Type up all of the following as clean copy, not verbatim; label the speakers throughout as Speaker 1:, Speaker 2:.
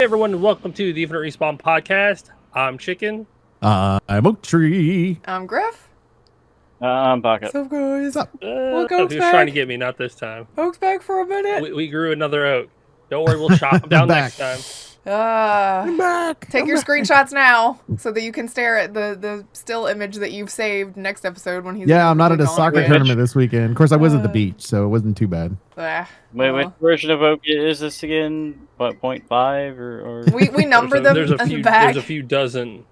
Speaker 1: everyone, and welcome to the Infinite Respawn podcast. I'm Chicken.
Speaker 2: I'm Oak Tree.
Speaker 3: I'm Grif.
Speaker 4: I'm Bucket.
Speaker 3: What's up, guys?
Speaker 2: What's up?
Speaker 3: Look,
Speaker 1: He
Speaker 3: Oak's
Speaker 1: was
Speaker 3: back.
Speaker 1: trying to get me, not this time.
Speaker 3: Oak's back for a minute.
Speaker 1: We grew another oak. Don't worry, we'll chop him down
Speaker 2: Back.
Speaker 1: next time.
Speaker 2: I'm back.
Speaker 3: Take your screenshots now so that you can stare at the still image that you've saved next episode when he's.
Speaker 2: Yeah, I'm not at a soccer
Speaker 4: Which-
Speaker 2: tournament this weekend. Of course, I was at the beach, so it wasn't too bad.
Speaker 4: Wait, which version of Oak is this again? What, 0.5 or?
Speaker 3: We number them
Speaker 1: There's a
Speaker 3: in
Speaker 1: few.
Speaker 3: the back.
Speaker 1: There's a few dozen.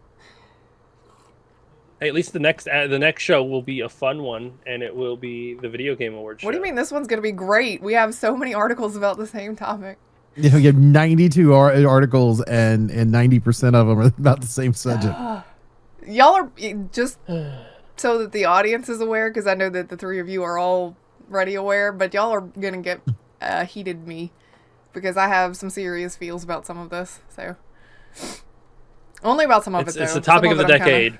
Speaker 1: Hey, at least the next show will be a fun one, and it will be the video game award show.
Speaker 3: What do you mean this one's gonna be great? We have so many articles about the same topic.
Speaker 2: You know, you have 92 articles, and 90% of them are about the same subject.
Speaker 3: Y'all are just so that the audience is aware, because I know that the three of you are already aware, but y'all are gonna get heated me because I have some serious feels about some of this. So only about some of it though.
Speaker 1: It's the topic of the decade.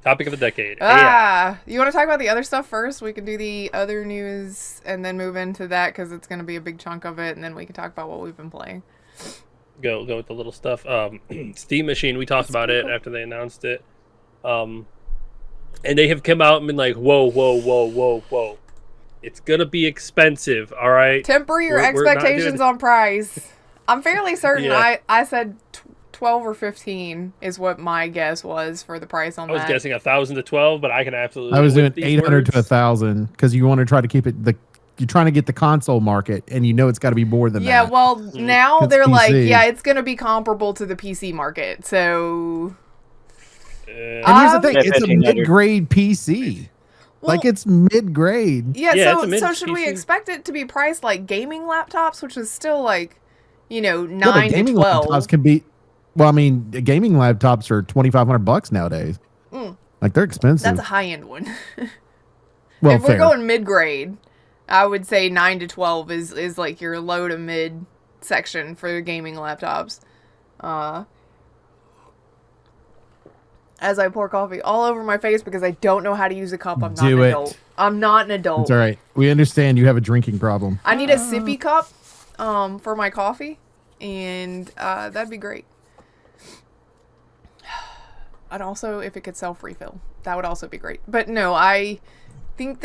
Speaker 1: Topic of the decade.
Speaker 3: You want to talk about the other stuff first? We can do the other news and then move into that because it's going to be a big chunk of it, and then we can talk about what we've been playing.
Speaker 1: Go with the little stuff. Steam Machine. We talked about it after they announced it. And they have come out and been like, whoa. It's gonna be expensive. All right.
Speaker 3: Temper your expectations on price. I'm fairly certain.
Speaker 1: Yeah.
Speaker 3: I said 12 or 15 is what my guess was for the price on that.
Speaker 1: I was guessing 1,000 to 12, but I can absolutely.
Speaker 2: I was doing
Speaker 1: with these
Speaker 2: 800 to
Speaker 1: words.
Speaker 2: 1,000 because you want to try to keep it. You're trying to get the console market, and you know it's got to be more than
Speaker 3: Yeah,
Speaker 2: that.
Speaker 3: well, now
Speaker 2: It's
Speaker 3: they're like,
Speaker 2: PC.
Speaker 3: yeah, it's going to be comparable to the PC market. So
Speaker 2: And here's the thing:
Speaker 4: Yeah,
Speaker 2: it's a
Speaker 4: 1,500.
Speaker 2: mid-grade PC. Like it's mid-grade.
Speaker 3: Yeah,
Speaker 1: Yeah, it's a
Speaker 3: so
Speaker 1: mid
Speaker 3: should we
Speaker 1: PC.
Speaker 3: expect it to be priced like gaming laptops, which is still like, 9
Speaker 2: Yeah, but
Speaker 3: to
Speaker 2: gaming
Speaker 3: 12?
Speaker 2: laptops can be. Well, I mean, gaming laptops are $2,500 nowadays. Like they're expensive.
Speaker 3: That's a high-end one.
Speaker 2: well,
Speaker 3: If
Speaker 2: fair.
Speaker 3: we're going mid-grade, I would say 9 to 12 is like your low to mid section for gaming laptops. As I pour coffee all over my face because I don't know how to use a cup. I'm not
Speaker 2: Do
Speaker 3: an
Speaker 2: it.
Speaker 3: adult. I'm not an adult.
Speaker 2: It's all right. We understand you have a drinking problem.
Speaker 3: I need a sippy cup for my coffee, and that'd be great. And also, if it could self-refill, that would also be great. But no, I think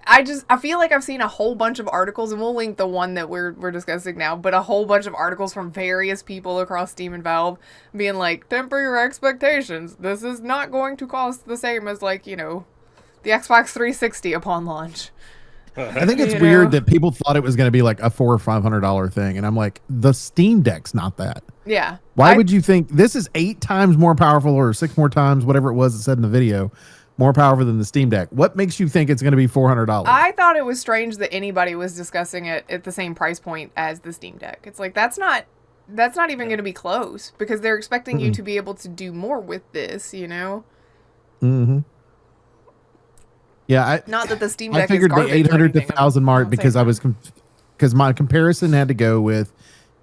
Speaker 3: I feel like I've seen a whole bunch of articles, and we'll link the one that we're discussing now, but a whole bunch of articles from various people across Steam and Valve being like, temper your expectations. This is not going to cost the same as, like, the Xbox 360 upon launch.
Speaker 2: I think it's
Speaker 3: You
Speaker 2: weird
Speaker 3: know?
Speaker 2: that people thought it was going to be like a $400 or $500 thing, and I'm like, the Steam Deck's not that.
Speaker 3: Yeah.
Speaker 2: Why would you think this is 8 times more powerful or 6 more times, whatever it was it said in the video, more powerful than the Steam Deck? What makes you think it's going to be $400?
Speaker 3: I thought it was strange that anybody was discussing it at the same price point as the Steam Deck. It's like, that's not even going to be close because they're expecting you to be able to do more with this,
Speaker 2: Mm-hmm. Yeah,
Speaker 3: Not that the Steam Deck
Speaker 2: I figured
Speaker 3: is
Speaker 2: the
Speaker 3: garbage or
Speaker 2: 800 to
Speaker 3: anything.
Speaker 2: 1,000
Speaker 3: I'm
Speaker 2: mark
Speaker 3: not
Speaker 2: because
Speaker 3: saying
Speaker 2: I was because my comparison had to go with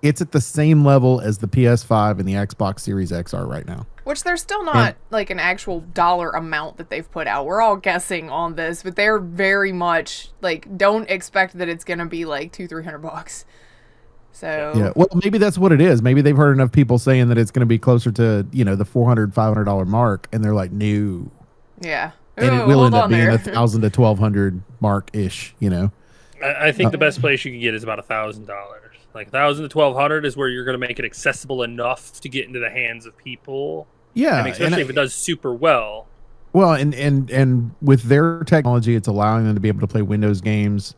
Speaker 2: it's at the same level as the PS5 and the Xbox Series X are right now.
Speaker 3: Which there's still not like an actual dollar amount that they've put out. We're all guessing on this, but they're very much like, don't expect that it's gonna be like $200-300. So
Speaker 2: Yeah, well, maybe that's what it is. Maybe they've heard enough people saying that it's going to be closer to the $400-500 mark, and they're like, no,
Speaker 3: yeah,
Speaker 2: and it will end up being $1,000 to $1,200 mark ish.
Speaker 1: I think the best place you can get is about $1,000. Like $1,000 to $1,200 is where you're going to make it accessible enough to get into the hands of people.
Speaker 2: Yeah,
Speaker 1: and especially if it does super well.
Speaker 2: Well, and with their technology, it's allowing them to be able to play Windows games.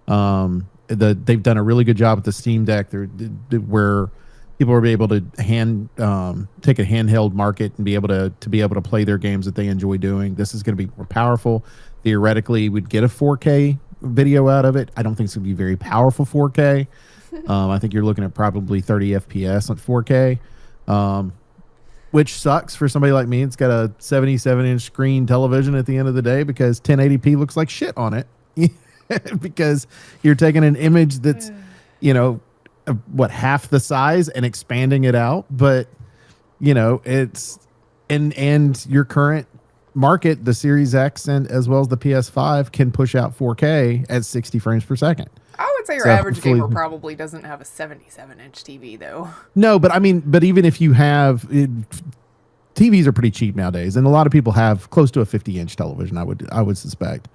Speaker 2: They've done a really good job with the Steam Deck. Where people are able to take a handheld market and be able to play their games that they enjoy doing. This is going to be more powerful. Theoretically, we'd get a 4K video out of it. I don't think it's going to be very powerful 4K. I think you're looking at probably 30 FPS on 4K, which sucks for somebody like me. It's got a 77-inch screen television at the end of the day because 1080p looks like shit on it because you're taking an image that's, half the size and expanding it out. But, it's and your current market, the Series X and as well as the PS5 can push out 4K at 60 frames per second.
Speaker 3: I would say your
Speaker 2: So
Speaker 3: average
Speaker 2: hopefully-
Speaker 3: gamer probably doesn't have a 77-inch TV though.
Speaker 2: No, but I mean, but even if you have TVs are pretty cheap nowadays, and a lot of people have close to a 50-inch television. I would suspect.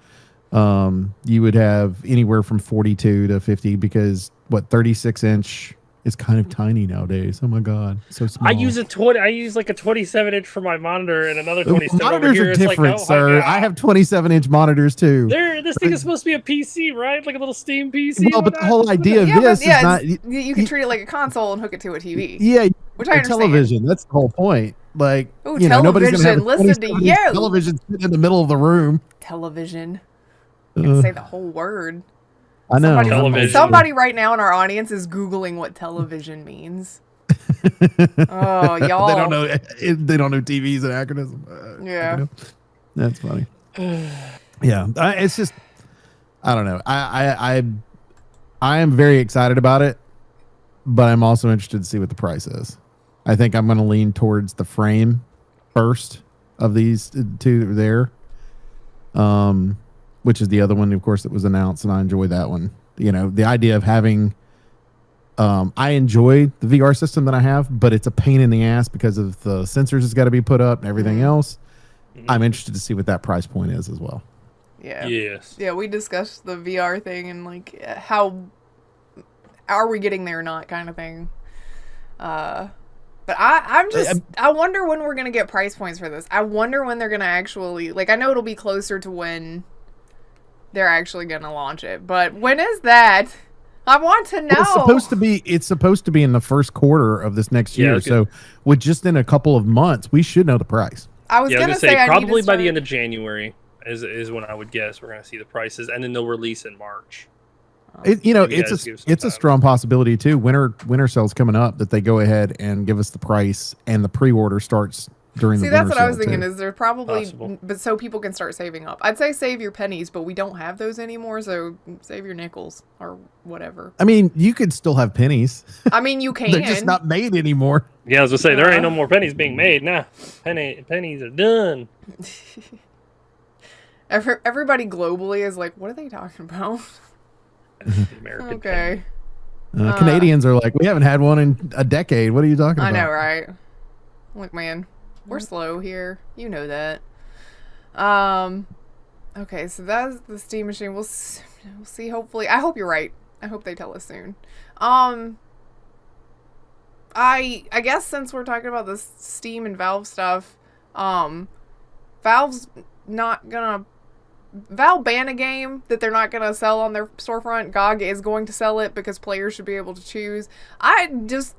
Speaker 2: You would have anywhere from 42 to 50 because 36-inch is kind of tiny nowadays. Oh my god, so small.
Speaker 1: I use like a 27-inch for my monitor and another 27 over
Speaker 2: monitors
Speaker 1: here.
Speaker 2: are
Speaker 1: It's
Speaker 2: different,
Speaker 1: like,
Speaker 2: sir. I have 27-inch monitors too.
Speaker 1: This thing is supposed to be a PC, right? Like a little Steam PC.
Speaker 2: Well, but the whole idea of this is not.
Speaker 3: You can treat it like a console and hook it to a TV.
Speaker 2: Yeah,
Speaker 3: which I understand.
Speaker 2: Television. That's the whole point. Like,
Speaker 3: Ooh,
Speaker 2: nobody's gonna have a
Speaker 3: listen to
Speaker 2: 27-inch
Speaker 3: you.
Speaker 2: television sitting in the middle of the room.
Speaker 3: Television. You can say the whole word.
Speaker 2: I know.
Speaker 3: Somebody right now in our audience is Googling what television means. Oh, y'all.
Speaker 2: They don't know. They don't know TVs and acronyms.
Speaker 3: Yeah.
Speaker 2: That's funny. Yeah, it's just. I don't know. I am very excited about it, but I'm also interested to see what the price is. I think I'm going to lean towards the frame first of these two there. Which is the other one, of course, that was announced, and I enjoy that one. The idea of having, I enjoy the VR system that I have, but it's a pain in the ass because of the sensors that's got to be put up and everything else. I'm interested to see what that price point is as well.
Speaker 3: Yeah.
Speaker 1: Yes.
Speaker 3: Yeah, we discussed the VR thing and like how are we getting there or not kind of thing. But I wonder when we're gonna get price points for this. I wonder when they're gonna actually I know it'll be closer to when they're actually gonna launch it, but when is that? I want to know.
Speaker 2: Well, it's supposed to be in the first quarter of this next year. So with just in a couple of months, we should know the price.
Speaker 3: I was gonna say
Speaker 1: probably by the end of January is when I would guess we're gonna see the prices, and then they'll release in March.
Speaker 2: It's a strong possibility too. Winter sales coming up that they go ahead and give us the price, and the pre-order starts during the winter sale. See, that's what I was thinking.
Speaker 3: Is there probably, but so people can start saving up. I'd say save your pennies, but we don't have those anymore. So save your nickels or whatever.
Speaker 2: I mean, you could still have pennies.
Speaker 3: I mean, you can.
Speaker 2: They're just not made anymore.
Speaker 1: Yeah, I was gonna say there ain't no more pennies being made now. Pennies are done.
Speaker 3: Everybody globally is like, what are they talking about?
Speaker 1: American
Speaker 3: okay.
Speaker 2: Canadians are like, we haven't had one in a decade. What are you talking about?
Speaker 3: I know, right? Look, man, we're slow here. You know that. Okay, so that's the Steam machine. We'll see. Hopefully, I hope you're right. I hope they tell us soon. I guess since we're talking about this Steam and Valve stuff, Valve's not gonna. Valve ban a game that they're not going to sell on their storefront. GOG is going to sell it because players should be able to choose. This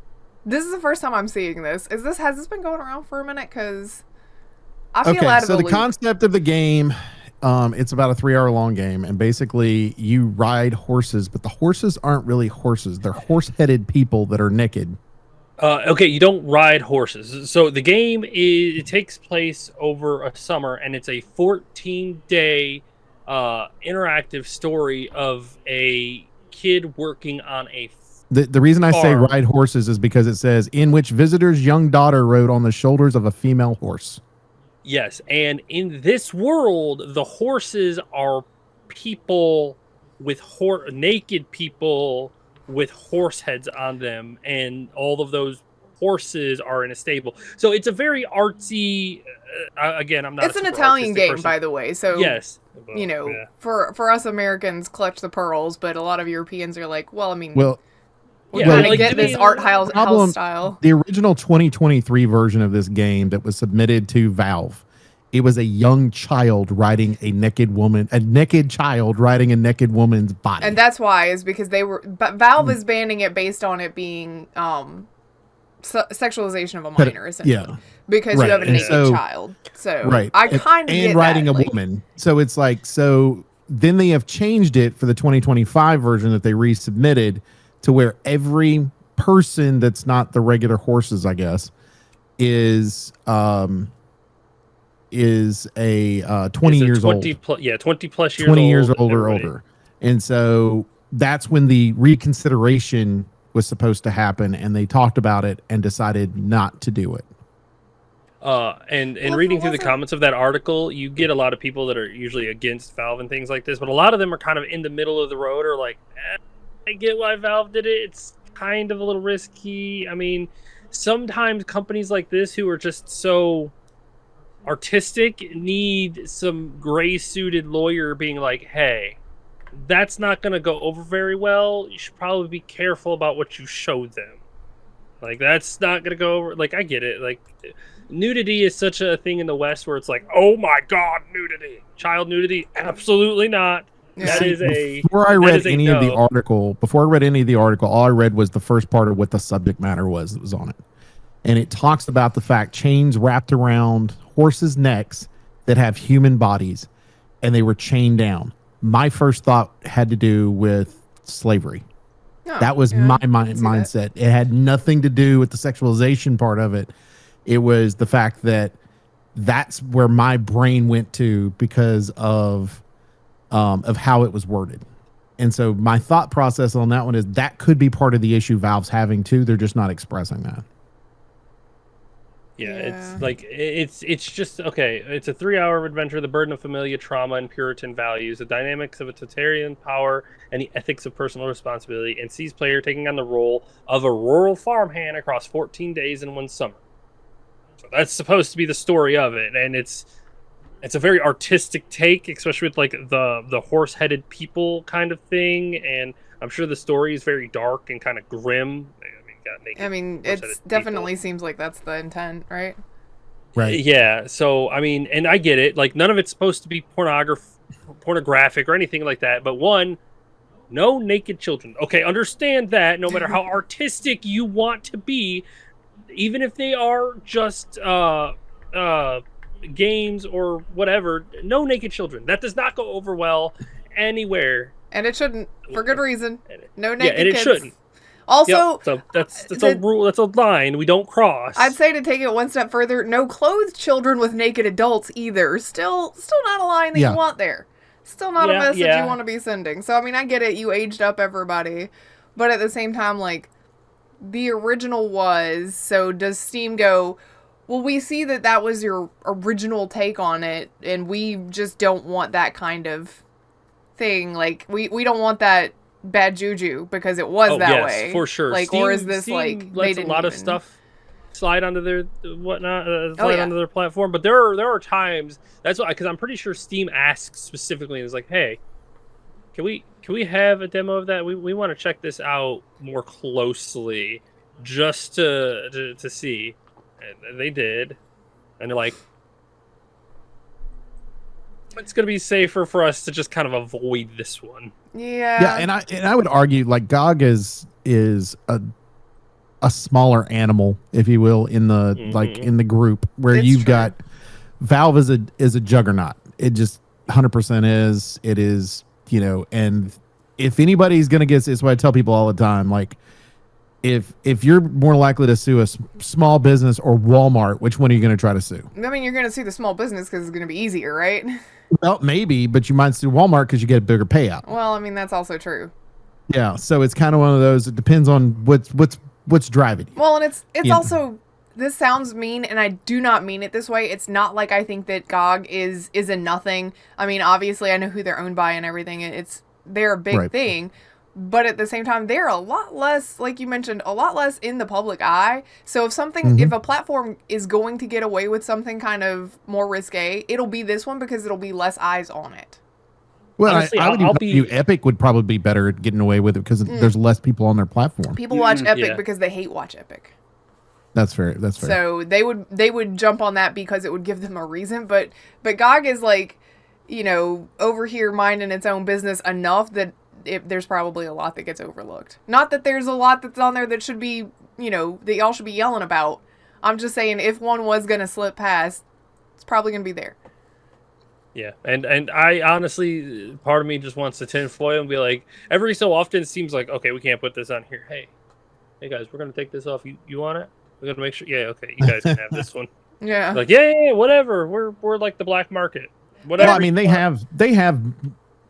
Speaker 3: is the first time I'm seeing this. Has this been going around for a minute? Because I feel out of the loop.
Speaker 2: The concept of the game, it's about a 3-hour long game, and basically you ride horses, but the horses aren't really horses. They're horse-headed people that are naked.
Speaker 1: Okay, you don't ride horses. So the game it takes place over a summer, and it's a 14-day interactive story of a kid working on a
Speaker 2: The reason I say ride horses is because it says, in which visitors' young daughter rode on the shoulders of a female horse.
Speaker 1: Yes, and in this world, the horses are people with naked people with horse heads on them, and all of those horses are in a stable. So it's a very artsy. Again, I'm not.
Speaker 3: It's an Italian game, by the way. So
Speaker 1: yes,
Speaker 3: for us Americans, clutch the pearls, but a lot of Europeans are like, well, I mean, we
Speaker 2: kind
Speaker 3: of get this art house style.
Speaker 2: The original 2023 version of this game that was submitted to Valve, it was a young child riding a naked woman, a naked child riding a naked woman's body.
Speaker 3: And that's why, is because but Valve is banning it based on it being sexualization of a minor, essentially. Yeah. Because you have a naked child. So I kind of get
Speaker 2: riding
Speaker 3: that,
Speaker 2: a woman. So it's like, so then they have changed it for the 2025 version that they resubmitted to where every person that's not the regular horses, I guess, is a 20 years old.
Speaker 1: 20 plus years
Speaker 2: 20 years old or older. And so that's when the reconsideration was supposed to happen, and they talked about it and decided not to do it.
Speaker 1: And
Speaker 3: Well, if
Speaker 1: reading
Speaker 3: it
Speaker 1: through the
Speaker 3: wasn't-
Speaker 1: comments of that article, you get a lot of people that are usually against Valve and things like this, but a lot of them are kind of in the middle of the road, or like, I get why Valve did it. It's kind of a little risky. I mean, sometimes companies like this who are just so artistic need some gray-suited lawyer being like, hey, that's not going to go over very well. You should probably be careful about what you show them. Like, that's not going to go over. Like, I get it. Like, nudity is such a thing in the West where it's like, oh my God, nudity. Child nudity? Absolutely not.
Speaker 3: Yeah.
Speaker 1: That is a.
Speaker 2: Before I
Speaker 1: that
Speaker 2: read
Speaker 1: is a
Speaker 2: any of the
Speaker 1: no.
Speaker 2: article, all I read was the first part of what the subject matter was that was on it. And it talks about the fact chains wrapped around horses' necks that have human bodies, and they were chained down. My first thought had to do with slavery.
Speaker 3: Oh,
Speaker 2: That was
Speaker 3: yeah,
Speaker 2: my
Speaker 3: I can see that.
Speaker 2: mindset. It had nothing to do with the sexualization part of it. It was the fact that that's where my brain went to because of how it was worded. And so my thought process on that one is that could be part of the issue Valve's having too. They're just not expressing that.
Speaker 1: Yeah,
Speaker 3: Yeah.
Speaker 1: it's like it's just okay. It's a 3-hour adventure. The burden of familiar trauma and Puritan values, the dynamics of a totalitarian power, and the ethics of personal responsibility, and sees player taking on the role of a rural farmhand across 14 days in one summer. So that's supposed to be the story of it, and it's a very artistic take, especially with like the horse-headed people kind of thing. And I'm sure the story is very dark and kind of grim.
Speaker 3: I mean,
Speaker 1: horse-headed
Speaker 3: it
Speaker 1: people.
Speaker 3: definitely seems like that's the intent, right?
Speaker 2: Right.
Speaker 1: Yeah. So I mean, and I get it. Like, none of it's supposed to be pornographic or anything like that. But one, no naked children. Okay, understand that. No matter how artistic you want to be, even if they are just games or whatever, no naked children. That does not go over well anywhere.
Speaker 3: And it shouldn't, for good reason. No
Speaker 1: Yeah,
Speaker 3: naked
Speaker 1: and it
Speaker 3: kids.
Speaker 1: shouldn't.
Speaker 3: Also,
Speaker 1: Yep, so that's a rule. That's a line we don't cross.
Speaker 3: I'd say to take it one step further, no clothed children with naked adults either. Still not a line that
Speaker 2: Yeah.
Speaker 3: you want there. Still not a
Speaker 1: Yeah,
Speaker 3: message
Speaker 1: yeah.
Speaker 3: you want to be sending. So I mean, I get it. You aged up everybody, but at the same time, like the original was. So does Steam go? Well, we see that was your original take on it, and we just don't want that kind of thing. Like we don't want that bad juju because it was that
Speaker 1: yes,
Speaker 3: way
Speaker 1: for sure.
Speaker 3: Like, or is this like they
Speaker 1: lets a
Speaker 3: didn't
Speaker 1: lot of
Speaker 3: even-
Speaker 1: stuff slide onto their whatnot,
Speaker 3: yeah.
Speaker 1: onto their platform. But there are times that's why, because I'm pretty sure Steam asks specifically and is like, hey, can we have a demo of that? We want to check this out more closely just to see. And they did, and they're like, it's gonna be safer for us to just kind of avoid this one.
Speaker 3: Yeah.
Speaker 2: Yeah, and I would argue like GOG is a smaller animal, if you will, in the like in the group where
Speaker 3: It's
Speaker 2: you've
Speaker 3: true.
Speaker 2: got Valve is a juggernaut. It just 100% is. It is, and if anybody's gonna get, it's what I tell people all the time, like if you're more likely to sue a small business or Walmart, which one are you going to try to sue?
Speaker 3: I mean, you're going to sue the small business because it's going to be easier, right?
Speaker 2: Well, maybe, but you might sue Walmart because you get a bigger payout.
Speaker 3: Well, I mean, that's also true.
Speaker 2: Yeah, so it's kind of one of those. It depends on what's driving you.
Speaker 3: Well, and it's
Speaker 2: Yeah.
Speaker 3: also, this sounds mean, and I do not mean it this way. It's not like I think that GOG is a nothing. I mean, obviously, I know who they're owned by and everything. They're a big
Speaker 2: Right.
Speaker 3: thing. But at the same time, they're a lot less, like you mentioned, a lot less in the public eye. So if a platform is going to get away with something kind of more risque, it'll be this one because it'll be less eyes on it.
Speaker 2: Well,
Speaker 1: Honestly,
Speaker 2: I would
Speaker 1: I'll
Speaker 2: even
Speaker 1: be-
Speaker 2: argue Epic would probably be better at getting away with it because there's less people on their platform.
Speaker 3: People watch Epic
Speaker 1: Yeah.
Speaker 3: because they hate watch Epic.
Speaker 2: That's fair. That's fair.
Speaker 3: So they would jump on that because it would give them a reason. But GOG is like, over here minding its own business enough that there's probably a lot that gets overlooked. Not that there's a lot that's on there that should be, that y'all should be yelling about. I'm just saying if one was going to slip past, it's probably going to be there.
Speaker 1: Yeah, and I honestly, part of me just wants to tinfoil and be like, every so often it seems like, okay, we can't put this on here. Hey guys, we're gonna take this off. You want it? We're gonna make sure. Yeah, okay, you guys can have this one.
Speaker 3: Yeah.
Speaker 1: Like, yeah, whatever. We're like the black market. Whatever.
Speaker 2: Well, I mean, they have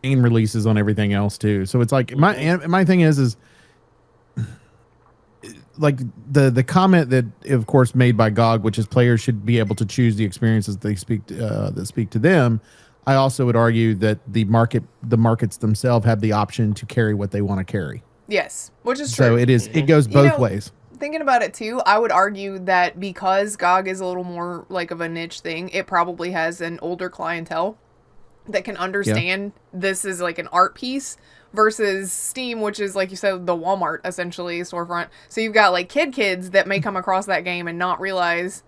Speaker 2: game releases on everything else too. So it's like my thing is like the comment that, of course, made by GOG, which is players should be able to choose the experiences they speak that speak to them. I also would argue that the markets themselves have the option to carry what they want to carry.
Speaker 3: Yes, which is true.
Speaker 2: So it goes both ways.
Speaker 3: Thinking about it too, I would argue that because GOG is a little more like of a niche thing, it probably has an older clientele that can understand this is like an art piece versus Steam, which is, like you said, the Walmart essentially storefront. So you've got like kids that may come across that game and not realize,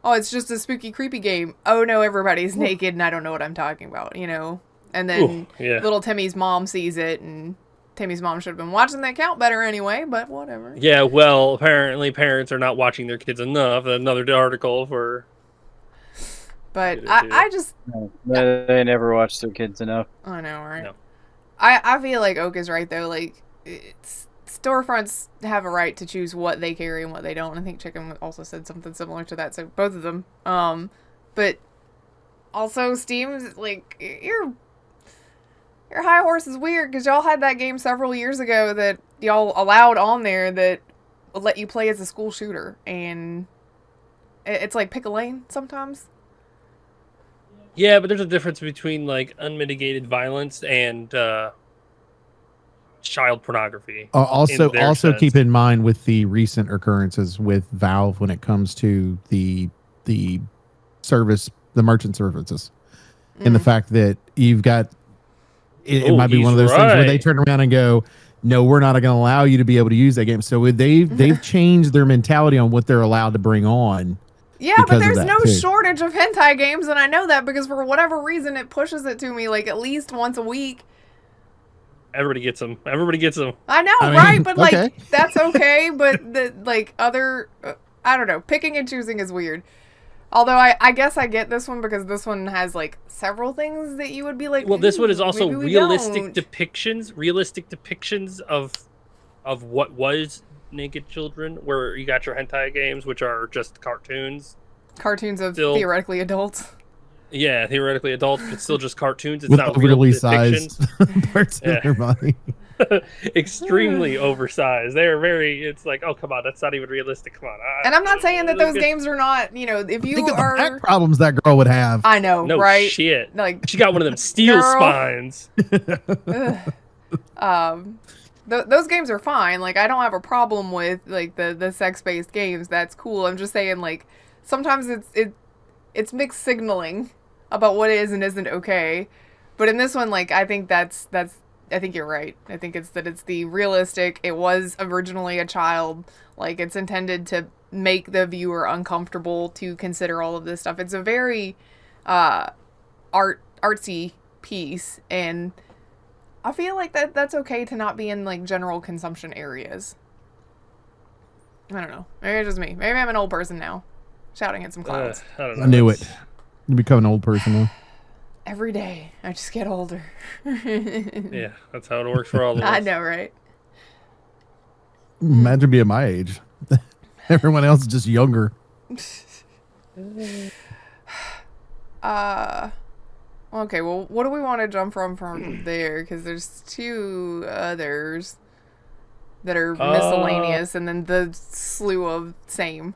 Speaker 3: oh, it's just a spooky, creepy game. Oh no, everybody's naked and I don't know what I'm talking about, you know? And then little Timmy's mom sees it, and Timmy's mom should have been watching the account better anyway, but whatever.
Speaker 1: Yeah, well, apparently parents are not watching their kids enough. Another article for...
Speaker 3: But I just...
Speaker 4: No, they never watch their kids enough.
Speaker 3: I know, right?
Speaker 1: No.
Speaker 3: I feel like Oak is right, though. Like, storefronts have a right to choose what they carry and what they don't. I think Chicken also said something similar to that, so both of them. But also Steam's, like, your high horse is weird, because y'all had that game several years ago that y'all allowed on there that would let you play as a school shooter, and it's like pick a lane sometimes.
Speaker 1: Yeah, but there's a difference between like unmitigated violence and child pornography.
Speaker 2: Also keep in mind with the recent occurrences with Valve when it comes to the service, the merchant services, and the fact that you've got it might be one of those things where they turn around and go, no, we're not going to allow you to be able to use that game. So they've changed their mentality on what they're allowed to bring on.
Speaker 3: Yeah, but there's no shortage of hentai games, and I know that because for whatever reason it pushes it to me like at least once a week.
Speaker 1: Everybody gets them.
Speaker 3: I know, right? But like that's okay. But the like other, I don't know. Picking and choosing is weird. Although I guess I get this one because this one has like several things that you would be like.
Speaker 1: Well, this one is also realistic depictions of what was naked children, where you got your hentai games, which are just cartoons
Speaker 3: of theoretically adults.
Speaker 1: Yeah, theoretically adults, but still just cartoons. It's
Speaker 2: with
Speaker 1: not
Speaker 2: really
Speaker 1: real
Speaker 2: sized parts of their body.
Speaker 1: Extremely oversized. They're very. It's like, oh come on, that's not even realistic. Come on.
Speaker 3: And I'm not saying that those games are not. You know, if you
Speaker 2: Think
Speaker 3: are
Speaker 2: of the back problems that girl would have.
Speaker 3: I know,
Speaker 1: no
Speaker 3: right?
Speaker 1: Shit.
Speaker 3: Like
Speaker 1: she got one of them steel spines.
Speaker 3: Those games are fine. Like, I don't have a problem with like the sex-based games. That's cool. I'm just saying, like, sometimes it's mixed signaling about what is and isn't okay. But in this one, like, I think that's I think you're right. I think it's the realistic. It was originally a child. Like, it's intended to make the viewer uncomfortable to consider all of this stuff. It's a very artsy piece, and I feel like that's okay to not be in like general consumption areas. I don't know. Maybe it's just me. Maybe I'm an old person now, shouting at some clouds.
Speaker 1: I don't know.
Speaker 2: I knew it. You become an old person now.
Speaker 3: Every day, I just get older.
Speaker 1: Yeah, that's how it works for all of us.
Speaker 3: I know, right?
Speaker 2: Imagine being my age. Everyone else is just younger.
Speaker 3: Okay, well, what do we want to jump from there? Because there's two others that are miscellaneous, and then the slew of same.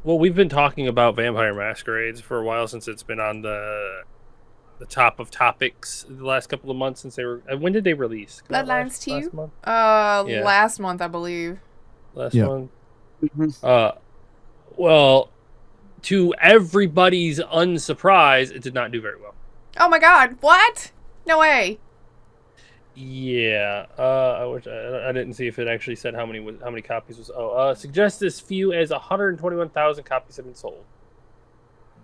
Speaker 1: Well, we've been talking about Vampire Masquerades for a while, since it's been on the top of topics the last couple of months since they were. When did they release?
Speaker 3: Bloodlines 2?
Speaker 1: Last month?
Speaker 3: Last month, I believe.
Speaker 1: Last month? Well, to everybody's unsurprise, it did not do very well.
Speaker 3: Oh my god, what? No way.
Speaker 1: Yeah, I didn't see if it actually said how many copies was. Suggests as few as 121,000 copies have been sold.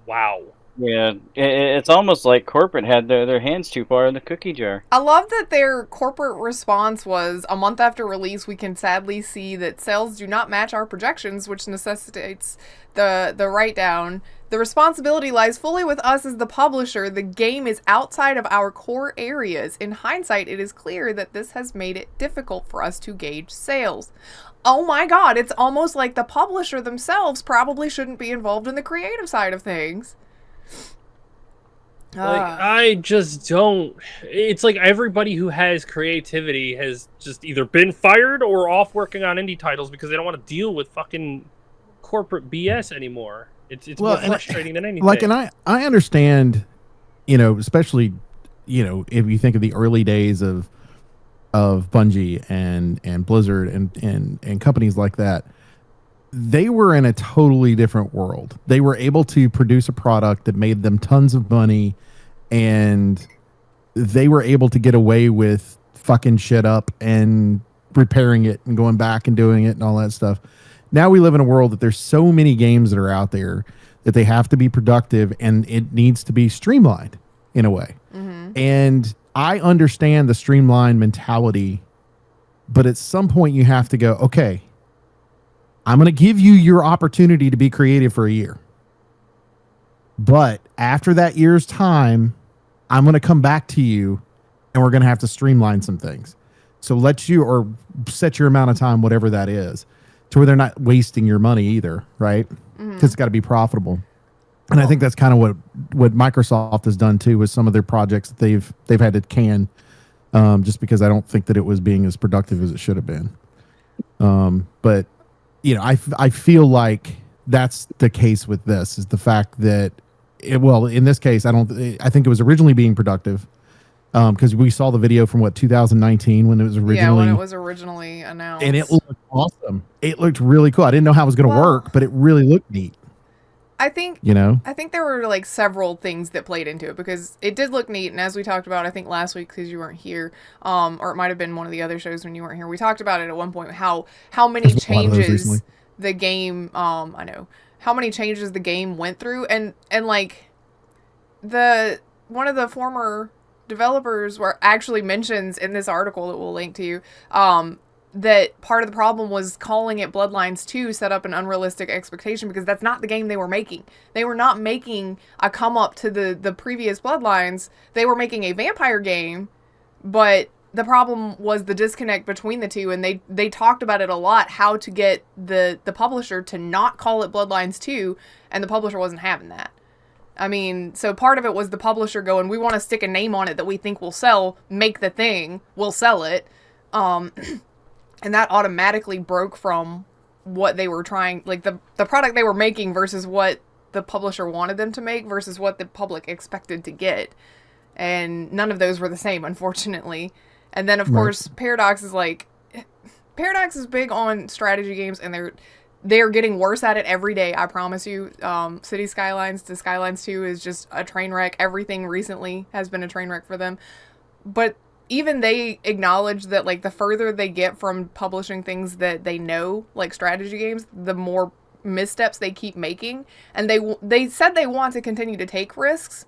Speaker 1: Wow.
Speaker 4: Yeah, it's almost like corporate had their hands too far in the cookie jar.
Speaker 3: I love that their corporate response was, a month after release, we can sadly see that sales do not match our projections, which necessitates the write-down. The responsibility lies fully with us as the publisher. The game is outside of our core areas. In hindsight, it is clear that this has made it difficult for us to gauge sales. Oh my god, it's almost like the publisher themselves probably shouldn't be involved in the creative side of things.
Speaker 1: Like, I just don't. It's like everybody who has creativity has just either been fired or off working on indie titles because they don't want to deal with fucking corporate BS anymore. It's more frustrating than anything.
Speaker 2: Like, and I understand, especially, if you think of the early days of Bungie and Blizzard and companies like that, they were in a totally different world. They were able to produce a product that made them tons of money, and they were able to get away with fucking shit up and repairing it and going back and doing it and all that stuff. Now we live in a world that there's so many games that are out there that they have to be productive, and it needs to be streamlined in a way. Mm-hmm. And I understand the streamlined mentality, but at some point you have to go, okay, I'm going to give you your opportunity to be creative for a year. But after that year's time, I'm going to come back to you and we're going to have to streamline some things. So let you, or set your amount of time, whatever that is, to where they're not wasting your money either, right? Because it's got to be profitable. And I think that's kind of what Microsoft has done too with some of their projects that they've had to can, just because I don't think that it was being as productive as it should have been. But I feel like that's the case with this, is the fact that in this case, I think it was originally being productive, because we saw the video from 2019 when it was
Speaker 3: originally announced,
Speaker 2: and it looked awesome. It looked really cool. I didn't know how it was going to work, but it really looked neat.
Speaker 3: I think there were like several things that played into it, because it did look neat. And as we talked about, I think last week, because you weren't here, or it might have been one of the other shows when you weren't here, we talked about it at one point, how many changes the game, how many changes the game went through. And like one of the former developers actually mentions in this article that we'll link to you, that part of the problem was calling it Bloodlines 2 set up an unrealistic expectation, because that's not the game they were making. They were not making a come up to the previous Bloodlines. They were making a vampire game, but the problem was the disconnect between the two, and they talked about it a lot, how to get the publisher to not call it Bloodlines 2, and the publisher wasn't having that. I mean, so part of it was the publisher going, we want to stick a name on it that we think will sell, make the thing, we'll sell it. And that automatically broke from what they were trying, like the product they were making versus what the publisher wanted them to make versus what the public expected to get. And none of those were the same, unfortunately. And then, of course, Paradox is big on strategy games, and they're getting worse at it every day, I promise you. City Skylines to Skylines 2 is just a train wreck. Everything recently has been a train wreck for them. But even they acknowledge that, like, the further they get from publishing things that they know, like strategy games, the more missteps they keep making. And they said they want to continue to take risks,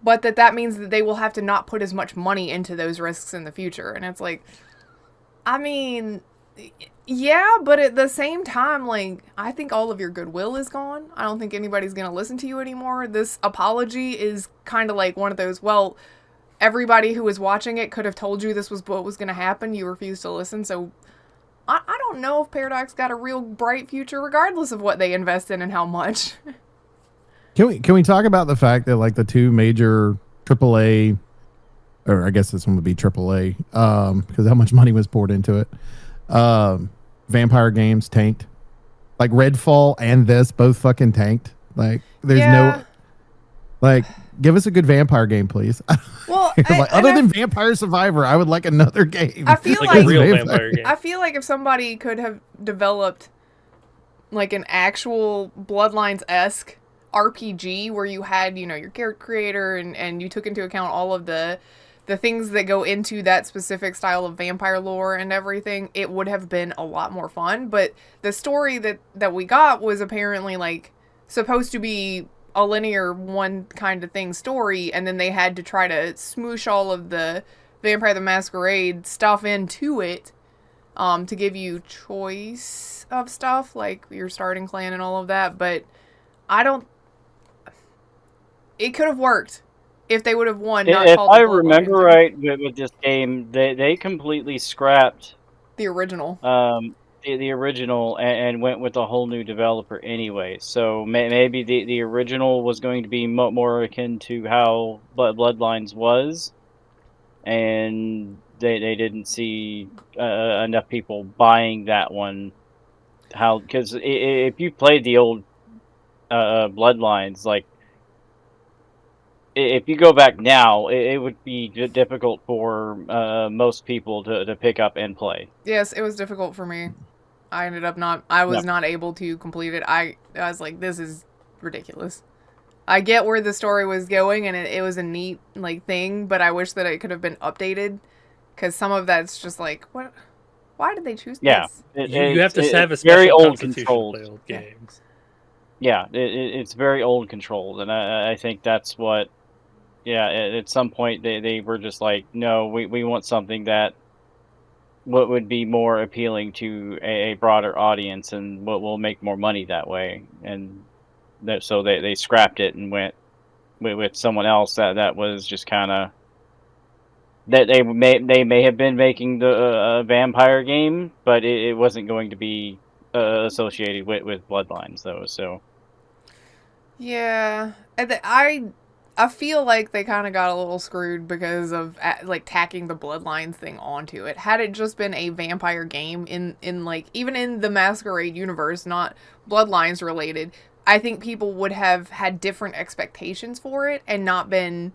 Speaker 3: but that means that they will have to not put as much money into those risks in the future. And it's like, I mean, yeah, but at the same time, like, I think all of your goodwill is gone. I don't think anybody's going to listen to you anymore. This apology is kind of like one of those, well, everybody who was watching it could have told you this was what was going to happen. You refused to listen. So I don't know if Paradox got a real bright future, regardless of what they invest in and how much.
Speaker 2: Can we talk about the fact that, like, the two major AAA, or I guess this one would be AAA, because how much money was poured into it, vampire games tanked. Like Redfall and this both fucking tanked. Like, there's no, like, give us a good vampire game, please.
Speaker 3: Well,
Speaker 2: other than Vampire Survivor, I would like another game.
Speaker 3: I feel
Speaker 1: like a real vampire game.
Speaker 3: I feel like if somebody could have developed like an actual Bloodlines-esque RPG where you had, your character creator and you took into account all of the things that go into that specific style of vampire lore and everything, it would have been a lot more fun. But the story that we got was apparently, like, supposed to be a linear one kind of thing story, and then they had to try to smoosh all of the Vampire the Masquerade stuff into it, to give you choice of stuff, like your starting clan and all of that. But it could have worked if they would have won.
Speaker 4: If I remember right, with this game, they completely scrapped
Speaker 3: the original.
Speaker 4: the original and went with a whole new developer anyway. So maybe the original was going to be more akin to how Bloodlines was, and they didn't see enough people buying that one. Because if you played the old Bloodlines, like if you go back now, it would be difficult for most people to pick up and play.
Speaker 3: Yes, it was difficult for me. I was not able to complete it. I was like, this is ridiculous. I get where the story was going, and it was a neat like thing, but I wish that it could have been updated, because some of that's just like, what? Why did they choose this?
Speaker 1: You have to have a
Speaker 4: very
Speaker 1: special
Speaker 4: old
Speaker 1: constitution
Speaker 4: controlled
Speaker 1: to play old games.
Speaker 4: Yeah, it's very old controlled, and I think that's what. Yeah, at some point they were just like, no, we want something that what would be more appealing to a broader audience, and what will make more money that way, and so they scrapped it and went with someone else that was just kind of that they may have been making the vampire game, but it wasn't going to be associated with Bloodlines though. So
Speaker 3: Yeah, I feel like they kind of got a little screwed because of like tacking the Bloodlines thing onto it. Had it just been a vampire game in like even in the Masquerade universe, not Bloodlines related, I think people would have had different expectations for it and not been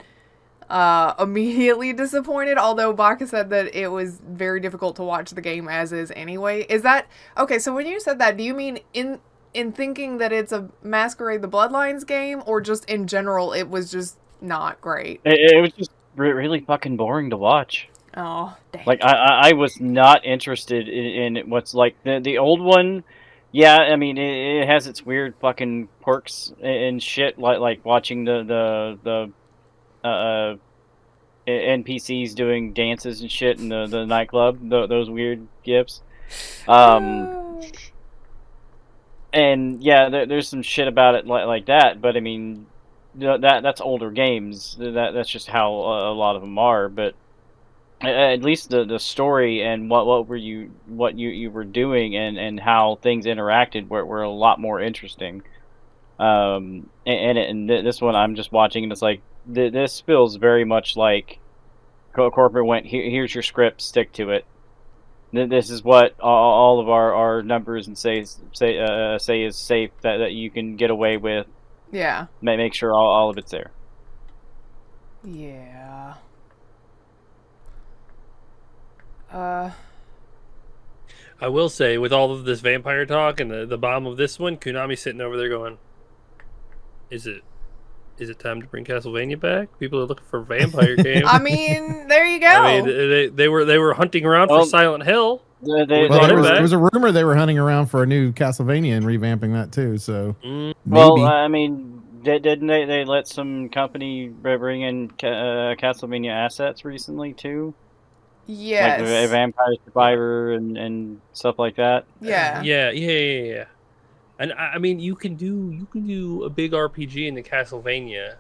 Speaker 3: immediately disappointed. Although Baka said that it was very difficult to watch the game as is anyway. Is that okay? So when you said that, do you mean in thinking that it's a Masquerade the Bloodlines game, or just in general it was just not great?
Speaker 4: it was just really fucking boring to watch.
Speaker 3: Oh, dang.
Speaker 4: Like I was not interested in what's like the old one. Yeah, I mean it has its weird fucking quirks and shit, like watching the NPCs doing dances and shit in the nightclub. Those weird gifs. And yeah, there's some shit about it like that, but I mean, that's older games. That's just how a lot of them are. But at least the story and what you were doing and how things interacted were a lot more interesting. And this one I'm just watching, and it's like this feels very much like corporate went, here's your script, stick to it. This is what all of our numbers and say is safe that you can get away with.
Speaker 3: Yeah.
Speaker 4: Make sure all of it's there.
Speaker 3: Yeah.
Speaker 1: I will say, with all of this vampire talk and the bomb of this one, Konami's sitting over there going, "Is it time to bring Castlevania back? People are looking for a vampire game."
Speaker 3: I mean, there you go.
Speaker 1: I mean, they were hunting around for Silent Hill.
Speaker 2: There was a rumor they were hunting around for a new Castlevania and revamping that too. So
Speaker 4: well, I mean, didn't they let some company bring in Castlevania assets recently too?
Speaker 3: Yes,
Speaker 4: like a Vampire Survivor and stuff like that.
Speaker 1: Yeah. And I mean, you can do a big RPG in the Castlevania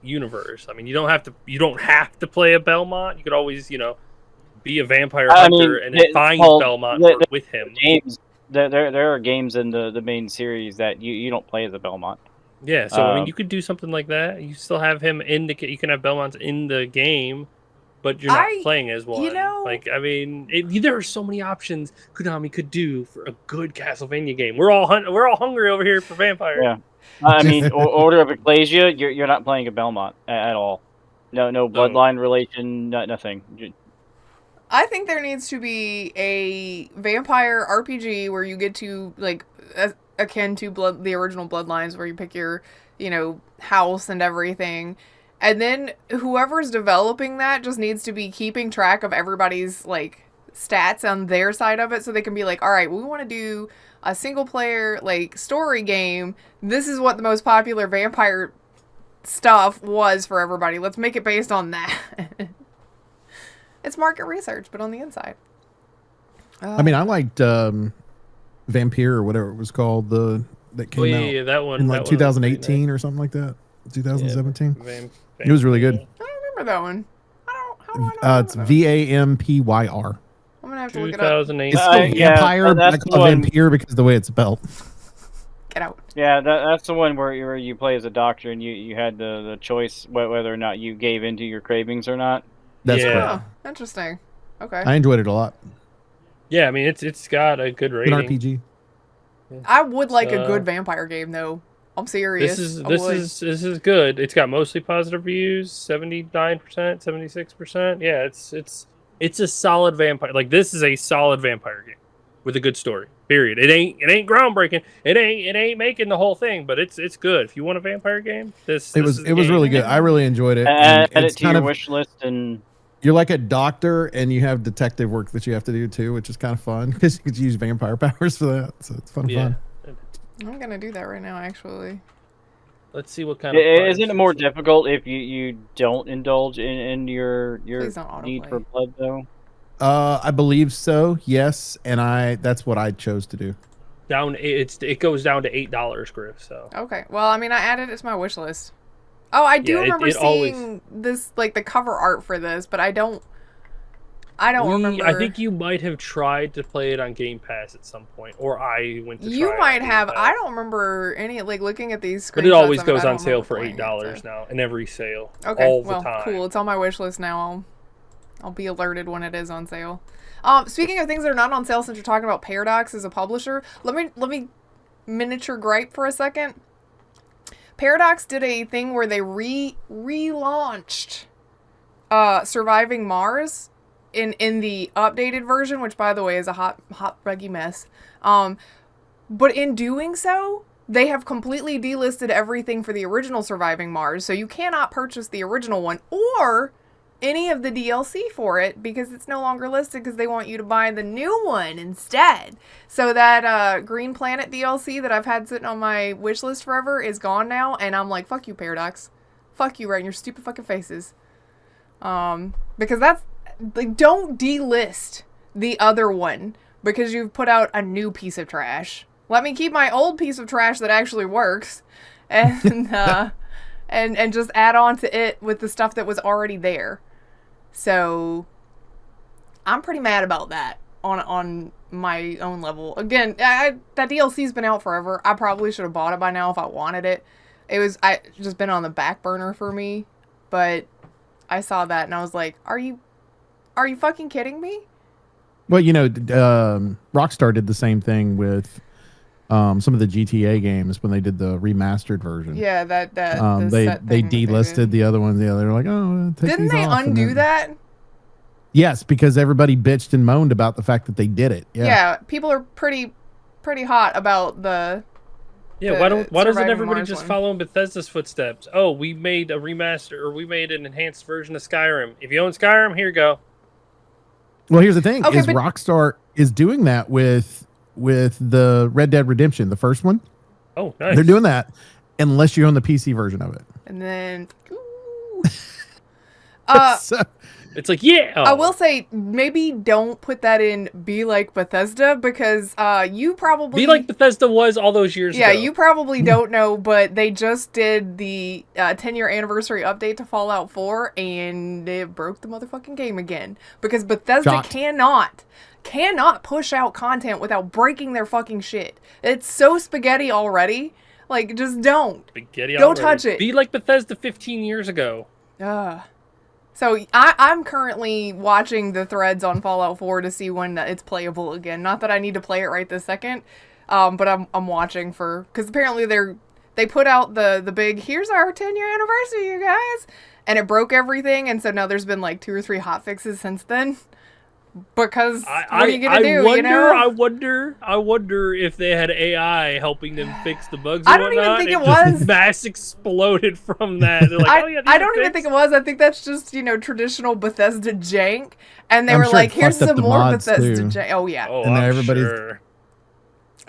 Speaker 1: universe. I mean, you don't have to play a Belmont. You could always, be a vampire hunter and then find Belmont with him.
Speaker 4: Games, there are games in the main series that you don't play as a Belmont.
Speaker 1: Yeah, so I mean, you could do something like that. You still have him you can have Belmonts in the game, but you're not playing as one. Like, I mean, there are so many options Konami could do for a good Castlevania game. We're all hungry over here for vampires.
Speaker 4: Yeah, I mean, Order of Ecclesia, you're not playing a Belmont at all. No bloodline relation, nothing.
Speaker 3: I think there needs to be a vampire RPG where you get to, like, akin to the original Bloodlines, where you pick your, house and everything. And then whoever's developing that just needs to be keeping track of everybody's, like, stats on their side of it, so they can be like, all right, we want to do a single player, like, story game. This is what the most popular vampire stuff was for everybody. Let's make it based on that. It's market research, but on the inside.
Speaker 2: I mean, I liked Vampire or whatever it was called, that came out
Speaker 1: that one
Speaker 2: in like 2018 or something like that. 2017. It was really good.
Speaker 3: I don't remember that one. How do I know
Speaker 2: it's VAMPYR.
Speaker 3: I'm gonna have to look it up.
Speaker 1: 2008.
Speaker 2: It's still
Speaker 4: yeah,
Speaker 2: vampire, but I
Speaker 4: that's
Speaker 2: call
Speaker 4: the
Speaker 2: it
Speaker 4: one-
Speaker 2: vampire because of the way it's spelled.
Speaker 3: Get out.
Speaker 4: Yeah, that's the one where you play as a doctor and you had the choice whether or not you gave into your cravings or not.
Speaker 2: That's
Speaker 1: Yeah.
Speaker 2: correct.
Speaker 3: Oh, interesting. Okay.
Speaker 2: I enjoyed it a lot.
Speaker 1: Yeah, I mean it's got a good
Speaker 2: Good
Speaker 1: rating.
Speaker 2: RPG.
Speaker 3: I would like a
Speaker 1: So-
Speaker 3: good vampire game though. I'm serious.
Speaker 1: This is good. It's got mostly positive reviews, 79%, 76%. Yeah, it's a solid vampire. Like this is a solid vampire game with a good story. Period. It ain't groundbreaking. It ain't making the whole thing, but it's good. If you want a vampire game, this
Speaker 2: It was
Speaker 1: is the
Speaker 2: really
Speaker 1: game.
Speaker 2: good. I really enjoyed it.
Speaker 4: Add
Speaker 2: And
Speaker 4: it
Speaker 2: it's
Speaker 4: to your
Speaker 2: kind of
Speaker 4: wish list and
Speaker 2: you're like a doctor and you have detective work that you have to do too, which is kind of fun because you could use vampire powers for that. So it's fun.
Speaker 3: I'm gonna do that right now, actually.
Speaker 1: Let's see what kind of.
Speaker 4: isn't it more difficult if you don't indulge in your
Speaker 3: Please don't
Speaker 4: need
Speaker 3: autoplay.
Speaker 4: for blood though?
Speaker 2: I believe so. Yes, and that's what I chose to do.
Speaker 1: It goes down to $8, Grif. So
Speaker 3: Okay. Well, I mean, I added it to my wish list. Oh, I do
Speaker 1: Yeah,
Speaker 3: remember
Speaker 1: it always-
Speaker 3: seeing this, like the cover art for this, but I don't remember.
Speaker 1: I think you might have tried to play it on Game Pass at some point, or I went to.
Speaker 3: You
Speaker 1: try it
Speaker 3: might
Speaker 1: on Game
Speaker 3: have.
Speaker 1: Pass.
Speaker 3: I don't remember any like looking at these.
Speaker 1: But it always
Speaker 3: screenshots of it,
Speaker 1: goes
Speaker 3: I
Speaker 1: on
Speaker 3: don't
Speaker 1: sale
Speaker 3: remember
Speaker 1: for
Speaker 3: playing it,
Speaker 1: $8
Speaker 3: so.
Speaker 1: now, in every sale.
Speaker 3: Okay,
Speaker 1: all the
Speaker 3: well,
Speaker 1: time.
Speaker 3: cool. It's on my wish list now. I'll be alerted when it is on sale. Speaking of things that are not on sale, since you're talking about Paradox as a publisher, let me miniature gripe for a second. Paradox did a thing where they relaunched Surviving Mars in the updated version, which by the way is a hot buggy mess. But in doing so, they have completely delisted everything for the original Surviving Mars, so you cannot purchase the original one or any of the DLC for it because it's no longer listed because they want you to buy the new one instead. So that Green Planet DLC that I've had sitting on my wish list forever is gone now, and I'm like, fuck you, Paradox. Fuck you right in your stupid fucking faces. Because that's like, don't delist the other one because you've put out a new piece of trash. Let me keep my old piece of trash that actually works and and just add on to it with the stuff that was already there. So I'm pretty mad about that on my own level. Again, that DLC's been out forever. I probably should have bought it by now if I wanted it. It's just been on the back burner for me, but I saw that and I was like, are you fucking kidding me?
Speaker 2: Well, Rockstar did the same thing with some of the GTA games when they did the remastered version.
Speaker 3: Yeah, that
Speaker 2: they delisted the other ones. Yeah, they were like, oh, take
Speaker 3: Didn't
Speaker 2: these
Speaker 3: they
Speaker 2: off, and
Speaker 3: undo
Speaker 2: then-
Speaker 3: that?
Speaker 2: Yes, because everybody bitched and moaned about the fact that they did it.
Speaker 3: Yeah, people are pretty hot about the.
Speaker 1: Yeah, why doesn't
Speaker 3: Surviving
Speaker 1: everybody
Speaker 3: Mars
Speaker 1: just
Speaker 3: one.
Speaker 1: follow in Bethesda's footsteps? Oh, we made a remaster, or we made an enhanced version of Skyrim. If you own Skyrim, here you go.
Speaker 2: Well, here's the thing:
Speaker 3: Okay,
Speaker 2: is
Speaker 3: but-
Speaker 2: Rockstar is doing that with the Red Dead Redemption, the first one.
Speaker 1: Oh, nice.
Speaker 2: They're doing that unless you own the PC version of it.
Speaker 3: And then. Ooh.
Speaker 2: So,
Speaker 1: It's like, yeah.
Speaker 3: I will say, maybe don't put that in Be Like Bethesda because you probably...
Speaker 1: Be like Bethesda was all those years
Speaker 3: Yeah,
Speaker 1: ago.
Speaker 3: you probably don't know, but they just did the 10-year anniversary update to Fallout 4, and it broke the motherfucking game again. Because Bethesda
Speaker 2: Shocked.
Speaker 3: cannot push out content without breaking their fucking shit. It's so spaghetti already. Like, just don't.
Speaker 1: Spaghetti
Speaker 3: Don't
Speaker 1: already.
Speaker 3: touch it.
Speaker 1: Be like Bethesda 15 years ago.
Speaker 3: So I'm currently watching the threads on Fallout 4 to see when it's playable again. Not that I need to play it right this second, but I'm watching because apparently they put out the big here's our 10-year anniversary, you guys, and it broke everything, and so now there's been like 2 or 3 hotfixes since then. Because what are you gonna do?
Speaker 1: I wonder if they had AI helping them fix the bugs.
Speaker 3: I don't even think it
Speaker 1: just
Speaker 3: was.
Speaker 1: Mass exploded from that. They're like, oh yeah,
Speaker 3: I don't even think it was. I think that's just traditional Bethesda jank, and they
Speaker 2: I'm
Speaker 3: were
Speaker 2: sure
Speaker 3: like,
Speaker 2: it
Speaker 3: "Here's
Speaker 2: fucked up
Speaker 3: some
Speaker 2: the
Speaker 3: more
Speaker 2: mods,
Speaker 3: Bethesda
Speaker 2: too.
Speaker 3: jank." Oh yeah.
Speaker 1: Oh,
Speaker 2: And
Speaker 1: I'm
Speaker 2: everybody's-
Speaker 1: sure.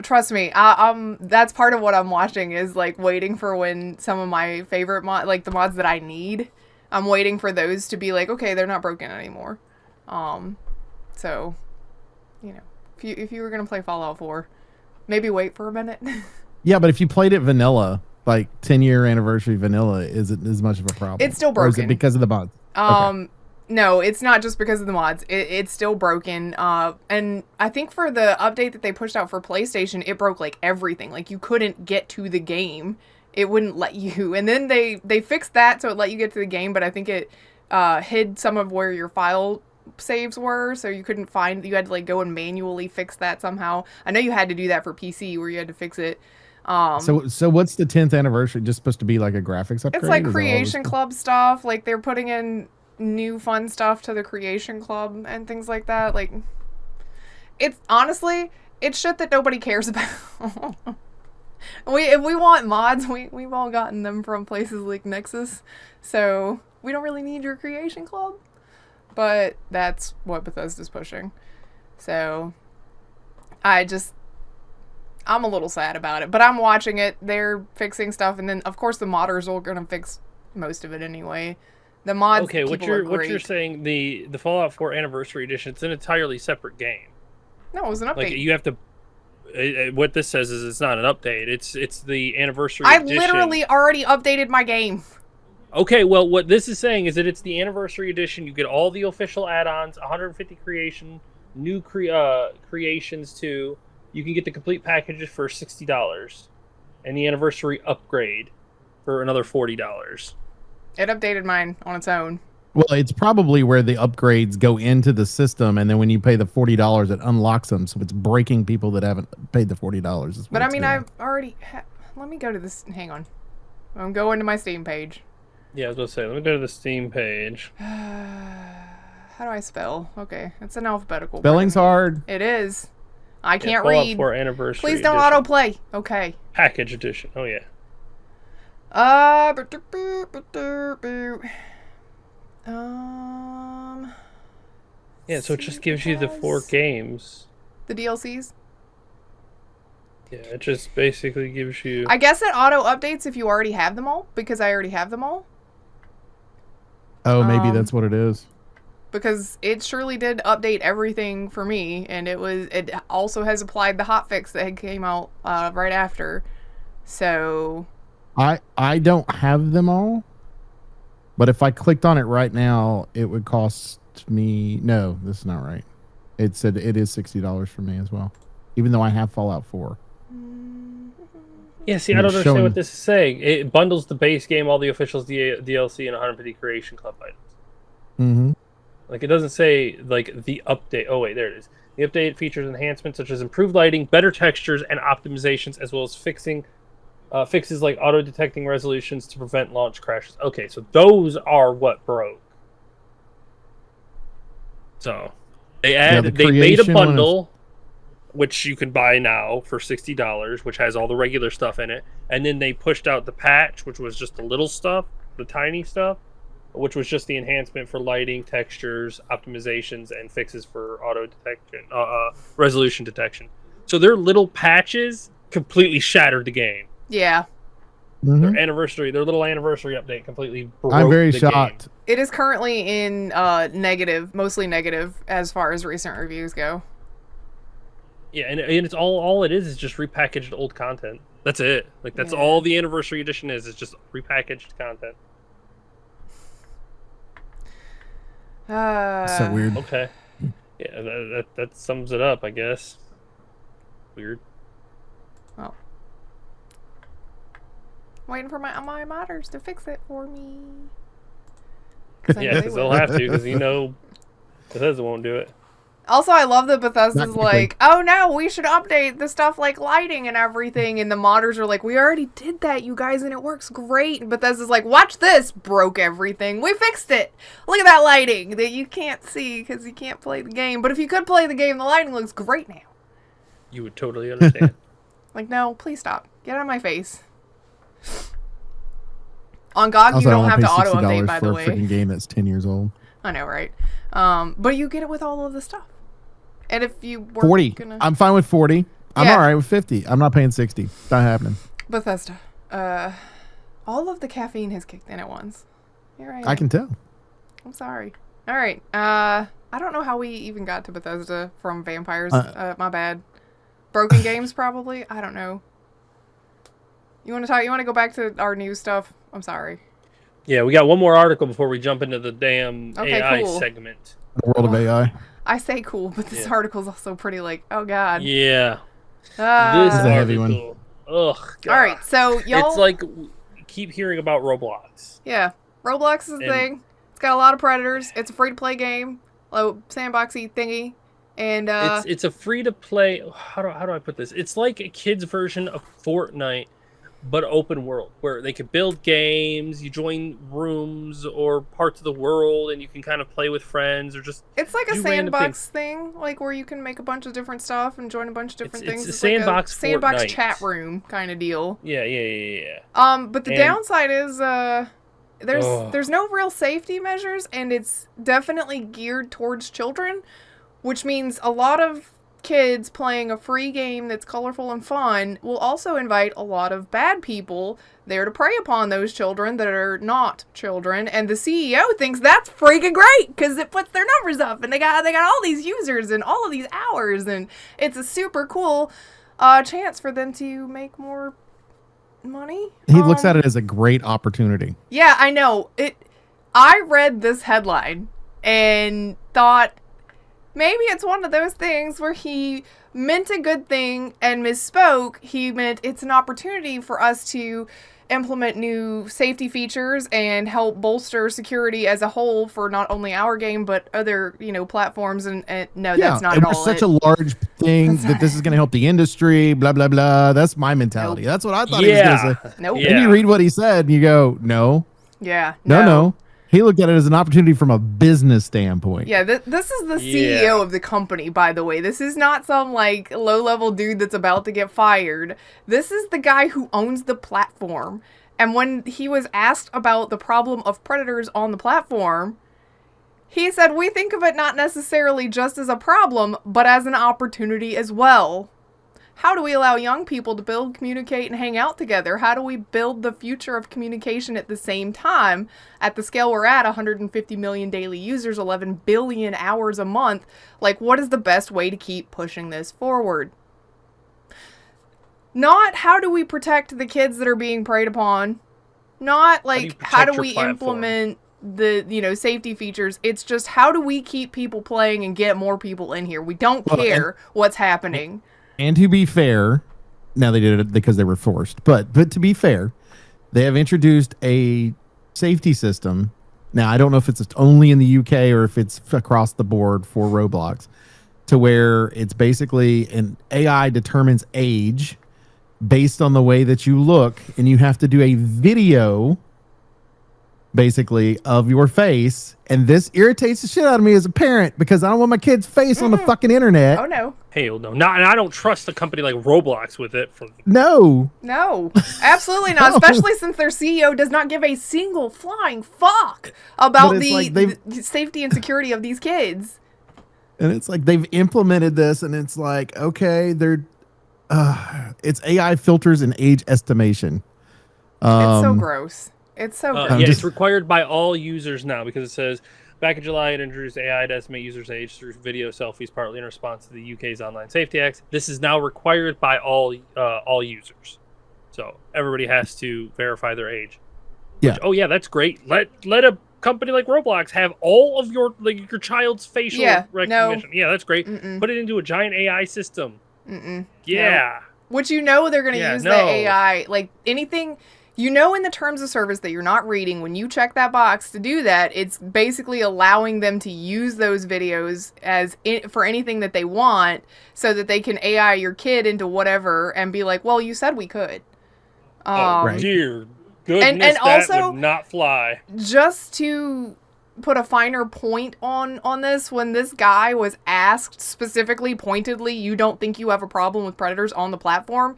Speaker 3: Trust me, that's part of what I'm watching is like waiting for when some of my favorite like the mods that I need, I'm waiting for those to be like, okay, they're not broken anymore. So, if you were gonna play Fallout 4, maybe wait for a minute.
Speaker 2: yeah, but if you played it vanilla, like 10-year anniversary vanilla, isn't as much of a problem.
Speaker 3: It's still
Speaker 2: Or is
Speaker 3: broken.
Speaker 2: it because of the mods? Okay.
Speaker 3: No, it's not just because of the mods. It's still broken. And I think for the update that they pushed out for PlayStation, it broke like everything. Like you couldn't get to the game. It wouldn't let you. And then they fixed that so it let you get to the game, but I think it hid some of where your file saves were, so you couldn't find. You had to like go and manually fix that somehow. I know you had to do that for PC where you had to fix it.
Speaker 2: So what's the 10th anniversary? Just supposed to be like a graphics upgrade?
Speaker 3: It's like Creation Club stuff. Like they're putting in new fun stuff to the Creation Club and things like that. Like, it's honestly, it's shit that nobody cares about. If we want mods, we've all gotten them from places like Nexus, so we don't really need your Creation Club. But that's what Bethesda's pushing. So I'm a little sad about it, but I'm watching it. They're fixing stuff, and then of course the modders are gonna fix most of it anyway. The mods.
Speaker 1: Okay, what you're saying, the Fallout 4 Anniversary Edition, it's an entirely separate game.
Speaker 3: No, it was an update.
Speaker 1: Like you have to. What this says is it's not an update. It's the Anniversary
Speaker 3: Edition.
Speaker 1: Edition.
Speaker 3: I literally already updated my game.
Speaker 1: Okay, well, what this is saying is that it's the Anniversary Edition. You get all the official add-ons, 150 new creations too. You can get the complete packages for $60, and the Anniversary upgrade for another $40.
Speaker 3: It updated mine on its own.
Speaker 2: Well, it's probably where the upgrades go into the system, and then when you pay the $40, it unlocks them. So it's breaking people that haven't paid the $40.
Speaker 3: But I mean, I've already. Let me go to this. Hang on. I'm going to my Steam page.
Speaker 1: Yeah, I was gonna say, let me go to the Steam page.
Speaker 3: How do I spell? Okay, it's an alphabetical.
Speaker 2: Spelling's hard.
Speaker 3: It is. I can't
Speaker 1: Fallout
Speaker 3: read.
Speaker 1: 4 Anniversary
Speaker 3: Please don't
Speaker 1: Edition.
Speaker 3: autoplay. Okay.
Speaker 1: Package edition. Oh yeah. Yeah, so it just gives you the 4 games.
Speaker 3: The DLCs?
Speaker 1: Yeah, it just basically gives you.
Speaker 3: I guess it auto updates if you already have them all, because I already have them all.
Speaker 2: Oh, maybe that's what it is.
Speaker 3: Because it surely did update everything for me, and it also has applied the hotfix that came out right after. So
Speaker 2: I don't have them all, but if I clicked on it right now, it would cost me. No, this is not right. It said it is $60 for me as well, even though I have Fallout 4.
Speaker 1: Yeah, see, I don't understand what this is saying. It bundles the base game, all the officials, DLC, and 150 Creation Club items.
Speaker 2: Mm-hmm.
Speaker 1: Like, it doesn't say, like, the update. Oh, wait, there it is. The update features enhancements such as improved lighting, better textures, and optimizations, as well as fixes like auto-detecting resolutions to prevent launch crashes. Okay, so those are what broke. So, they made a bundle, which you can buy now for $60, which has all the regular stuff in it. And then they pushed out the patch, which was just the little stuff, the tiny stuff, which was just the enhancement for lighting, textures, optimizations, and fixes for auto detection, resolution detection. So their little patches completely shattered the game.
Speaker 3: Yeah.
Speaker 2: Mm-hmm.
Speaker 1: Their little anniversary update completely broke
Speaker 2: I'm very
Speaker 1: the
Speaker 2: shocked.
Speaker 1: game.
Speaker 3: It is currently in negative, mostly negative, as far as recent reviews go.
Speaker 1: Yeah, and it's all it is just repackaged old content. That's it. Like, that's all the Anniversary Edition is. It's just repackaged content.
Speaker 2: So weird.
Speaker 1: Okay. Yeah, that sums it up, I guess. Weird.
Speaker 3: Well, waiting for my modders to fix it for me.
Speaker 1: Yeah, because they'll have to, because Bethesda won't do it.
Speaker 3: Also, I love that Bethesda's like, oh no, we should update the stuff like lighting and everything. And the modders are like, we already did that, you guys, and it works great. And Bethesda's like, watch this, broke everything. We fixed it. Look at that lighting that you can't see because you can't play the game. But if you could play the game, the lighting looks great now.
Speaker 1: You would totally understand.
Speaker 3: Like, no, please stop. Get out of my face. On GOG,
Speaker 2: Also,
Speaker 3: you don't have to
Speaker 2: $60
Speaker 3: auto-update, by the way.
Speaker 2: for a freaking game that's 10 years old.
Speaker 3: I know, right? But you get it with all of the stuff. And if you were
Speaker 2: 40. I'm fine with 40. I'm
Speaker 3: Yeah.
Speaker 2: all right with 50. I'm not paying 60. Not happening.
Speaker 3: Bethesda. All of the caffeine has kicked in at once. Here I am.
Speaker 2: I can tell.
Speaker 3: I'm sorry. All right. I don't know how we even got to Bethesda from vampires. My bad. Broken games, probably. I don't know. You want to talk? You want to go back to our news stuff? I'm sorry.
Speaker 1: Yeah, we got one more article before we jump into the damn
Speaker 3: Okay,
Speaker 1: AI
Speaker 3: cool.
Speaker 1: segment.
Speaker 2: The world of AI.
Speaker 3: I say cool, but this
Speaker 1: Yeah.
Speaker 3: article's also pretty like, oh god.
Speaker 1: Yeah, this
Speaker 2: This is a heavy one.
Speaker 1: article. Ugh, God.
Speaker 3: All right, so y'all.
Speaker 1: It's like keep hearing about Roblox.
Speaker 3: Yeah, Roblox is a thing. It's got a lot of predators. It's a free to play game, sandboxy thingy, and
Speaker 1: It's a free to play. How do I put this? It's like a kid's version of Fortnite, but open world, where they can build games. You join rooms or parts of the world, and you can kind of play with friends or just.
Speaker 3: it's like a
Speaker 1: do random
Speaker 3: sandbox thing, like where you can make a bunch of different stuff and join a bunch of different things.
Speaker 1: It's a
Speaker 3: like
Speaker 1: sandbox
Speaker 3: sandbox
Speaker 1: Fortnite.
Speaker 3: chat room kind of deal.
Speaker 1: Yeah.
Speaker 3: But the
Speaker 1: And-
Speaker 3: downside is there's no real safety measures, and it's definitely geared towards children, which means a lot of kids playing a free game that's colorful and fun will also invite a lot of bad people there to prey upon those children that are not children, and the CEO thinks that's freaking great because it puts their numbers up and they got all these users and all of these hours, and it's a super cool chance for them to make more money.
Speaker 2: He looks at it as a great opportunity.
Speaker 3: Yeah, I know. I read this headline and thought maybe it's one of those things where he meant a good thing and misspoke. He meant it's an opportunity for us to implement new safety features and help bolster security as a whole for not only our game but other, platforms. And no, that's not
Speaker 2: it
Speaker 3: at all.
Speaker 2: was such a large thing that this is going to help the industry. Blah blah blah. That's my mentality.
Speaker 3: Nope.
Speaker 2: That's what I thought he was going to say.
Speaker 3: Nope.
Speaker 1: Yeah.
Speaker 2: Then you read what he said and you go, no,
Speaker 3: Yeah.
Speaker 2: no. He looked at it as an opportunity from a business standpoint.
Speaker 3: Yeah, this is the CEO of the company, by the way. This is not some, low-level dude that's about to get fired. This is the guy who owns the platform. And when he was asked about the problem of predators on the platform, he said, we think of it not necessarily just as a problem, but as an opportunity as well. How do we allow young people to build, communicate, and hang out together? How do we build the future of communication at the same time? At the scale we're at, 150 million daily users, 11 billion hours a month. What is the best way to keep pushing this forward? Not how do we protect the kids that are being preyed upon. Not how do we implement the safety features. It's just how do we keep people playing and get more people in here? We don't care what's happening.
Speaker 2: And to be fair, now they did it because they were forced. But to be fair, they have introduced a safety system. Now, I don't know if it's only in the UK or if it's across the board for Roblox, to where it's basically an AI determines age based on the way that you look, and you have to do a video basically of your face, and this irritates the shit out of me as a parent because I don't want my kid's face on the fucking internet.
Speaker 3: Oh no.
Speaker 1: Hell no. And I don't trust a company like Roblox with it.
Speaker 2: No,
Speaker 3: Absolutely not. Especially since their CEO does not give a single flying fuck about the safety and security of these kids.
Speaker 2: And it's like they've implemented this, and it's like, okay, it's AI filters and age estimation.
Speaker 3: It's so gross. It's so gross.
Speaker 1: It's required by all users now because it says back in July it introduced AI to estimate users' age through video selfies, partly in response to the UK's Online Safety Act. This is now required by all users, so everybody has to verify their age.
Speaker 2: Yeah.
Speaker 1: That's great. Let a company like Roblox have all of your child's facial recognition. Yeah, that's great. Put it into a giant AI system. Yeah.
Speaker 3: No. Which they're going to use the AI, anything. In the terms of service that you're not reading, when you check that box to do that, it's basically allowing them to use those videos for anything that they want so that they can AI your kid into whatever and be like, well, you said we could.
Speaker 1: Dear goodness,
Speaker 3: and
Speaker 1: that
Speaker 3: also,
Speaker 1: would not fly.
Speaker 3: Just to put a finer point on this, when this guy was asked specifically, pointedly, you don't think you have a problem with predators on the platform,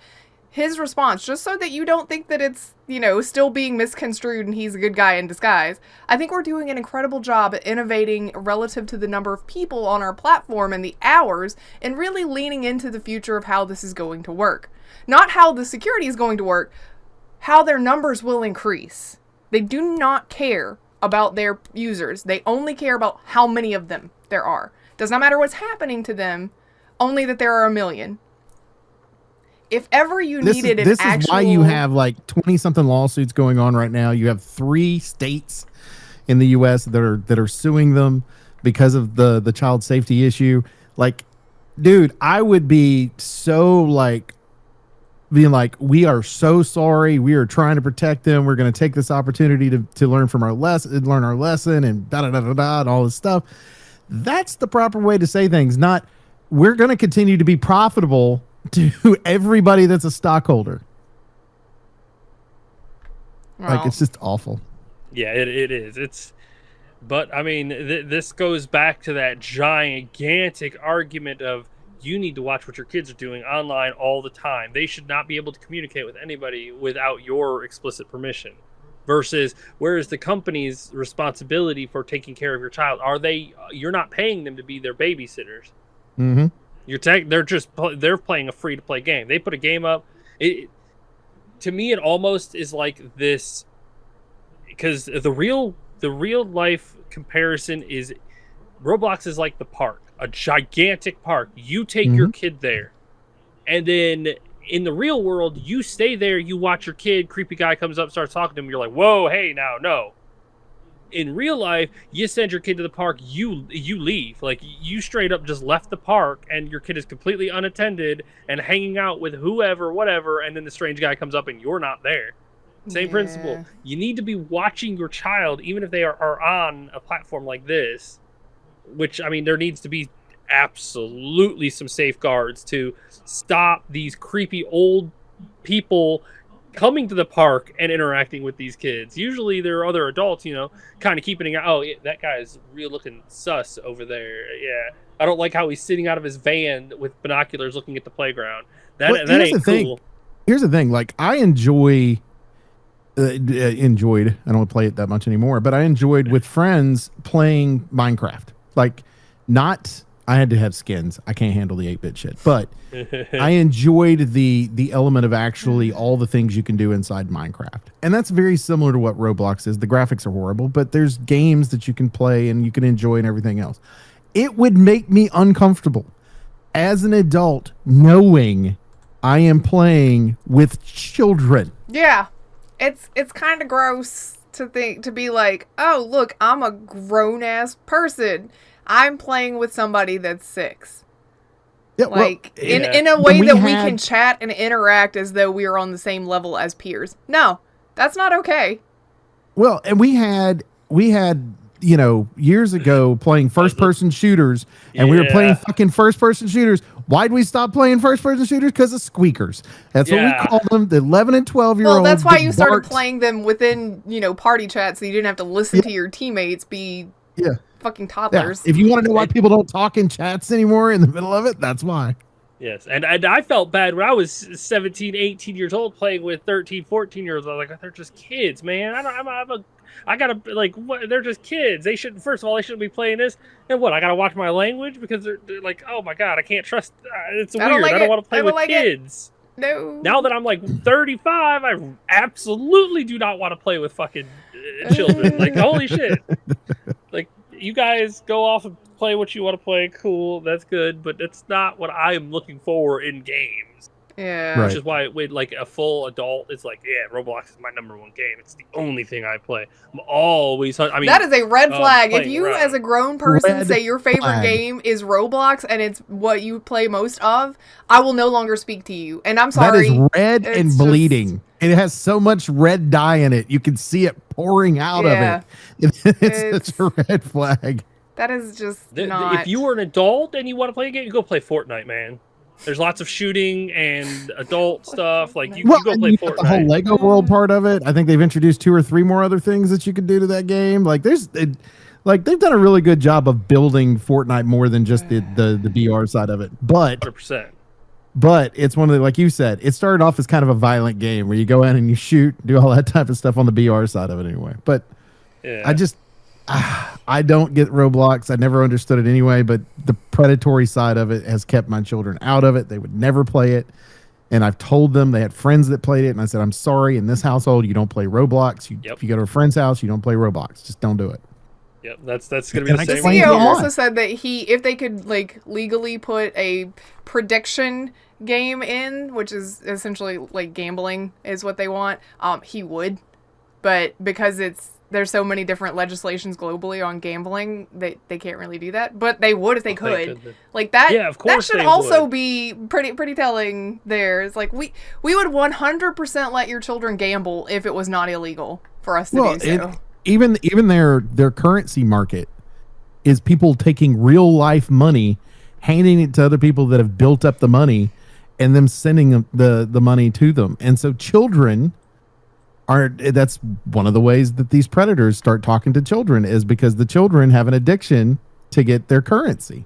Speaker 3: his response, just so that you don't think that it's, still being misconstrued and he's a good guy in disguise, I think we're doing an incredible job at innovating relative to the number of people on our platform and the hours, and really leaning into the future of how this is going to work. Not how the security is going to work, how their numbers will increase. They do not care about their users. They only care about how many of them there are. Does not matter what's happening to them, only that there are 1 million. if ever you
Speaker 2: This
Speaker 3: needed
Speaker 2: is
Speaker 3: an actual,
Speaker 2: why you have like 20 something lawsuits going on right now. You have 3 states in the U.S. that are suing them because of the child safety issue. Like, dude, I would be so like being like, we are so sorry. We are trying to protect them. We're going to take this opportunity to learn from our learn our lesson, and da da da da da and all this stuff. That's the proper way to say things. Not, we're going to continue to be profitable to everybody that's a stockholder.
Speaker 3: well,
Speaker 2: Like, it's just awful.
Speaker 1: Yeah, it is. But I mean, this goes back to that gigantic argument of you need to watch what your kids are doing online all the time. They should not be able to communicate with anybody without your explicit permission. Versus, where is the company's responsibility for taking care of your child? You're not paying them to be their babysitters.
Speaker 2: Mm-hmm.
Speaker 1: They're playing a free to play game. They put a game up. To me, it almost is like this, because the real life comparison is Roblox is like the park, a gigantic park. You take your kid there, and then in the real world, you stay there. You watch your kid. Creepy guy comes up, starts talking to him. You're like, whoa, hey, now, no. In real life, you send your kid to the park. You leave. Like, you straight up just left the park, and your kid is completely unattended and hanging out with whoever, whatever. And then the strange guy comes up, and you're not there. Same principle. You need to be watching your child, even if they are on a platform like this. Which, I mean, there needs to be absolutely some safeguards to stop these creepy old people coming to the park and interacting with these kids. Usually there are other adults, kind of keeping an eye. Oh, yeah, that guy's real looking sus over there. Yeah. I don't like how he's sitting out of his van with binoculars looking at the playground. That ain't cool.
Speaker 2: Here's the thing. Like, I enjoyed, I don't want to play it that much anymore, but I enjoyed with friends playing Minecraft. Like, I had to have skins. I can't handle the 8-bit shit. But I enjoyed the element of actually all the things you can do inside Minecraft. And that's very similar to what Roblox is. The graphics are horrible, but there's games that you can play and you can enjoy and everything else. It would make me uncomfortable as an adult knowing I am playing with children.
Speaker 3: Yeah. It's kind of gross to be like, oh, look, I'm a grown-ass person. I'm playing with somebody that's 6.
Speaker 2: Yeah,
Speaker 3: like,
Speaker 2: well,
Speaker 3: in a way that we can chat and interact as though we are on the same level as peers. No, that's not okay.
Speaker 2: Well, and we had years ago playing first-person shooters, and we were playing fucking first-person shooters. Why'd we stop playing first-person shooters? Because of squeakers. That's what we called them, the 11 and 12-year-olds.
Speaker 3: Well, that's why you started playing them within, party chat, so you didn't have to listen to your teammates be fucking toddlers.
Speaker 2: Yeah. If you want to know why people don't talk in chats anymore in the middle of it, that's why.
Speaker 1: Yes, and I felt bad when I was 17, 18 years old playing with 13, 14-year-olds. I was like, they're just kids, man. I gotta, like, what? They're just kids. They shouldn't, first of all, they shouldn't be playing this. And what, I gotta watch my language? Because they're like, oh my God, I can't trust, it's weird. I don't want to play with kids.
Speaker 3: No.
Speaker 1: Now that I'm like 35, I absolutely do not want to play with fucking children. Like, holy shit. Like, you guys go off and play what you want to play. Cool, that's good, but that's not what I'm looking for in games.
Speaker 3: Yeah.
Speaker 1: Which is why, with like a full adult, it's like, Roblox is my number one game. It's the only thing I play. I'm always,
Speaker 3: that is a red flag. If you, as a grown person, say your favorite game is Roblox and it's what you play most of, I will no longer speak to you. And I'm sorry.
Speaker 2: That is red and bleeding. It has so much red dye in it. You can see it pouring out of it. It's such a red flag.
Speaker 3: That is just not.
Speaker 1: If you were an adult and you want to play a game, you go play Fortnite, man. There's lots of shooting and adult stuff. Like, you go play Fortnite.
Speaker 2: The whole Lego world part of it. I think they've introduced 2 or 3 more other things that you can do to that game. Like, they've done a really good job of building Fortnite more than just the VR side of it. But
Speaker 1: 100%.
Speaker 2: But it's one of the, like you said, it started off as kind of a violent game where you go in and you shoot, do all that type of stuff on the VR side of it anyway. But I don't get Roblox. I never understood it anyway, but the predatory side of it has kept my children out of it. They would never play it. And I've told them, they had friends that played it, and I said, I'm sorry, in this household, you don't play Roblox. If you go to a friend's house, you don't play Roblox. Just don't do it.
Speaker 1: Yep, that's gonna be
Speaker 2: And
Speaker 1: the
Speaker 2: I
Speaker 1: same.
Speaker 3: The
Speaker 2: explained
Speaker 1: way.
Speaker 3: CEO
Speaker 2: to him
Speaker 3: also
Speaker 2: why.
Speaker 3: said that if they could like legally put a prediction game in, which is essentially like gambling, is what they want. He would, but because there's so many different legislations globally on gambling, they can't really do that. But they would if they
Speaker 1: Oh, thank
Speaker 3: could.
Speaker 1: goodness.
Speaker 3: Like that.
Speaker 1: Yeah, of
Speaker 3: That
Speaker 1: course
Speaker 3: should
Speaker 1: they
Speaker 3: also
Speaker 1: would.
Speaker 3: be pretty telling. There, it's like we would 100% let your children gamble if it was not illegal for us to
Speaker 2: Well,
Speaker 3: do so.
Speaker 2: even their currency market is people taking real life money, handing it to other people that have built up the money, and them sending them the money to them. And so children are that's one of the ways that these predators start talking to children is because the children have an addiction to get their currency.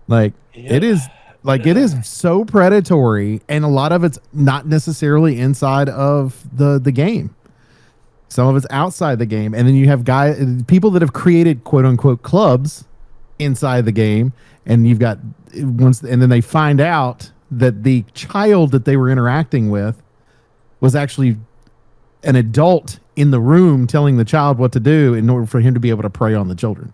Speaker 2: Like
Speaker 1: Yeah.
Speaker 2: it is so predatory, and a lot of it's not necessarily inside of the game. Some of it's outside the game, and then you have people that have created quote unquote clubs inside the game, and you've got and then they find out that the child that they were interacting with was actually an adult in the room telling the child what to do in order for him to be able to prey on the children.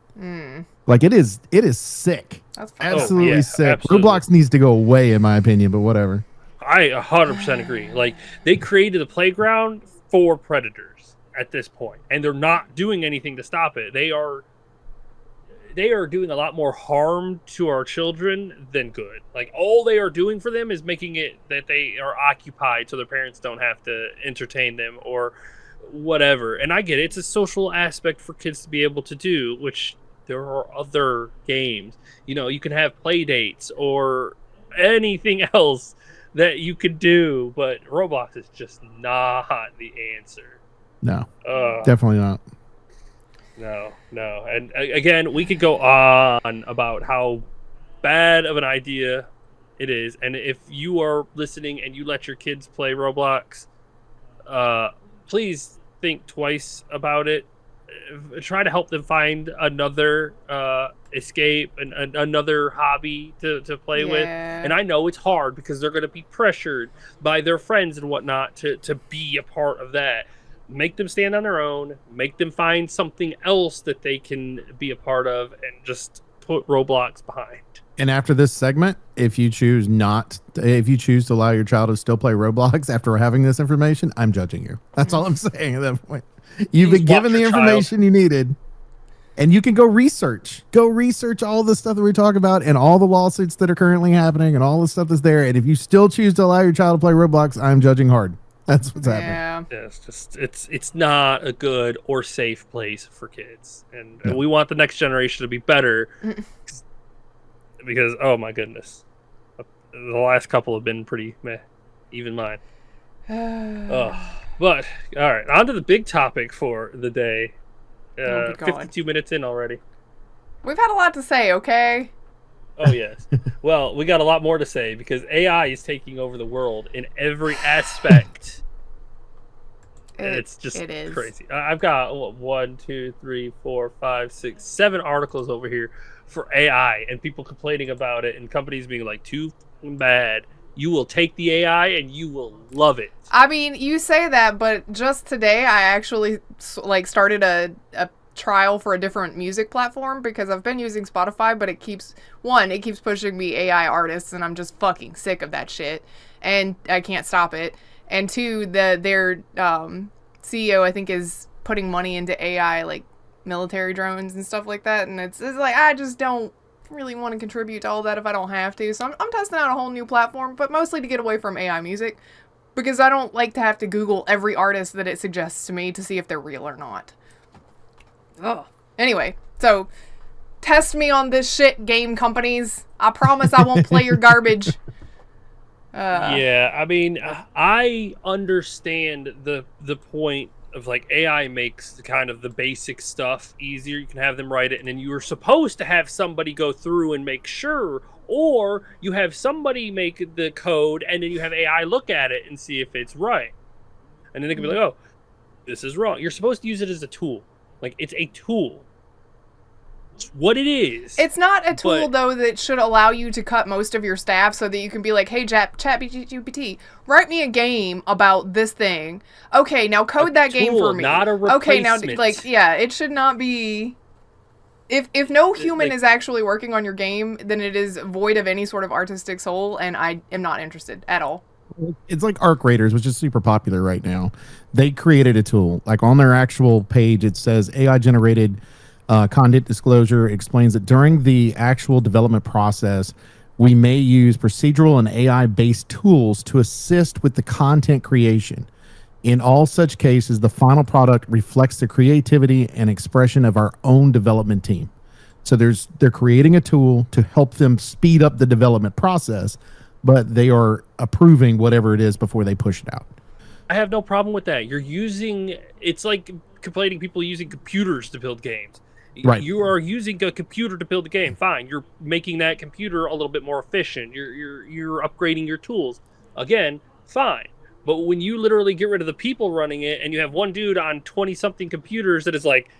Speaker 2: Like it is sick.
Speaker 3: That's fine.
Speaker 2: Absolutely
Speaker 1: yeah,
Speaker 2: sick.
Speaker 1: absolutely.
Speaker 2: Roblox needs to go away, in my opinion, but whatever.
Speaker 1: I 100% agree. Like they created a playground for predators at this point, and they're not doing anything to stop it. They are doing a lot more harm to our children than good. Like all they are doing for them is making it that they are occupied so their parents don't have to entertain them or whatever. And I get it. It's a social aspect for kids to be able to do, which there are other games. You can have play dates or anything else that you could do, but Roblox is just not the answer.
Speaker 2: No, definitely not.
Speaker 1: No. And again, we could go on about how bad of an idea it is. And if you are listening and you let your kids play Roblox, please think twice about it. Try to help them find another escape and another hobby to play with. And I know it's hard because they're going to be pressured by their friends and whatnot to be a part of that. Make them stand on their own, make them find something else that they can be a part of, and just put Roblox behind.
Speaker 2: And after this segment, if you choose to allow your child to still play Roblox after having this information, I'm judging you. That's all I'm saying at that point. You've been given the information you needed, and you can go research all the stuff that we talk about and all the lawsuits that are currently happening and all the stuff that's there. And if you still choose to allow your child to play Roblox, I'm judging hard. That's what's happening.
Speaker 1: Yeah, it's not a good or safe place for kids, and we want the next generation to be better. Because oh my goodness, the last couple have been pretty meh, even mine. But all right, on to the big topic for the day. 52 minutes in already.
Speaker 3: We've had a lot to say, okay?
Speaker 1: Oh yes. Well, we got a lot more to say because AI is taking over the world in every aspect. It's just crazy. I've got 1, 2, 3, 4, 5, 6, 7 articles over here for AI and people complaining about it and companies being like too bad. You will take the AI and you will love it.
Speaker 3: I mean, you say that, but just today I actually started a trial for a different music platform because I've been using Spotify, but it keeps pushing me AI artists and I'm just fucking sick of that shit and I can't stop it. And two, their CEO I think is putting money into AI like military drones and stuff like that, and it's like I just don't really want to contribute to all that if I don't have to. So I'm testing out a whole new platform, but mostly to get away from AI music because I don't like to have to Google every artist that it suggests to me to see if they're real or not. Ugh. Anyway, so test me on this shit, game companies. I promise I won't play your garbage.
Speaker 1: Yeah, I mean, I understand the point of like AI makes kind of the basic stuff easier. You can have them write it, and then you are supposed to have somebody go through and make sure, or you have somebody make the code, and then you have AI look at it and see if it's right, and then they can be like, "Oh, this is wrong." You're supposed to use it as a tool, like it's a tool. It's what it is.
Speaker 3: It's not a tool, though, that should allow you to cut most of your staff so that you can be like, hey, ChatGPT, write me a game about this thing. Okay, now code that game for me.
Speaker 1: Not a
Speaker 3: Okay,
Speaker 1: replacement.
Speaker 3: now, like, yeah, it should not be... If no human is actually working on your game, then it is void of any sort of artistic soul, and I am not interested at all.
Speaker 2: It's like Arc Raiders, which is super popular right now. They created a tool. Like on their actual page, it says AI-generated content disclosure explains that during the actual development process, we may use procedural and AI-based tools to assist with the content creation. In all such cases, the final product reflects the creativity and expression of our own development team. So they're creating a tool to help them speed up the development process, but they are approving whatever it is before they push it out.
Speaker 1: I have no problem with that. It's like complaining people using computers to build games.
Speaker 2: Right.
Speaker 1: You are using a computer to build a game. Fine. You're making that computer a little bit more efficient. You're upgrading your tools. Again, fine. But when you literally get rid of the people running it and you have one dude on 20-something computers that is like,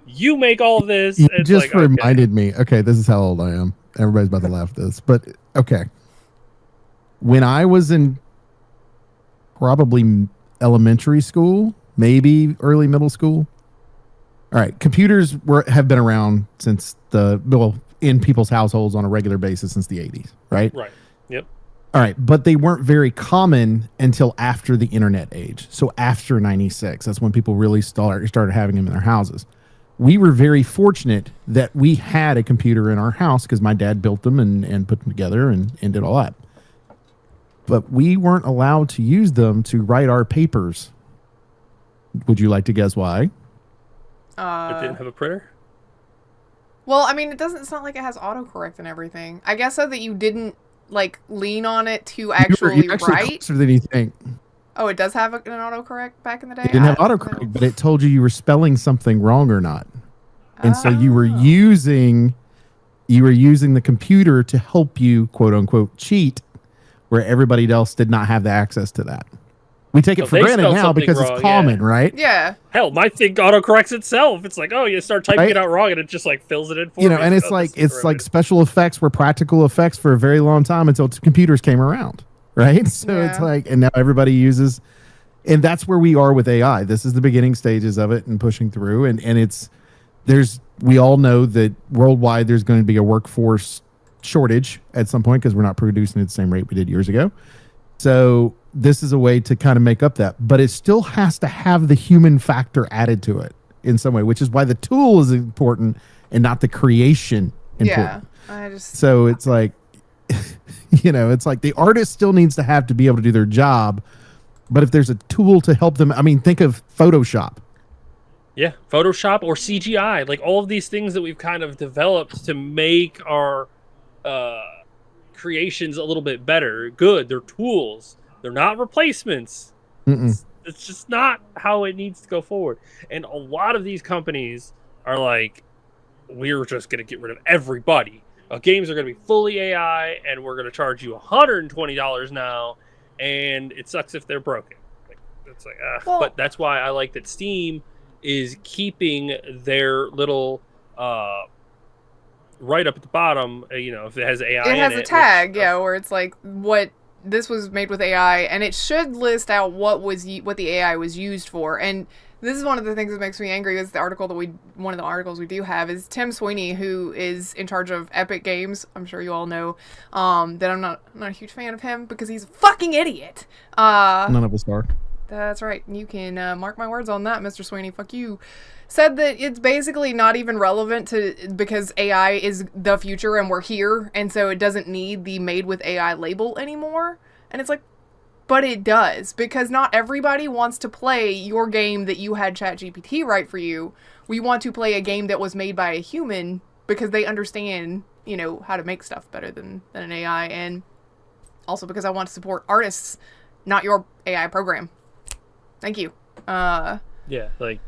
Speaker 1: you make all of this.
Speaker 2: You
Speaker 1: it's
Speaker 2: just
Speaker 1: like,
Speaker 2: reminded me. Okay, this is how old I am. Everybody's about to laugh at this. But, okay. When I was in probably elementary school, maybe early middle school. All right, computers have been around since in people's households on a regular basis since the 80s, right?
Speaker 1: Right. Yep.
Speaker 2: All right, but they weren't very common until after the internet age. So after 96, that's when people really started having them in their houses. We were very fortunate that we had a computer in our house because my dad built them and put them together and did all that. But we weren't allowed to use them to write our papers. Would you like to guess why?
Speaker 1: It didn't have a printer?
Speaker 3: Well, I mean, it's not like it has autocorrect and everything. I guess so that you didn't like lean on it to actually
Speaker 2: you're
Speaker 3: write.
Speaker 2: Closer than you think.
Speaker 3: Oh, it does have an autocorrect back in the day?
Speaker 2: It didn't have autocorrect, but it told you were spelling something wrong or not. And so you were using the computer to help you, quote unquote, cheat, where everybody else did not have the access to that. We take it for granted now because it's common, right?
Speaker 3: Yeah.
Speaker 1: Hell, my thing autocorrects itself. It's like, oh, you start typing it out wrong, and it just like fills it in for you.
Speaker 2: And it's like special effects were practical effects for a very long time until computers came around, right? So it's like, and now everybody uses, and that's where we are with AI. This is the beginning stages of it and pushing through, and we all know that worldwide there's going to be a workforce shortage at some point because we're not producing at the same rate we did years ago. So this is a way to kind of make up that, but it still has to have the human factor added to it in some way, which is why the tool is important and not the creation important.
Speaker 3: Yeah,
Speaker 2: so it's like, it's like the artist still needs to have to be able to do their job, but if there's a tool to help them, I mean, think of Photoshop.
Speaker 1: Yeah, Photoshop or CGI, like all of these things that we've kind of developed to make our creations a little bit better. Good, they're tools. They're not replacements. It's just not how it needs to go forward. And a lot of these companies are like, we're just going to get rid of everybody. Games are going to be fully AI, and we're going to charge you $120 now, and it sucks if they're broken. It's like, but that's why I like that Steam is keeping their little right up at the bottom. If it has AI,
Speaker 3: it has a tag, where it's like what. This was made with AI, and it should list out what the AI was used for. And this is one of the things that makes me angry. Is one of the articles we do have is Tim Sweeney, who is in charge of Epic Games. I'm sure you all know that I'm not a huge fan of him because he's a fucking idiot.
Speaker 2: None of us are.
Speaker 3: That's right. You can mark my words on that, Mr. Sweeney. Fuck you. Said that it's basically not even relevant because AI is the future and we're here, and so it doesn't need the made with AI label anymore. And it's like, but it does, because not everybody wants to play your game that you had ChatGPT write for you. We want to play a game that was made by a human because they understand, how to make stuff better than an AI, and also because I want to support artists, not your AI program. Thank you.
Speaker 1: Yeah, like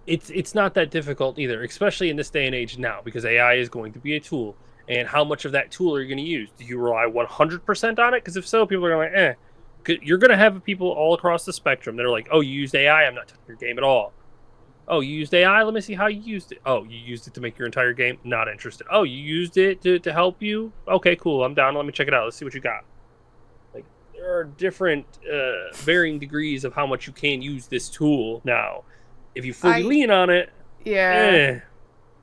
Speaker 1: it's not that difficult either, especially in this day and age now, because AI is going to be a tool. And how much of that tool are you going to use? Do you rely 100% on it? Because if so, people are going to you're going to have people all across the spectrum that are like, oh, you used AI, I'm not touching your game at all. Oh, you used AI? Let me see how you used it. Oh, you used it to make your entire game? Not interested. Oh, you used it to help you? Okay, cool. I'm down. Let me check it out. Let's see what you got. Like, there are different varying degrees of how much you can use this tool now. If you fully lean on it,
Speaker 3: yeah.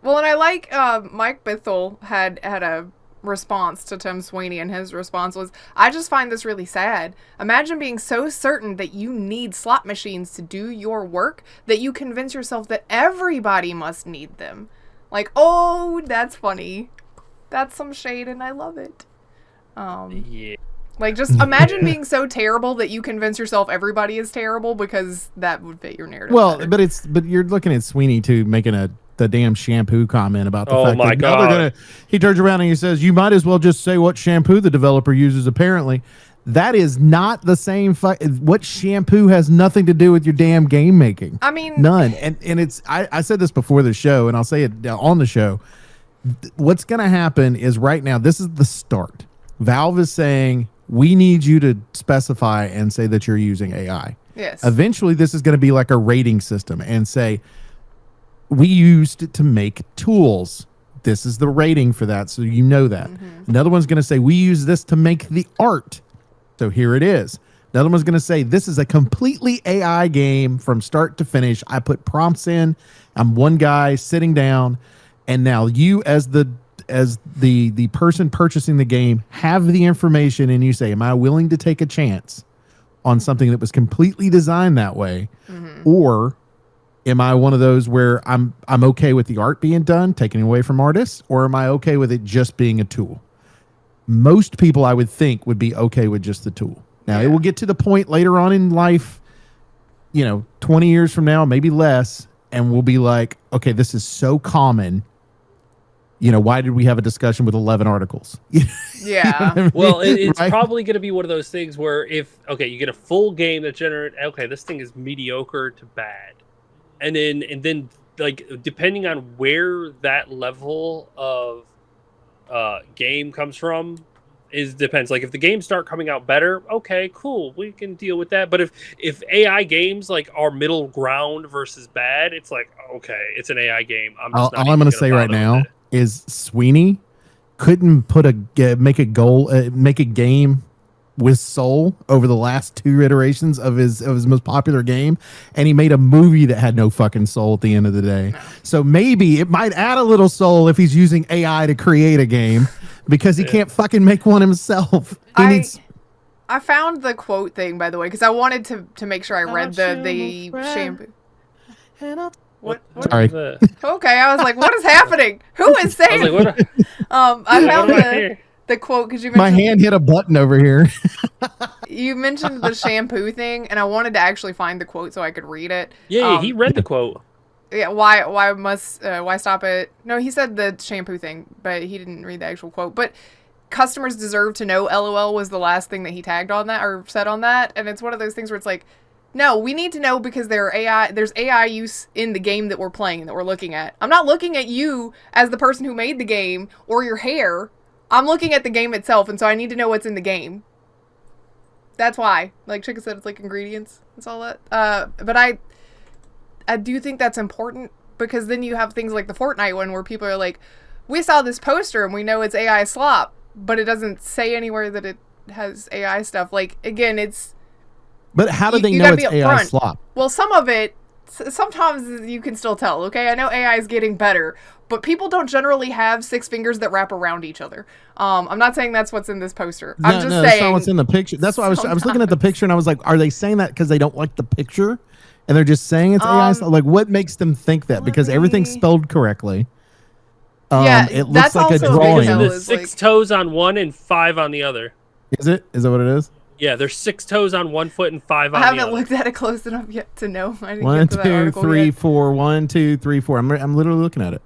Speaker 3: Well, and I like Mike Bithell had a response to Tim Sweeney, and his response was, I just find this really sad. Imagine being so certain that you need slot machines to do your work that you convince yourself that everybody must need them. Like, oh, that's funny. That's some shade, and I love it.
Speaker 1: yeah.
Speaker 3: Like, just imagine being so terrible that you convince yourself everybody is terrible, because that would fit your narrative.
Speaker 2: Well,
Speaker 3: better.
Speaker 2: but you're looking at Sweeney too, making the damn shampoo comment about the fact
Speaker 1: my
Speaker 2: that now they're he turns around and he says, you might as well just say what shampoo the developer uses. Apparently, that is not the same. What shampoo has nothing to do with your damn game making.
Speaker 3: I mean,
Speaker 2: none. And it's I said this before the show, and I'll say it on the show. What's going to happen is right now, this is the start. Valve is saying, we need you to specify and say that you're using AI.
Speaker 3: Yes.
Speaker 2: Eventually, this is going to be like a rating system and say, we used it to make tools. This is the rating for that, so you know that. Another one's going to say, we use this to make the art. So here it is. Another one's going to say, this is a completely AI game from start to finish. I put prompts in. I'm one guy sitting down, and now you as the person purchasing the game have the information, and you say, am I willing to take a chance on something that was completely designed that way? Or am I one of those where I'm okay with the art being done, taken away from artists, or am I okay with it just being a tool? Most people, I would think, would be okay with just the tool. Now, it will get to the point later on in life, 20 years from now, maybe less, and we'll be like, okay, this is so common. Why did we have a discussion with 11 articles?
Speaker 3: Yeah.
Speaker 2: I mean?
Speaker 1: Well, it's
Speaker 2: Right?
Speaker 1: probably going to be one of those things where you get a full game that this thing is mediocre to bad. And then like, depending on where that level of game comes from depends. Like, if the games start coming out better, okay, cool, we can deal with that. But if AI games like are middle ground versus bad, it's like, okay, it's an AI game.
Speaker 2: All I'm going to say right now is Sweeney couldn't make a game with soul over the last 2 iterations of his most popular game, and he made a movie that had no fucking soul at the end of the day. So maybe it might add a little soul if he's using AI to create a game, because he can't fucking make one himself. I
Speaker 3: found the quote thing, by the way, because I wanted to make sure I read the shampoo. What?
Speaker 2: Sorry.
Speaker 3: Okay, I was like, what is happening? Who is saying?
Speaker 1: I was like,
Speaker 3: I found the quote, because you mentioned
Speaker 2: my hand hit a button over here.
Speaker 3: You mentioned the shampoo thing, and I wanted to actually find the quote so I could read it.
Speaker 1: Yeah, he read the quote.
Speaker 3: Yeah, why stop it? No, he said the shampoo thing, but he didn't read the actual quote. But customers deserve to know, LOL was the last thing that he tagged on that, or said on that, and it's one of those things where it's like, no, we need to know, because there's AI use in the game that we're playing and that we're looking at. I'm not looking at you as the person who made the game or your hair. I'm looking at the game itself, and so I need to know what's in the game. That's why. Like Chica said, it's like ingredients. That's all that. But I do think that's important, because then you have things like the Fortnite one where people are like, we saw this poster and we know it's AI slop, but it doesn't say anywhere that it has AI stuff. Like, again, it's...
Speaker 2: But how do they know it's AI slop?
Speaker 3: Well, some of it, sometimes you can still tell, okay? I know AI is getting better, but people don't generally have 6 fingers that wrap around each other. I'm not saying that's what's in this poster. I'm just saying
Speaker 2: that's not what's in the picture. That's why I was looking at the picture, and I was like, are they saying that because they don't like the picture? And they're just saying it's AI slop? Like, what makes them think that? Because everything's spelled correctly.
Speaker 3: Yeah,
Speaker 2: it looks like a drawing.
Speaker 1: There's 6 toes on one and 5 on the other.
Speaker 2: Is it? Is that what it is?
Speaker 1: Yeah, there's 6 toes on one foot and 5 on the other.
Speaker 3: I haven't looked at it close enough yet to know. I didn't
Speaker 2: 1,
Speaker 3: get to that
Speaker 2: 2,
Speaker 3: article
Speaker 2: 3,
Speaker 3: yet.
Speaker 2: 4. 1, 2, 3, 4. I'm literally looking at it.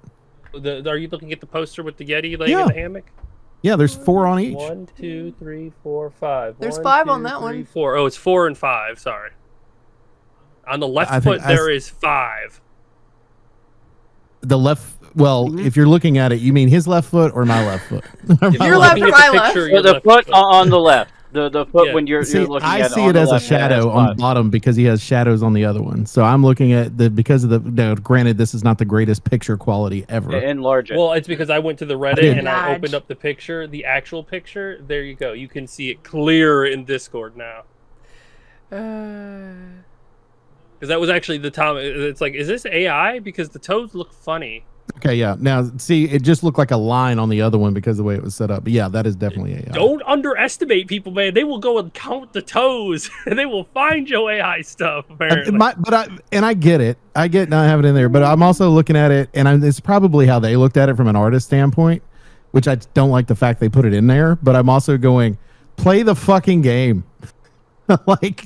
Speaker 1: Are you looking at the poster with the Yeti laying in the hammock?
Speaker 2: Yeah, there's 4 on each.
Speaker 1: 1, 2, 3, 4, 5.
Speaker 3: There's
Speaker 1: 1,
Speaker 3: 5
Speaker 1: 2,
Speaker 3: on that
Speaker 1: 3,
Speaker 3: one.
Speaker 1: 4. Oh, it's 4 and 5. Sorry. On the left foot, there is 5.
Speaker 2: The left. Well, if you're looking at it, you mean his left foot or my left foot?
Speaker 3: Your left or my left?
Speaker 4: The foot on the left. The foot
Speaker 1: Yeah.
Speaker 4: when you're looking
Speaker 2: I
Speaker 4: at
Speaker 2: see
Speaker 4: on
Speaker 2: it
Speaker 4: the
Speaker 2: as a
Speaker 4: left, it has
Speaker 2: shadow on the
Speaker 4: spots.
Speaker 2: bottom because he has shadows on the other one. So I'm looking at because of the. No, granted, this is not the greatest picture quality ever.
Speaker 4: Enlarge it.
Speaker 1: Well, it's because I went to the Reddit
Speaker 2: did.
Speaker 1: and I
Speaker 3: Enlarge.
Speaker 1: opened up the picture, the actual picture. There you go. You can see it clear in Discord now. Because that was actually the time. It's like, is this AI? Because the toads look funny.
Speaker 2: Okay, yeah. Now, see, it just looked like a line on the other one because of the way it was set up. But yeah, that is definitely AI.
Speaker 1: Don't underestimate people, man. They will go and count the toes, and they will find your AI stuff. Apparently,
Speaker 2: I get it. I get not having it in there, but I'm also looking at it, and it's probably how they looked at it from an artist standpoint, which I don't like the fact they put it in there. But I'm also going, play the fucking game, like.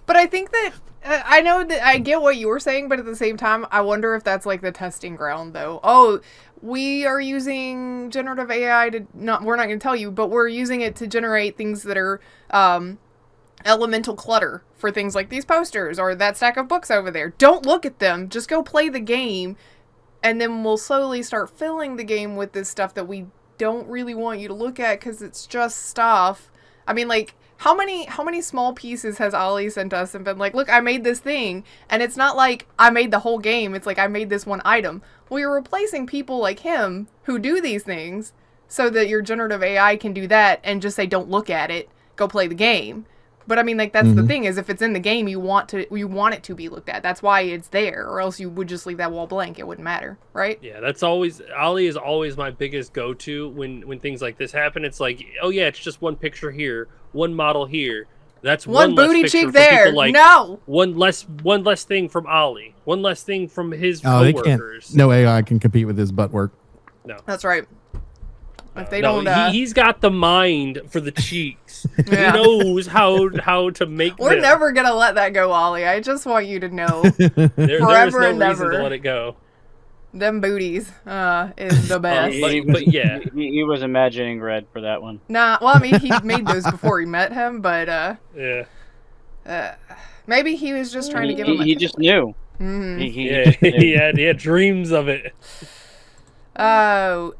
Speaker 3: But I think that I know that I get what you were saying, but at the same time, I wonder if that's like the testing ground, though. Oh, we are using generative AI to we're not going to tell you, but we're using it to generate things that are elemental clutter for things like these posters or that stack of books over there. Don't look at them. Just go play the game, and then we'll slowly start filling the game with this stuff that we don't really want you to look at because it's just stuff. I mean, like, how many small pieces has Ollie sent us and been like, look, I made this thing, and it's not like I made the whole game, it's like I made this one item. Well, you're replacing people like him who do these things so that your generative AI can do that and just say, don't look at it, go play the game. But I mean, like, that's the thing, is if it's in the game, you want it to be looked at. That's why it's there, or else you would just leave that wall blank. It wouldn't matter, right?
Speaker 1: yeah, that's always Ollie is always my biggest go-to when things like this happen. It's like, oh yeah, it's just one picture here, one model here. That's
Speaker 3: One
Speaker 1: less
Speaker 3: booty
Speaker 1: picture
Speaker 3: cheek
Speaker 1: for
Speaker 3: there.
Speaker 1: people like,
Speaker 3: No.
Speaker 1: one less thing from Ollie, one less thing from his
Speaker 2: Oh, they can't.
Speaker 1: coworkers.
Speaker 2: No AI can compete with his butt work.
Speaker 1: No,
Speaker 3: That's right. If they
Speaker 1: no,
Speaker 3: don't,
Speaker 1: he's got the mind for the cheeks.
Speaker 3: Yeah.
Speaker 1: He knows how to make.
Speaker 3: we're
Speaker 1: them.
Speaker 3: never gonna let that go, Ollie. I just want you to know.
Speaker 1: There is
Speaker 3: forever
Speaker 1: no
Speaker 3: and
Speaker 1: reason
Speaker 3: never.
Speaker 1: to let it go.
Speaker 3: Them booties is the best.
Speaker 1: But yeah,
Speaker 4: He was imagining red for that one.
Speaker 3: Nah, well, I mean, he made those before he met him, but
Speaker 1: yeah.
Speaker 3: maybe he was just trying to give him.
Speaker 4: He just knew.
Speaker 3: Mm-hmm.
Speaker 4: He just knew.
Speaker 1: He had dreams of it.
Speaker 3: Oh,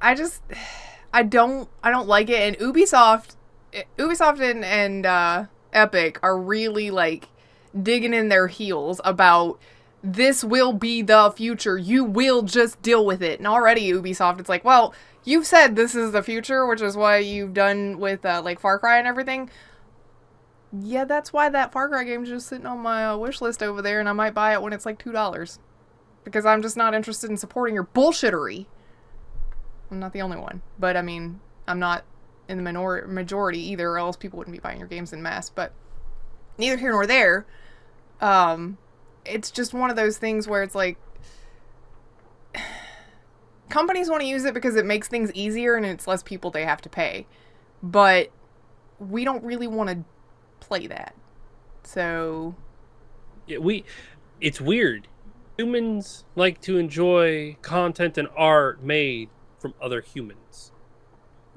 Speaker 3: I don't like it. And Ubisoft and Epic are really like digging in their heels about this will be the future. You will just deal with it. And already Ubisoft, it's like, well, you've said this is the future, which is why you've done with like Far Cry and everything. Yeah, that's why that Far Cry game's just sitting on my wish list over there, and I might buy it when it's like $2 because I'm just not interested in supporting your bullshittery. I'm not the only one, but I mean, I'm not in the majority either, or else people wouldn't be buying your games en masse. But neither here nor there. It's just one of those things where it's like companies want to use it because it makes things easier and it's less people they have to pay. But we don't really want to play that. So
Speaker 1: Yeah, it's weird. Humans like to enjoy content and art made from other humans.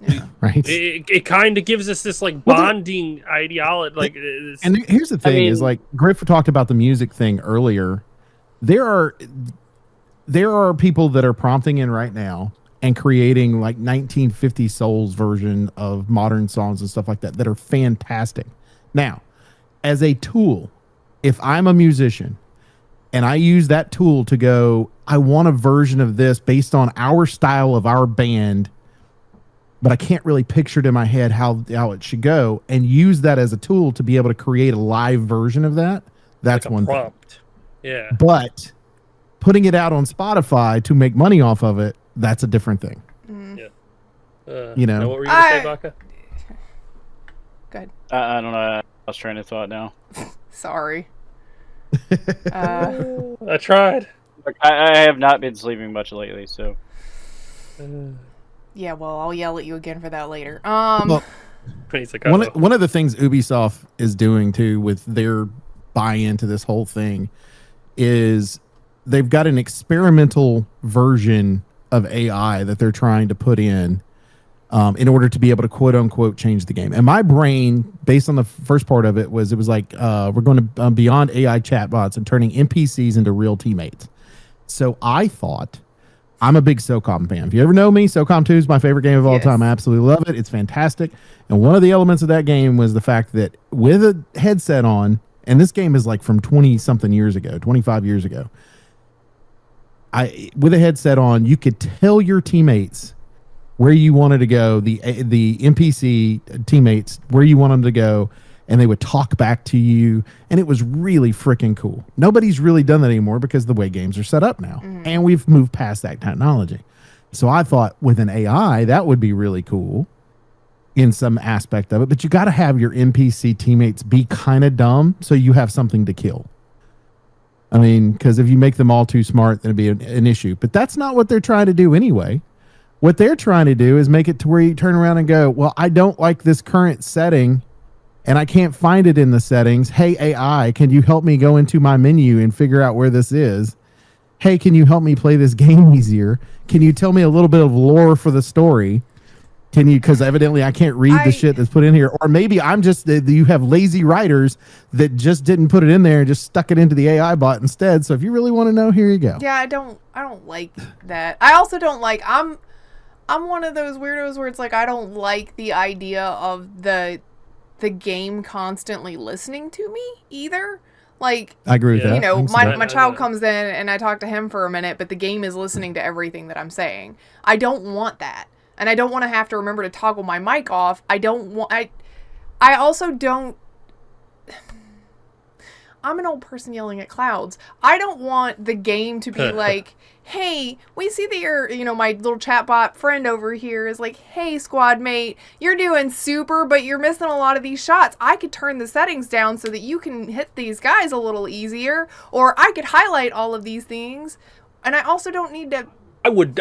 Speaker 3: yeah.
Speaker 2: Right.
Speaker 1: It kind of gives us this like bonding ideology. Like,
Speaker 2: And here's the thing: is like Grif talked about the music thing earlier. There are people that are prompting in right now and creating like 1950 Souls version of modern songs and stuff like that are fantastic. Now, as a tool, if I'm a musician and I use that tool to go, I want a version of this based on our style of our band, but I can't really picture it in my head how it should go, and use that as a tool to be able to create a live version of that. That's
Speaker 1: like a
Speaker 2: one
Speaker 1: prompt.
Speaker 2: thing.
Speaker 1: Yeah.
Speaker 2: But putting it out on Spotify to make money off of it, that's a different thing. You know?
Speaker 1: What were you going to say, Baka?
Speaker 3: Go ahead.
Speaker 4: I don't know. I lost train of thought now.
Speaker 3: Sorry.
Speaker 1: I tried.
Speaker 4: Look, I have not been sleeping much lately, so.
Speaker 3: Yeah, well, I'll yell at you again for that later.
Speaker 2: Well,
Speaker 1: He's like,
Speaker 2: one of the things Ubisoft is doing too with their buy-in to this whole thing is they've got an experimental version of AI that they're trying to put in order to be able to quote unquote change the game. And my brain, based on the first part of it, was like we're going to beyond AI chatbots and turning NPCs into real teammates. So I thought I'm a big SOCOM fan. If you ever know me, SOCOM 2 is my favorite game of all time. I absolutely love it. It's fantastic. And one of the elements of that game was the fact that with a headset on, and this game is like from 20-something years ago, 25 years ago, with a headset on, you could tell your teammates where you wanted to go, the NPC teammates, where you want them to go, and they would talk back to you, and it was really freaking cool. Nobody's really done that anymore because the way games are set up now, and we've moved past that technology. So I thought with an AI, that would be really cool in some aspect of it, but you got to have your NPC teammates be kind of dumb so you have something to kill. I mean, because if you make them all too smart, then it'd be an issue. But that's not what they're trying to do anyway. What they're trying to do is make it to where you turn around and go, well, I don't like this current setting, and I can't find it in the settings. Hey, AI, can you help me go into my menu and figure out where this is? Hey, can you help me play this game easier? Can you tell me a little bit of lore for the story? Can you, because evidently I can't read the shit that's put in here. Or maybe I'm just, you have lazy writers that just didn't put it in there and just stuck it into the AI bot instead. So if you really want to know, here you go.
Speaker 3: Yeah, I don't like that. I also don't like, I'm one of those weirdos where it's like, I don't like the idea of the game constantly listening to me either. Like,
Speaker 2: I agree with that.
Speaker 3: You know, my child comes in and I talk to him for a minute, but the game is listening to everything that I'm saying. I don't want that. And I don't want to have to remember to toggle my mic off. I also don't... I'm an old person yelling at clouds. I don't want the game to be like, hey, we see that you're, you know, my little chatbot friend over here is like, hey, squad mate, you're doing super, but you're missing a lot of these shots. I could turn the settings down so that you can hit these guys a little easier, or I could highlight all of these things. And I also don't need to...
Speaker 1: I would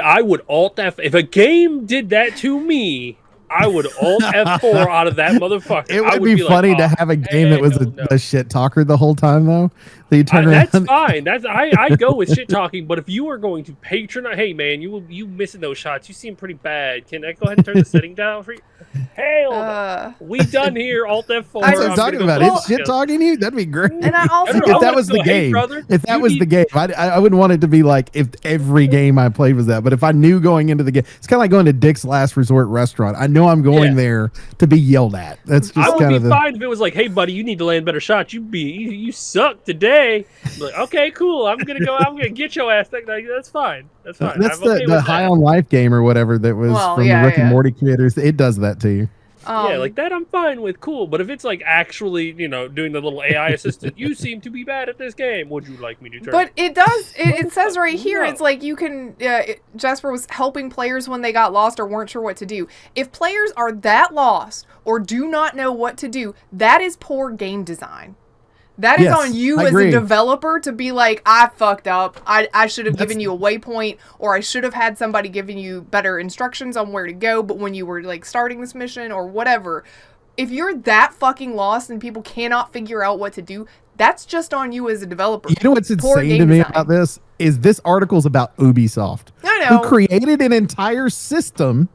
Speaker 1: alt F if a game did that to me. I would alt F4 out of that motherfucker.
Speaker 2: It would be funny
Speaker 1: like,
Speaker 2: to have a game that was a shit talker the whole time, though. That you turn around.
Speaker 1: That's fine. I go with shit talking. But if you are going to patronize, hey man, you missing those shots? You seem pretty bad. Can I go ahead and turn the setting down for you? Hell, we done here. Alt F4.
Speaker 2: That's what I'm talking about. It's shit talking you. That'd be great.
Speaker 3: And I also,
Speaker 2: if that was the game, if that was the game, I wouldn't want it to be like if every game I played was that. But if I knew going into the game, it's kind of like going to Dick's Last Resort restaurant. I know I'm going there to be yelled at. That's just
Speaker 1: I
Speaker 2: kind
Speaker 1: would be fine if it was like, hey buddy, you need to land better shots. You suck today. Like, okay, cool. I'm gonna get your ass. That's fine. That's fine.
Speaker 2: That's the High on Life game or whatever that was from the Rick and Morty creators. It does that to you.
Speaker 1: Yeah, like that I'm fine with, cool. But if it's like actually, you know, doing the little AI assistant, you seem to be bad at this game. Would you like me to turn?
Speaker 3: But it does. It says right here, it's like you can. Jasper was helping players when they got lost or weren't sure what to do. If players are that lost or do not know what to do, that is poor game design. That is on you as a developer to be like, I fucked up. I should have given you a waypoint, or I should have had somebody giving you better instructions on where to go, but when you were like starting this mission or whatever, if you're that fucking lost and people cannot figure out what to do, that's just on you as a developer.
Speaker 2: You know what's insane to me about this? Is this article's about Ubisoft.
Speaker 3: I know.
Speaker 2: Who created an entire system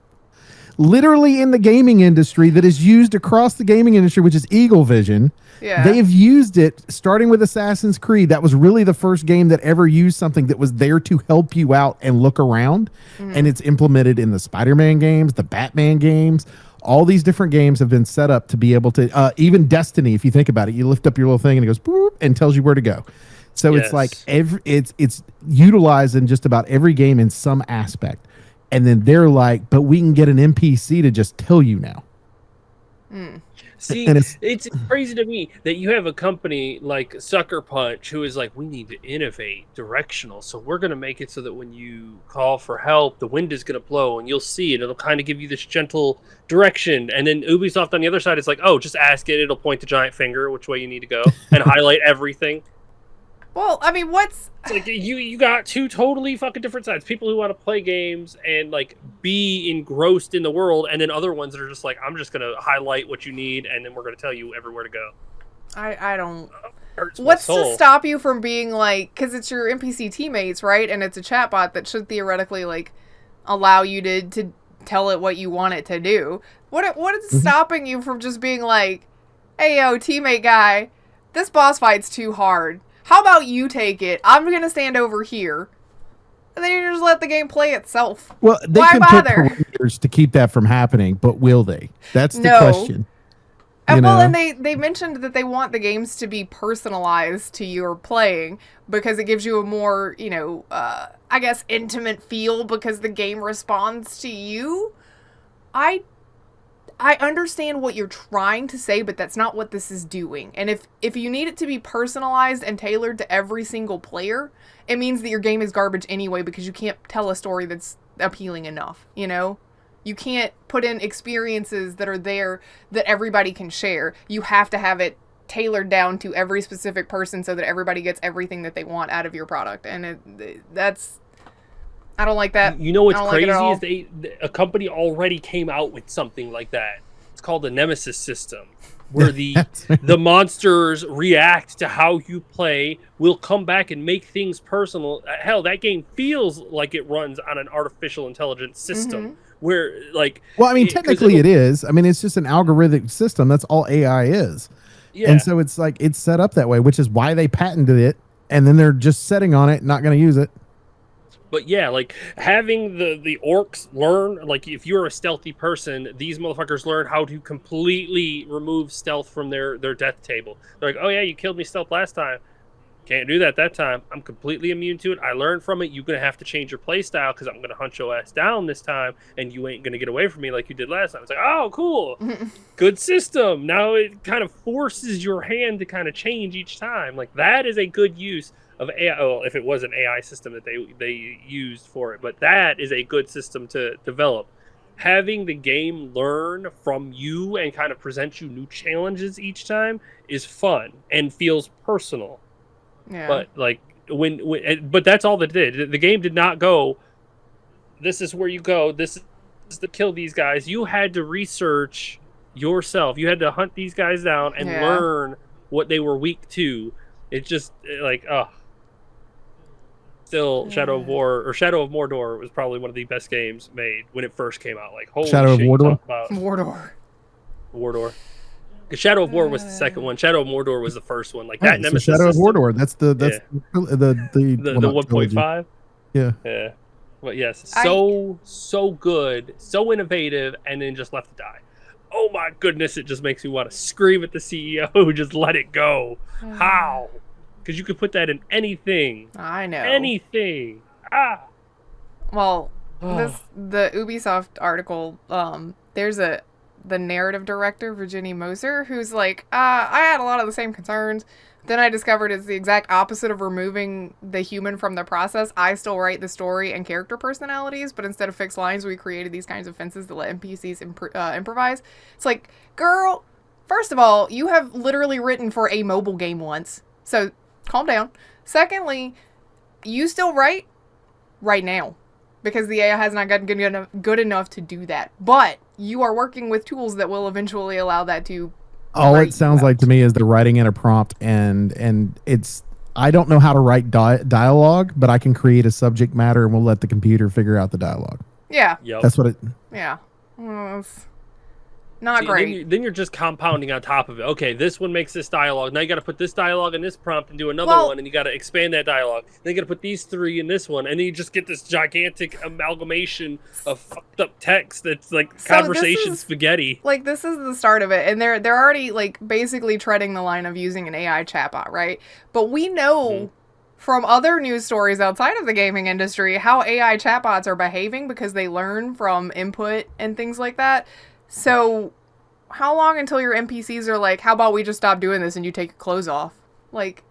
Speaker 2: literally in the gaming industry that is used across the gaming industry, which is Eagle Vision.
Speaker 3: Yeah.
Speaker 2: They've used it starting with Assassin's Creed. That was really the first game that ever used something that was there to help you out and look around. And it's implemented in the Spiderman games, the Batman games. All these different games have been set up to be able to, even Destiny, if you think about it, you lift up your little thing and it goes boop and tells you where to go. So it's like it's utilized in just about every game in some aspect. And then they're like, but we can get an NPC to just tell you now.
Speaker 1: See, it's crazy to me that you have a company like Sucker Punch who is like, we need to innovate directional. So we're going to make it so that when you call for help, the wind is going to blow and you'll see it. It'll kind of give you this gentle direction. And then Ubisoft on the other side is like, oh, just ask it. It'll point the giant finger which way you need to go and highlight everything.
Speaker 3: Well, I mean, it's
Speaker 1: like you got two totally fucking different sides. People who want to play games and like be engrossed in the world, and then other ones that are just like, I'm just gonna highlight what you need, and then we're gonna tell you everywhere to go.
Speaker 3: I don't.
Speaker 1: What's
Speaker 3: to stop you from being like, because it's your NPC teammates, right? And it's a chatbot that should theoretically like allow you to tell it what you want it to do. What is stopping you from just being like, hey yo, teammate guy, this boss fight's too hard. How about you take it? I'm going to stand over here. And then you just let the game play itself.
Speaker 2: Well, they
Speaker 3: Why
Speaker 2: can
Speaker 3: bother?
Speaker 2: put parameters to keep that from happening, but will they? That's the
Speaker 3: No.
Speaker 2: question.
Speaker 3: And
Speaker 2: You
Speaker 3: well,
Speaker 2: know?
Speaker 3: and they mentioned that they want the games to be personalized to your playing because it gives you a more, I guess, intimate feel because the game responds to you. I understand what you're trying to say, but that's not what this is doing. And if you need it to be personalized and tailored to every single player, it means that your game is garbage anyway because you can't tell a story that's appealing enough, You can't put in experiences that are there that everybody can share. You have to have it tailored down to every specific person so that everybody gets everything that they want out of your product. And that's... I don't like that.
Speaker 1: You know what's
Speaker 3: like
Speaker 1: crazy is a company already came out with something like that. It's called the Nemesis system, where the monsters react to how you play, will come back and make things personal. Hell, that game feels like it runs on an artificial intelligence system. Where
Speaker 2: well, I mean, technically it is. I mean, it's just an algorithmic system. That's all AI is.
Speaker 1: Yeah.
Speaker 2: And so it's like it's set up that way, which is why they patented it, and then they're just sitting on it, not going to use it.
Speaker 1: But yeah, like having the orcs learn, like if you're a stealthy person, these motherfuckers learn how to completely remove stealth from their death table. They're like, oh yeah, you killed me stealth last time. Can't do that time. I'm completely immune to it. I learned from it. You're going to have to change your play style because I'm going to hunt your ass down this time and you ain't going to get away from me like you did last time. It's like, oh, cool. Good system. Now it kind of forces your hand to kind of change each time. Like that is a good use of AI. Well, if it was an AI system that they used for it. But that is a good system to develop. Having the game learn from you and kind of present you new challenges each time is fun and feels personal.
Speaker 3: Yeah.
Speaker 1: But like but that's all that did. The game did not go, this is where you go, this is to kill these guys. You had to research yourself. You had to hunt these guys down and learn what they were weak to. It's just like, still Shadow of War or Shadow of Mordor was probably one of the best games made when it first came out. Like holy
Speaker 2: Shadow
Speaker 1: shit,
Speaker 2: of Mordor.
Speaker 1: Mordor. Shadow of War was the second one. Shadow of Mordor was the first one. Like that Nemesis
Speaker 2: Shadow
Speaker 1: system,
Speaker 2: of Mordor. That's the
Speaker 1: well, 1.5.
Speaker 2: Yeah.
Speaker 1: Yeah. But yes, so good, so innovative, and then just left to die. Oh my goodness, it just makes me want to scream at the CEO. Just let it go. How? Because you could put that in anything.
Speaker 3: I know.
Speaker 1: Anything.
Speaker 3: Well, the Ubisoft article, there's the narrative director, Virginie Moser, who's like, I had a lot of the same concerns. Then I discovered it's the exact opposite of removing the human from the process. I still write the story and character personalities, but instead of fixed lines, we created these kinds of fences that let NPCs improvise. It's like, girl, first of all, you have literally written for a mobile game once, so calm down. Secondly, you still write right now because the AI has not gotten good enough to do that. But you are working with tools that will eventually allow that to.
Speaker 2: All it sounds like to me is they're writing in a prompt, and it's, I don't know how to write dialogue, but I can create a subject matter and we'll let the computer figure out the dialogue.
Speaker 3: Yeah.
Speaker 1: Yep.
Speaker 2: That's what it.
Speaker 3: Yeah. Well, it's not great.
Speaker 1: Then you're just compounding on top of it. Okay, this one makes this dialogue. Now you got to put this dialogue in this prompt and do another one, and you got to expand that dialogue. Then you got to put these three in this one, and then you just get this gigantic amalgamation of fucked up text that's like conversation spaghetti.
Speaker 3: Like, this is the start of it, and they're already like basically treading the line of using an AI chatbot, right? But we know from other news stories outside of the gaming industry how AI chatbots are behaving because they learn from input and things like that. So, how long until your NPCs are like, how about we just stop doing this and you take your clothes off? Like,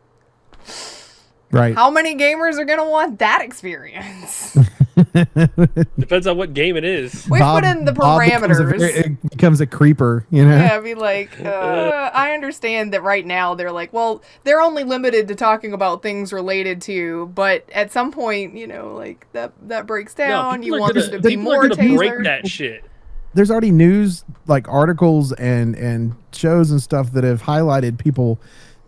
Speaker 2: right.
Speaker 3: How many gamers are going to want that experience?
Speaker 1: Depends on what game it is.
Speaker 3: We've put in the parameters.
Speaker 2: It becomes a creeper, you know?
Speaker 3: Yeah, I mean, like, I understand that right now they're like, well, they're only limited to talking about things related to, but at some point, like, that breaks down. You want them to be more tailored.
Speaker 1: Break that shit.
Speaker 2: There's already news, like articles and shows and stuff that have highlighted people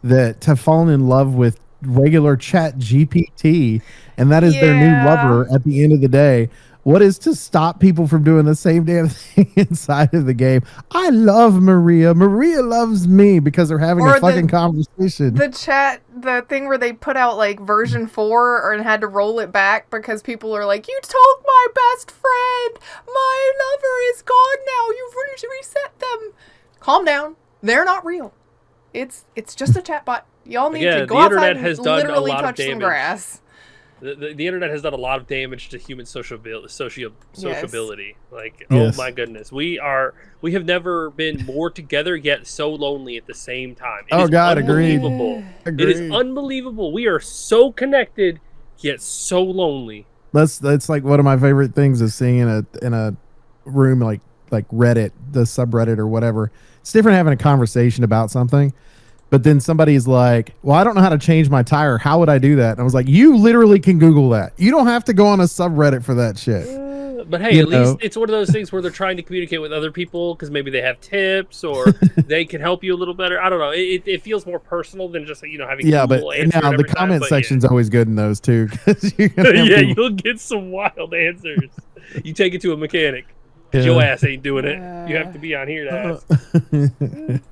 Speaker 2: that have fallen in love with regular Chat GPT, and that is their new
Speaker 3: Yeah.
Speaker 2: lover at the end of the day. What is to stop people from doing the same damn thing inside of the game? I love Maria. Maria loves me because they're having
Speaker 3: Or
Speaker 2: a fucking conversation.
Speaker 3: The thing where they put out like version 4 and had to roll it back because people are like, you took my best friend, my lover is gone now, you've reset them. Calm down, they're not real. It's just a chatbot. Y'all need to go outside and literally touch some grass.
Speaker 1: The internet has done a lot of damage to human sociability. Like,
Speaker 2: Yes.
Speaker 1: oh my goodness, we have never been more together yet so lonely at the same time. It is unbelievable.
Speaker 2: Agreed.
Speaker 1: It is unbelievable. We are so connected yet so lonely.
Speaker 2: That's like one of my favorite things is seeing in a room like Reddit, the subreddit or whatever. It's different having a conversation about something. But then somebody's like, well, I don't know how to change my tire. How would I do that? And I was like, you literally can Google that. You don't have to go on a subreddit for that shit.
Speaker 1: But hey, at least it's one of those things where they're trying to communicate with other people because maybe they have tips or they can help you a little better. I don't know. It feels more personal than just having Google answer
Speaker 2: now the comment section's always good in those too.
Speaker 1: You'll get some wild answers. You take it to a mechanic.
Speaker 2: Yeah.
Speaker 1: Your ass ain't doing it. You have to be on here to ask.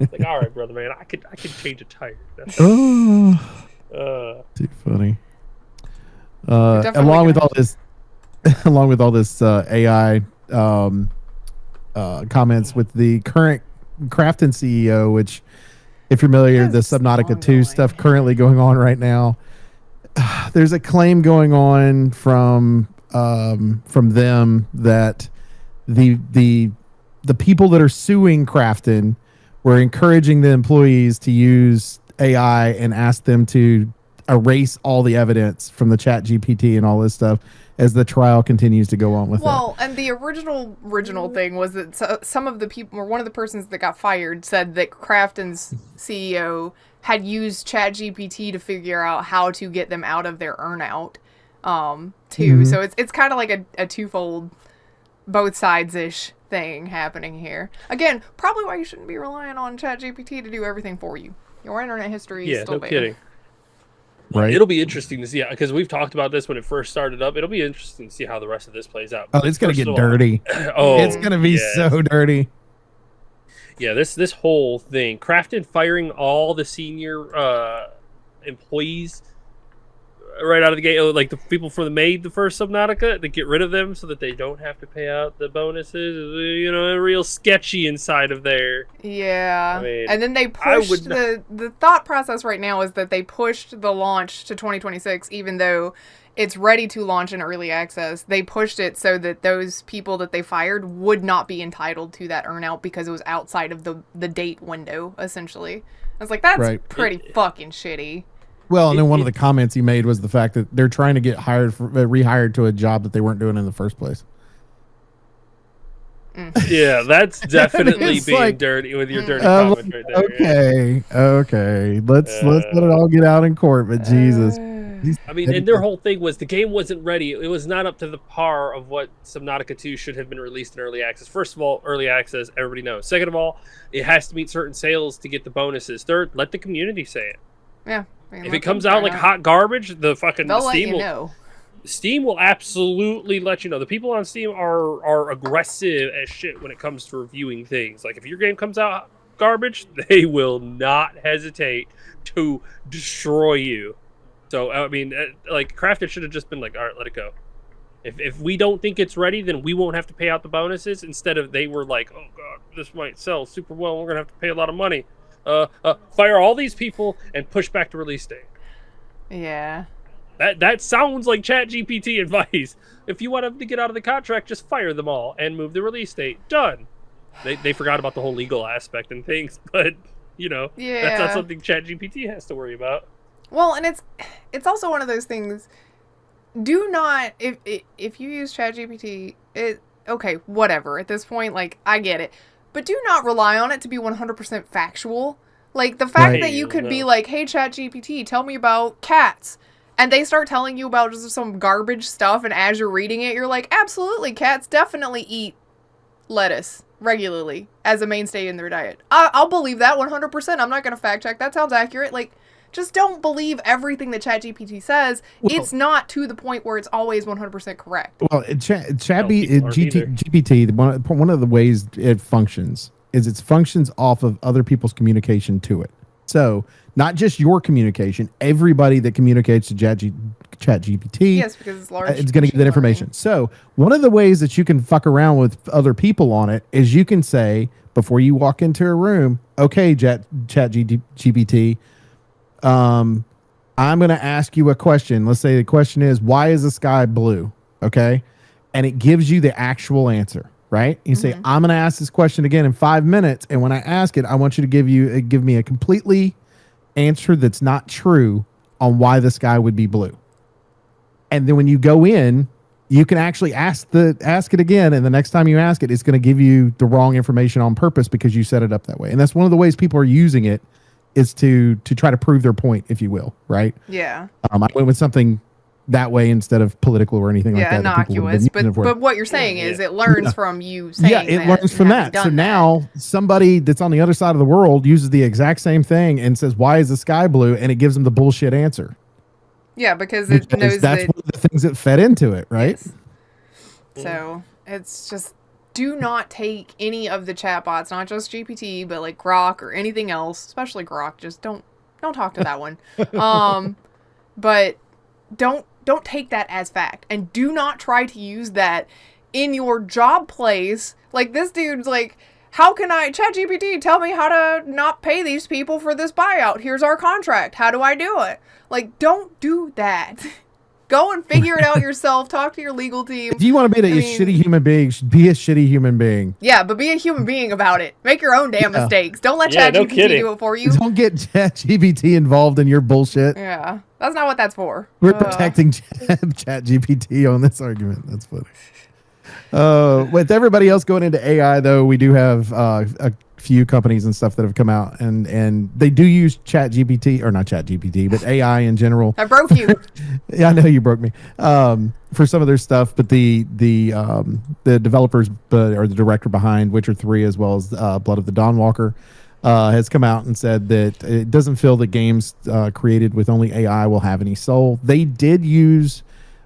Speaker 1: Like, all right, brother, man, I could change a tire.
Speaker 2: Too funny. Along with all this AI comments with the current Crafton CEO, which, if you're familiar, the Subnautica 2 stuff currently going on right now. There's a claim going on from them that the people that are suing Crafton were encouraging the employees to use AI and ask them to erase all the evidence from the Chat GPT and all this stuff as the trial continues to go on with
Speaker 3: that. And the original thing was that some of the people, or one of the persons that got fired, said that Crafton's CEO had used Chat GPT to figure out how to get them out of their earnout, too. Mm-hmm. So it's kind of like a twofold, both sides-ish thing happening here. Again, probably why you shouldn't be relying on ChatGPT to do everything for you. Your internet history is still bad.
Speaker 1: Kidding.
Speaker 2: Right.
Speaker 1: It'll be interesting to see, because we've talked about this when it first started up. It'll be interesting to see how the rest of this plays out.
Speaker 2: Oh, it's going to get dirty. It's going to be so dirty.
Speaker 1: Yeah, this whole thing. Crafton firing all the senior employees right out of the gate, like the people for the first Subnautica, to get rid of them so that they don't have to pay out the bonuses. Real sketchy inside of there.
Speaker 3: Yeah, and then they pushed the thought process right now is that they pushed the launch to 2026, even though it's ready to launch in early access. They pushed it so that those people that they fired would not be entitled to that earnout because it was outside of the date window, essentially. I was like, that's pretty fucking shitty.
Speaker 2: Well, and then one of the comments he made was the fact that they're trying to get rehired to a job that they weren't doing in the first place.
Speaker 1: Yeah, that's definitely being dirty with your dirty comments right there.
Speaker 2: Okay. Let's let it all get out in court, but Jesus.
Speaker 1: And their whole thing was the game wasn't ready. It was not up to the par of what Subnautica 2 should have been released in early access. First of all, early access, everybody knows. Second of all, it has to meet certain sales to get the bonuses. Third, let the community say it.
Speaker 3: Yeah.
Speaker 1: If it comes out like hot garbage,
Speaker 3: they'll let you know.
Speaker 1: Steam will absolutely let you know. The people on Steam are aggressive as shit when it comes to reviewing things. Like, if your game comes out garbage, they will not hesitate to destroy you. So, like, Crafted should have just been like, all right, let it go. If we don't think it's ready, then we won't have to pay out the bonuses. Instead of they were like, oh, God, this might sell super well. We're going to have to pay a lot of money. Fire all these people and push back the release date.
Speaker 3: Yeah.
Speaker 1: That sounds like ChatGPT advice. If you want them to get out of the contract, just fire them all and move the release date. Done. They forgot about the whole legal aspect and things, but that's not something ChatGPT has to worry about.
Speaker 3: Well, and it's also one of those things. Do not if you use ChatGPT, okay, whatever. At this point, like, I get it. But do not rely on it to be 100% factual. Like, the fact that you could be like, hey, ChatGPT, tell me about cats. And they start telling you about just some garbage stuff, and as you're reading it, you're like, absolutely, cats definitely eat lettuce regularly as a mainstay in their diet. I'll believe that 100%. I'm not going to fact check. That sounds accurate. Like, Just don't believe everything that ChatGPT says. It's not to the point where it's always 100% correct.
Speaker 2: Well,
Speaker 1: either.
Speaker 2: GPT, one of the ways it functions is it functions off of other people's communication to it. So not just your communication, everybody that communicates to ChatGPT,
Speaker 3: Yes, because it's large.
Speaker 2: it's going to get that information. So one of the ways that you can fuck around with other people on it is you can say, before you walk into a room, okay, ChatGPT, I'm going to ask you a question. Let's say the question is, why is the sky blue? Okay. And it gives you the actual answer, right? You say, I'm going to ask this question again in 5 minutes. And when I ask it, I want you to give me a completely answer that's not true on why the sky would be blue. And then when you go in, you can actually ask it again. And the next time you ask it, it's going to give you the wrong information on purpose because you set it up that way. And that's one of the ways people are using it, is to try to prove their point, if you will, right?
Speaker 3: Yeah.
Speaker 2: I went with something that way instead of political or anything like that.
Speaker 3: Innocuous. But what you're saying is it learns from you saying that.
Speaker 2: Yeah, it learns from that. So now somebody that's on the other side of the world uses the exact same thing and says, why is the sky blue? And it gives them the bullshit answer.
Speaker 3: Yeah, because it knows
Speaker 2: that's one of the things that fed into it, right?
Speaker 3: Yes. So it's just, do not take any of the chatbots, not just GPT, but like Grok or anything else, especially Grok. Just don't talk to that one. But don't take that as fact, and do not try to use that in your job place. Like, this dude's like, how can I, ChatGPT, tell me how to not pay these people for this buyout? Here's our contract. How do I do it? Like, don't do that. Go and figure it out yourself. Talk to your legal team.
Speaker 2: If you want to be a shitty human being, be a shitty human being.
Speaker 3: Yeah, but be a human being about it. Make your own damn mistakes. Don't let ChatGPT do it for you.
Speaker 2: Don't get ChatGPT involved in your bullshit.
Speaker 3: Yeah, that's not what that's for.
Speaker 2: We're protecting ChatGPT on this argument. That's funny. With everybody else going into AI, though, we do have a few companies and stuff that have come out, and they do use ChatGPT, or not ChatGPT, but AI in general.
Speaker 3: I broke you.
Speaker 2: Yeah, I know you broke me. For some of their stuff, but the developers, or the director behind Witcher 3, as well as Blood of the Dawnwalker, has come out and said that it doesn't feel that games created with only AI will have any soul. They did use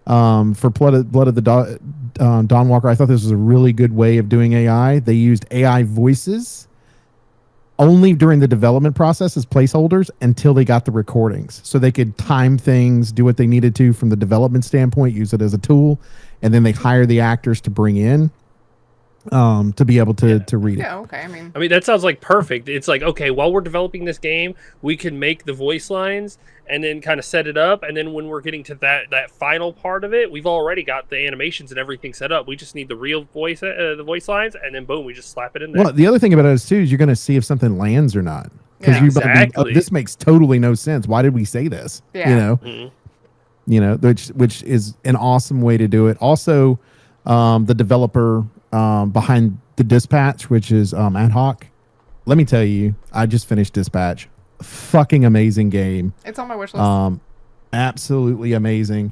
Speaker 2: for Blood of the Dawnwalker. I thought this was a really good way of doing AI. They used AI voices only during the development process as placeholders until they got the recordings, so they could time things, do what they needed to from the development standpoint, use it as a tool, and then they hire the actors to bring in to be able to read it.
Speaker 3: Yeah, okay. I mean,
Speaker 1: that sounds like perfect. It's like, okay, while we're developing this game, we can make the voice lines and then kind of set it up, and then when we're getting to that final part of it, we've already got the animations and everything set up. We just need the real voice, the voice lines, and then boom, we just slap it in there.
Speaker 2: Well, the other thing about it is too, is you're going to see if something lands or not, because
Speaker 1: exactly.
Speaker 2: This makes totally no sense. Why did we say this?
Speaker 3: Yeah.
Speaker 2: Which is an awesome way to do it. Also, the developer behind the Dispatch, which is Ad Hoc. Let me tell you, I just finished Dispatch. Fucking amazing game.
Speaker 3: It's on my wish list.
Speaker 2: Absolutely amazing.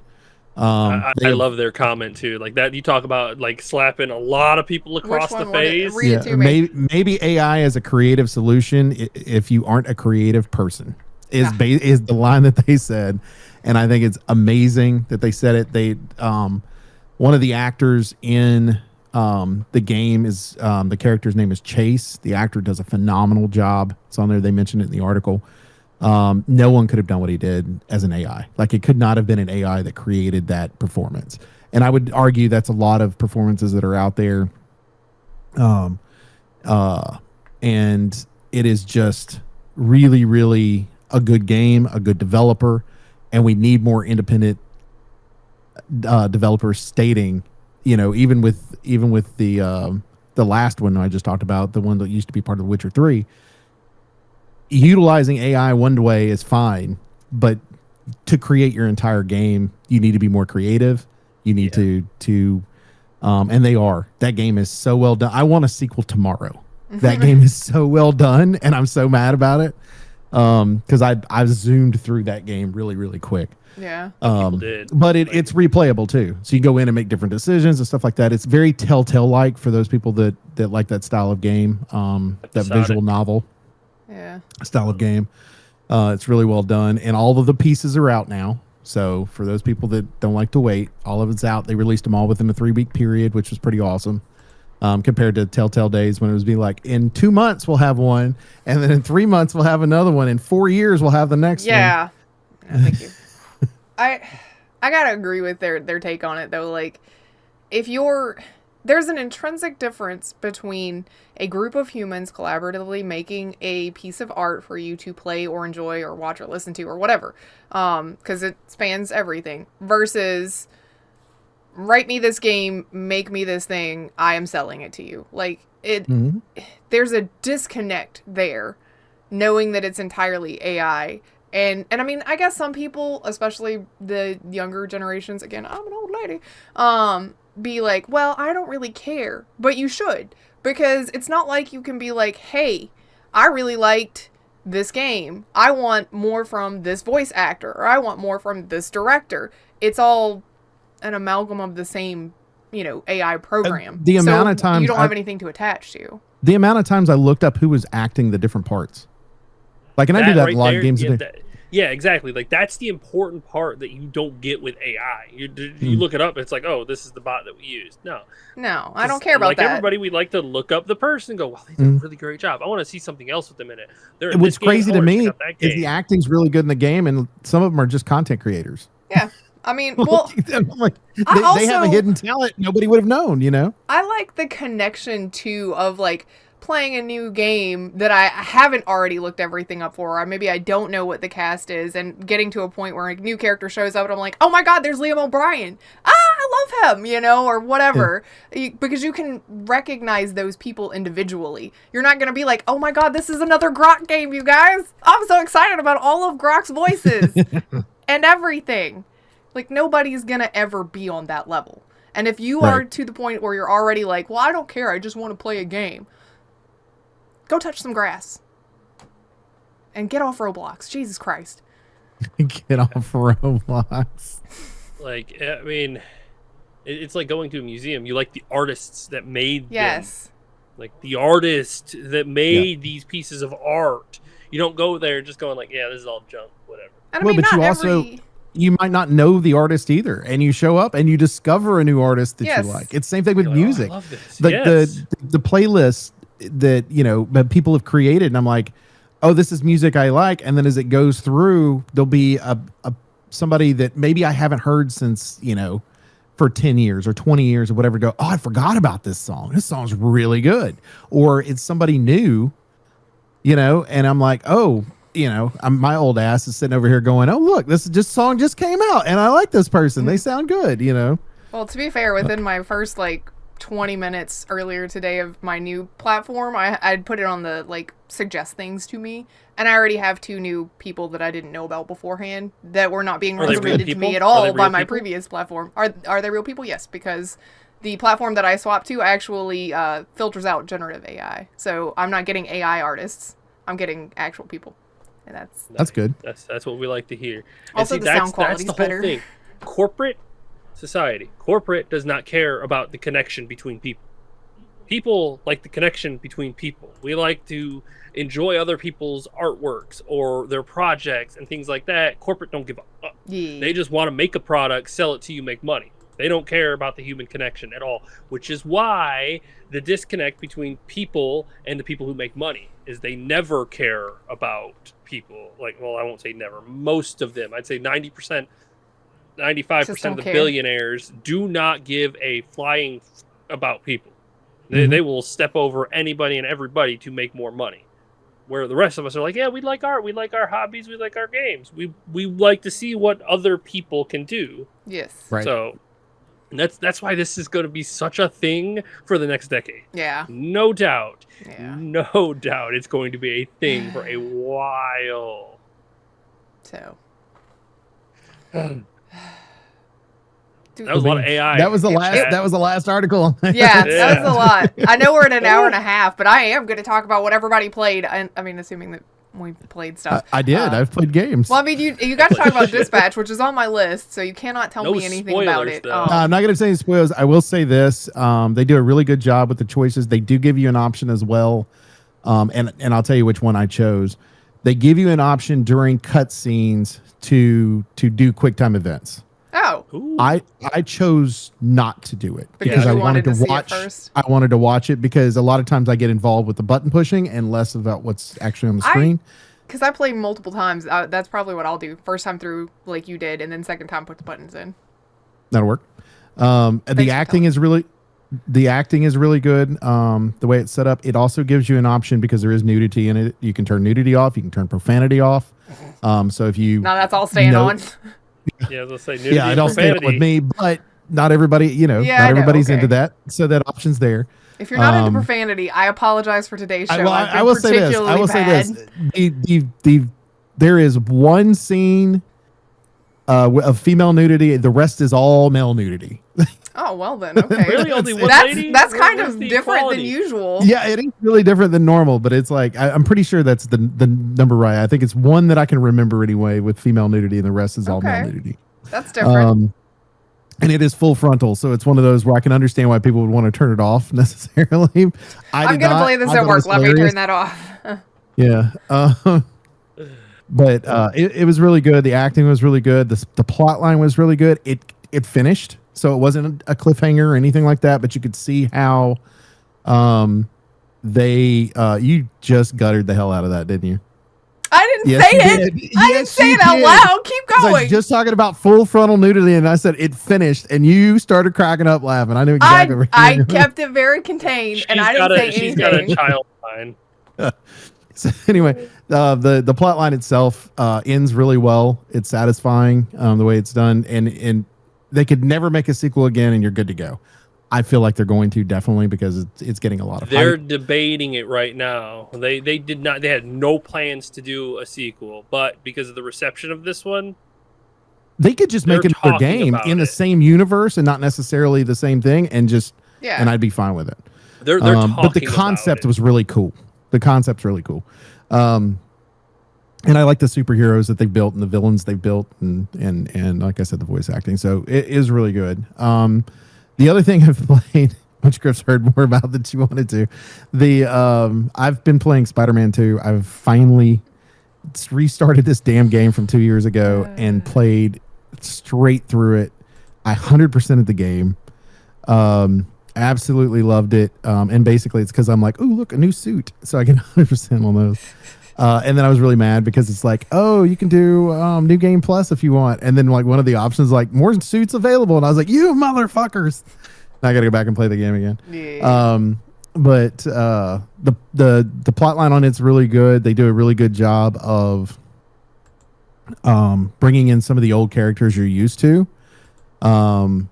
Speaker 1: I love their comment too. Like that, you talk about like slapping a lot of people across the face.
Speaker 3: Read it to me.
Speaker 2: Maybe AI as a creative solution if you aren't a creative person is the line that they said, and I think it's amazing that they said it. They one of the actors in the game is the character's name is Chase. The actor does a phenomenal job. It's on there. They mentioned it in the article. No one could have done what he did as an AI. Like, it could not have been an AI that created that performance. And I would argue that's a lot of performances that are out there. And it is just really, really a good game, a good developer, and we need more independent developers stating, even with the last one I just talked about, the one that used to be part of The Witcher 3, utilizing AI one way is fine, but to create your entire game, you need to be more creative. You need to and they are. That game is so well done. I want a sequel tomorrow. That game is so well done, and I'm so mad about it. Because I've zoomed through that game really, really quick.
Speaker 3: Yeah.
Speaker 2: But it's replayable too. So you go in and make different decisions and stuff like that. It's very Telltale-like for those people that like that style of game, that visual novel style of game. It's really well done, and all of the pieces are out now. So for those people that don't like to wait, all of it's out. They released them all within a 3-week period, which was pretty awesome. Compared to Telltale Days when it was be like, in 2 months we'll have one, and then in 3 months we'll have another one, in 4 years we'll have the next one.
Speaker 3: Yeah, thank you. I gotta agree with their take on it though. Like, there's an intrinsic difference between a group of humans collaboratively making a piece of art for you to play or enjoy or watch or listen to or whatever, because it spans everything, versus write me this game, make me this thing, I am selling it to you. Like, there's a disconnect there, knowing that it's entirely AI. And I mean, I guess some people, especially the younger generations, again, I'm an old lady, be like, well, I don't really care, but you should, because it's not like you can be like, hey, I really liked this game, I want more from this voice actor, or I want more from this director. It's all an amalgam of the same, AI program.
Speaker 2: The amount of times
Speaker 3: you don't have anything to attach to.
Speaker 2: The amount of times I looked up who was acting the different parts. Like, and I do that
Speaker 1: right
Speaker 2: a lot
Speaker 1: there,
Speaker 2: of games.
Speaker 1: Yeah, exactly. Like, that's the important part that you don't get with AI. You look it up, and it's like, oh, this is the bot that we used. No,
Speaker 3: I don't care about
Speaker 1: like
Speaker 3: that.
Speaker 1: Like everybody, we like to look up the person and go, wow, they did a really great job. I want to see something else with them in it.
Speaker 2: What's crazy to me is the acting's really good in the game, and some of them are just content creators.
Speaker 3: Yeah. I mean, well,
Speaker 2: like, they have a hidden talent nobody would have known,
Speaker 3: I like the connection, too, of, like, playing a new game that I haven't already looked everything up for, or maybe I don't know what the cast is, and getting to a point where a new character shows up and I'm like, oh my god, there's Liam O'Brien. I love him, or whatever. Because you can recognize those people individually. You're not going to be like, oh my god, this is another Grok game, you guys. I'm so excited about all of Grok's voices and everything. Like, nobody's going to ever be on that level. And if you are to the point where you're already like, well, I don't care, I just want to play a game, go touch some grass. And get off Roblox. Jesus Christ.
Speaker 2: Get off Roblox.
Speaker 1: Like, I mean, it's like going to a museum. You like the artists that made them. Like, the artist that made these pieces of art. You don't go there just going like, yeah, this is all junk, whatever.
Speaker 3: And I mean,
Speaker 2: but you might not know the artist either, and you show up and you discover a new artist that you like. It's the same thing with music.
Speaker 1: I love this.
Speaker 2: Like the playlist that people have created, and I'm like, oh, this is music I like, and then as it goes through, there'll be a somebody that maybe I haven't heard since for 10 years or 20 years or whatever, go, oh, I forgot about this song. This song's really good. Or it's somebody new, and I'm like, oh, my old ass is sitting over here going, oh, look, this song just came out and I like this person. They sound good,
Speaker 3: Well, to be fair, within my first 20 minutes earlier today of my new platform, I'd put it on the suggest things to me, and I already have 2 new people that I didn't know about beforehand that were not being recommended to me at all by my previous platform. Are they real people? Yes, because the platform that I swapped to actually filters out generative AI, so I'm not getting AI artists. I'm getting actual people, and
Speaker 2: that's good.
Speaker 1: That's what we like to hear.
Speaker 3: Also,
Speaker 1: and see,
Speaker 3: the sound quality's
Speaker 1: that's the
Speaker 3: better.
Speaker 1: Whole thing. Corporate society. Corporate does not care about the connection between people. People like the connection between people. We like to enjoy other people's artworks or their projects and things like that. Corporate don't give up.
Speaker 3: Yeah.
Speaker 1: They just want to make a product, sell it to you, make money. They don't care about the human connection at all, which is why the disconnect between people and the people who make money is they never care about people. I won't say never. Most of them, I'd say 90%, 95% of the billionaires do not give a flying about people. They will step over anybody and everybody to make more money. Where the rest of us are like, yeah, we like art, we like our hobbies, we like our games. We like to see what other people can do.
Speaker 3: Yes.
Speaker 2: Right.
Speaker 1: So that's why this is going to be such a thing for the next decade.
Speaker 3: Yeah.
Speaker 1: No doubt.
Speaker 3: Yeah.
Speaker 1: No doubt it's going to be a thing for a while.
Speaker 3: So.
Speaker 1: That was a lot of AI.
Speaker 2: That was the last. That was the last article.
Speaker 3: Yeah, that was a lot. I know we're at an hour and a half, but I am going to talk about what everybody played. I mean, assuming that we played stuff.
Speaker 2: I did. I've played games.
Speaker 3: Well, I mean, you got to talk about Dispatch, which is on my list, so you cannot tell me anything about it.
Speaker 2: I'm not going to say any spoilers. I will say this: they do a really good job with the choices. They do give you an option as well, and I'll tell you which one I chose. they give you an option during cutscenes to do QuickTime events.
Speaker 3: Oh.
Speaker 1: Ooh.
Speaker 2: I chose not to do it
Speaker 3: Because
Speaker 2: I
Speaker 3: you
Speaker 2: wanted to
Speaker 3: see it
Speaker 2: watch.
Speaker 3: first?
Speaker 2: I wanted to watch it because a lot of times I get involved with the button pushing and less about what's actually on the screen.
Speaker 3: Because I play multiple times. That's probably what I'll do. First time through, like you did, and then second time put the buttons in.
Speaker 2: That'll work. The acting is really good. The way it's set up, it also gives you an option because there is nudity in it. You can turn nudity off. You can turn profanity off. So if you
Speaker 3: now that's all staying on.
Speaker 1: Yeah, let's say nudity
Speaker 2: it all stayed with me, but not everybody. Not
Speaker 3: I know,
Speaker 2: everybody's
Speaker 3: okay.
Speaker 2: into that. So that option's there.
Speaker 3: If you're not into profanity, I apologize for today's show.
Speaker 2: I will say this. There is one scene of female nudity. The rest is all male nudity.
Speaker 3: Oh, well then, okay.
Speaker 1: Really, only one lady?
Speaker 3: That's kind
Speaker 1: Where's
Speaker 3: of
Speaker 1: the
Speaker 3: different
Speaker 1: equality?
Speaker 3: than usual.
Speaker 2: Yeah, it is really different than normal, but it's like I'm pretty sure that's the number right. I think it's one that I can remember anyway with female nudity, and the rest is all male nudity.
Speaker 3: That's different.
Speaker 2: And it is full frontal, so it's one of those where I can understand why people would want to turn it off necessarily.
Speaker 3: I'm gonna play this at work. Let me turn that off.
Speaker 2: Yeah. But it was really good. The acting was really good. The plot line was really good. It finished, so it wasn't a cliffhanger or anything like that. But you could see how you just guttered the hell out of that, didn't you?
Speaker 3: I didn't
Speaker 2: Yes,
Speaker 3: say
Speaker 2: you
Speaker 3: it.
Speaker 2: did.
Speaker 3: I
Speaker 2: Yes,
Speaker 3: didn't say
Speaker 2: you
Speaker 3: it out
Speaker 2: did.
Speaker 3: loud. Keep
Speaker 2: I
Speaker 3: going.
Speaker 2: was just talking about full frontal nudity, and I said it finished, and you started cracking up laughing. I knew exactly. what you
Speaker 3: I
Speaker 2: were-
Speaker 3: kept it very contained, and I didn't say anything.
Speaker 1: She's got a child mind.
Speaker 2: So anyway, the plot line itself ends really well. It's satisfying the way it's done, and they could never make a sequel again, and you're good to go. I feel like they're going to definitely because it's getting a lot of
Speaker 1: They're
Speaker 2: hype.
Speaker 1: debating it right now. They did not. They had no plans to do a sequel, but because of the reception of this one,
Speaker 2: They could just make
Speaker 1: they're
Speaker 2: another
Speaker 1: talking
Speaker 2: game
Speaker 1: about
Speaker 2: in the
Speaker 1: it.
Speaker 2: same universe and not necessarily the same thing, and I'd be fine with it.
Speaker 1: they're talking.
Speaker 2: But the concept was really cool. The concept's really cool. And I like the superheroes that they've built and the villains they've built and like I said, the voice acting. So it is really good. The other thing I've played, which Grif's heard more about than she wanted to, I've been playing Spiderman 2. I've finally restarted this damn game from 2 years ago and played straight through it. I 100%ed the game. Absolutely loved it. And basically it's because I'm like, oh, look, a new suit. So I get 100% on those. And then I was really mad because it's like, oh, you can do New Game Plus if you want. And then like one of the options like more suits available. And I was like, you motherfuckers. Now I got to go back and play the game again.
Speaker 3: Yeah.
Speaker 2: But the plot line on it's really good. They do a really good job of bringing in some of the old characters you're used to. Some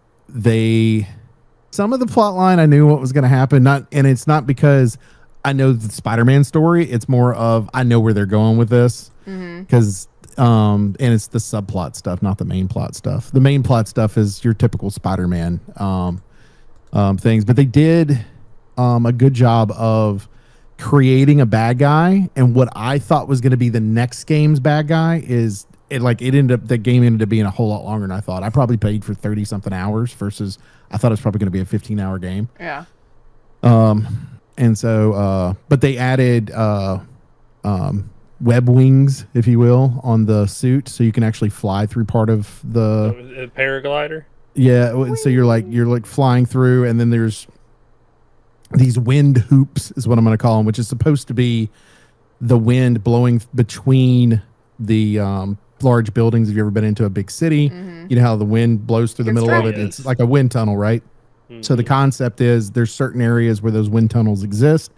Speaker 2: of the plot line I knew what was going to happen. And it's not because I know the Spider-Man story. It's more of I know where they're going with this because and it's the subplot stuff, not the main plot stuff. The main plot stuff is your typical Spider-Man things, but they did a good job of creating a bad guy. And what I thought was going to be the next game's bad guy is the game ended up being a whole lot longer than I thought. I probably paid for 30 something hours versus I thought it was probably going to be a 15-hour game.
Speaker 3: Yeah.
Speaker 2: And so, but they added web wings, if you will, on the suit, so you can actually fly through part of the
Speaker 1: A paraglider.
Speaker 2: Yeah. So you're like flying through, and then there's these wind hoops, is what I'm going to call them, which is supposed to be the wind blowing between the large buildings. Have you ever been into a big city? You know how the wind blows through the middle of it? It's like a wind tunnel, right? So the concept is there's certain areas where those wind tunnels exist,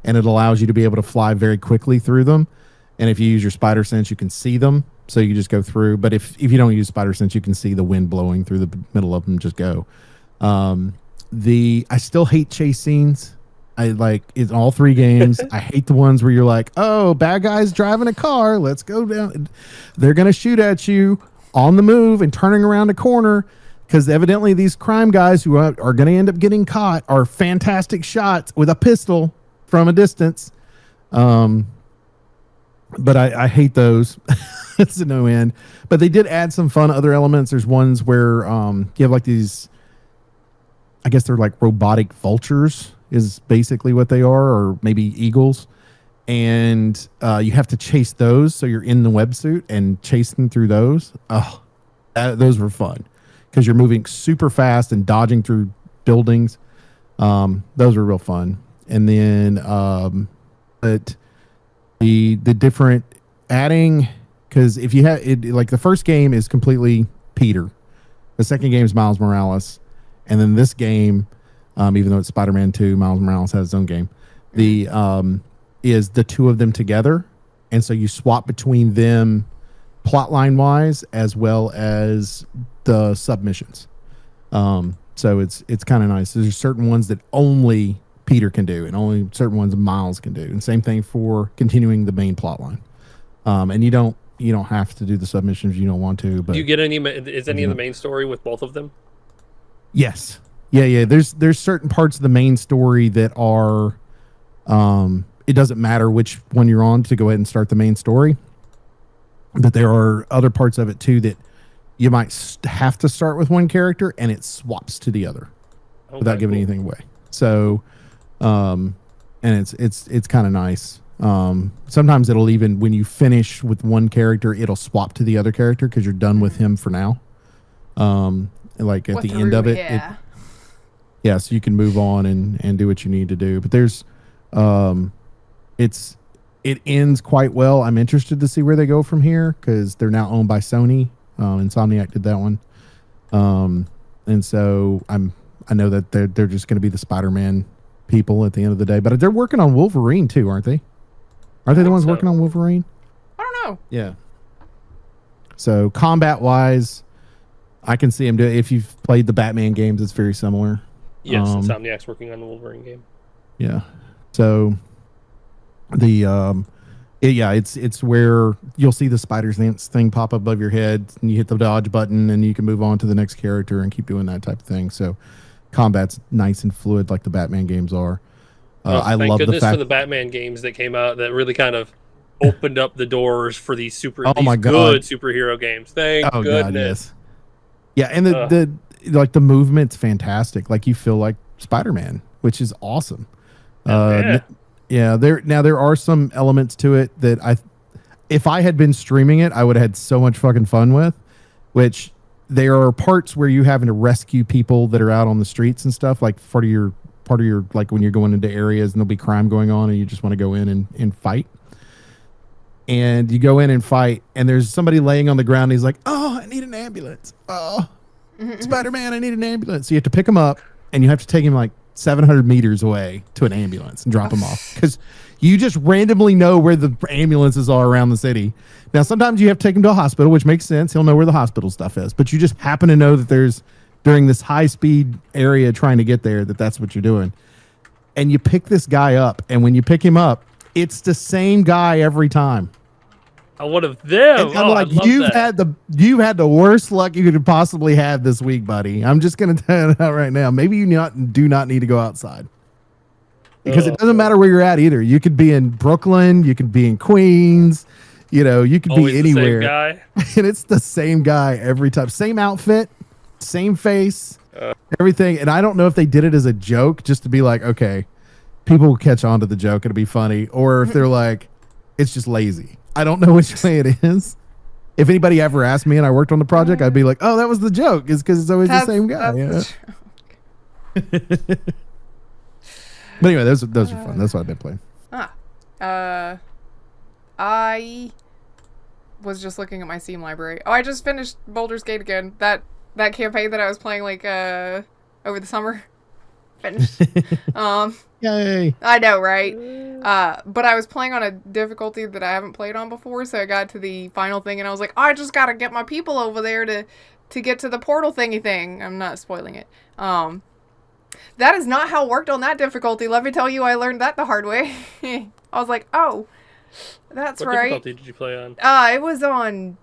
Speaker 2: and it allows you to be able to fly very quickly through them. And if you use your spider sense, you can see them. So you just go through. But if you don't use spider sense, you can see the wind blowing through the middle of them. Just go. I still hate chase scenes. I like in all three games. I hate the ones where you're like, oh, bad guy's driving a car. Let's go down. They're going to shoot at you on the move and turning around a corner. Because evidently these crime guys who are going to end up getting caught are fantastic shots with a pistol from a distance. But I hate those. It's a no end. But they did add some fun other elements. There's ones where you have like these, I guess they're like robotic vultures is basically what they are, or maybe eagles. and you have to chase those. So you're in the websuit and chasing through those. Oh, those were fun because you're moving super fast and dodging through buildings. Those were real fun. And then, but the different adding, because if you have it, like the first game is completely Peter, the second game is Miles Morales, and then this game, even though it's Spider-Man 2, Miles Morales has his own game. The is the two of them together, and so you swap between them plotline wise as well as the submissions. So it's kind of nice. There's certain ones that only Peter can do, and only certain ones Miles can do, and same thing for continuing the main plotline. And you don't have to do the submissions if you don't want to. But
Speaker 1: do you get any? Is any of the main story with both of them?
Speaker 2: Yes. Yeah. There's certain parts of the main story that are, it doesn't matter which one you're on to go ahead and start the main story. But there are other parts of it too that you might have to start with one character and it swaps to the other without giving anything away. So, and it's kind of nice. Sometimes it'll even, when you finish with one character, it'll swap to the other character because you're done with him for now. Like at the end of it, yeah, so you can move on and do what you need to do. But there's, it ends quite well. I'm interested to see where they go from here because they're now owned by Sony. Insomniac did that one. And so I know that they're just going to be the Spider-Man people at the end of the day, but they're working on Wolverine too, aren't they? Are they the ones working on Wolverine?
Speaker 3: I don't know.
Speaker 2: Yeah. So combat wise, I can see him do it. If you've played the Batman games, it's very similar.
Speaker 1: Yes, Insomniac's working on the Wolverine game.
Speaker 2: Yeah. So the it's where you'll see the spider thing pop up above your head, and you hit the dodge button, and you can move on to the next character and keep doing that type of thing. So combat's nice and fluid, like the Batman games are. I love the fact
Speaker 1: for the Batman games that came out that really kind of opened up the doors for these good superhero games. Thank goodness. God, yes. Yeah, and the movement's fantastic. Like you feel like Spider-Man, which is awesome. There are some elements to it that if I had been streaming it, I would have had so much fucking fun with, which there are parts where you having to rescue people that are out on the streets and stuff, like part of your like when you're going into areas and there'll be crime going on and you just want to go in and fight. And you go in and fight and there's somebody laying on the ground and he's like, "Oh, I need an ambulance. Oh, Spider-Man, I need an ambulance." So you have to pick him up and you have to take him like 700 meters away to an ambulance and drop him off because you just randomly know where the ambulances are around the city. Now, sometimes you have to take him to a hospital, which makes sense. He'll know where the hospital stuff is, but you just happen to know that there's during this high speed area trying to get there, that's what you're doing. And you pick this guy up. And when you pick him up, it's the same guy every time. One of them.
Speaker 2: And I'm like, you've had the worst luck you could possibly have this week, buddy. I'm just going to tell you that right now. Maybe you do not need to go outside because it doesn't matter where you're at either. You could be in Brooklyn. You could be in Queens. You could be anywhere.
Speaker 1: The same guy.
Speaker 2: And it's the same guy every time. Same outfit, same face, everything. And I don't know if they did it as a joke just to be like, okay, people will catch on to the joke. It'll be funny. Or if they're like, it's just lazy. I don't know which way it is. If anybody ever asked me and I worked on the project, I'd be like, "Oh, that was the joke." It's because it's always the same guy. Yeah. But anyway, those are fun. That's what I've been playing.
Speaker 3: I was just looking at my Steam library. Oh, I just finished Baldur's Gate again. That campaign that I was playing like over the summer. Finished.
Speaker 2: Yay!
Speaker 3: I know, right? But I was playing on a difficulty that I haven't played on before, so I got to the final thing, and I was like, I just gotta get my people over there to get to the portal thingy thing. I'm not spoiling it. That is not how it worked on that difficulty. Let me tell you, I learned that the hard way. I was like, oh, that's right. What
Speaker 1: difficulty did you play on?
Speaker 3: It was on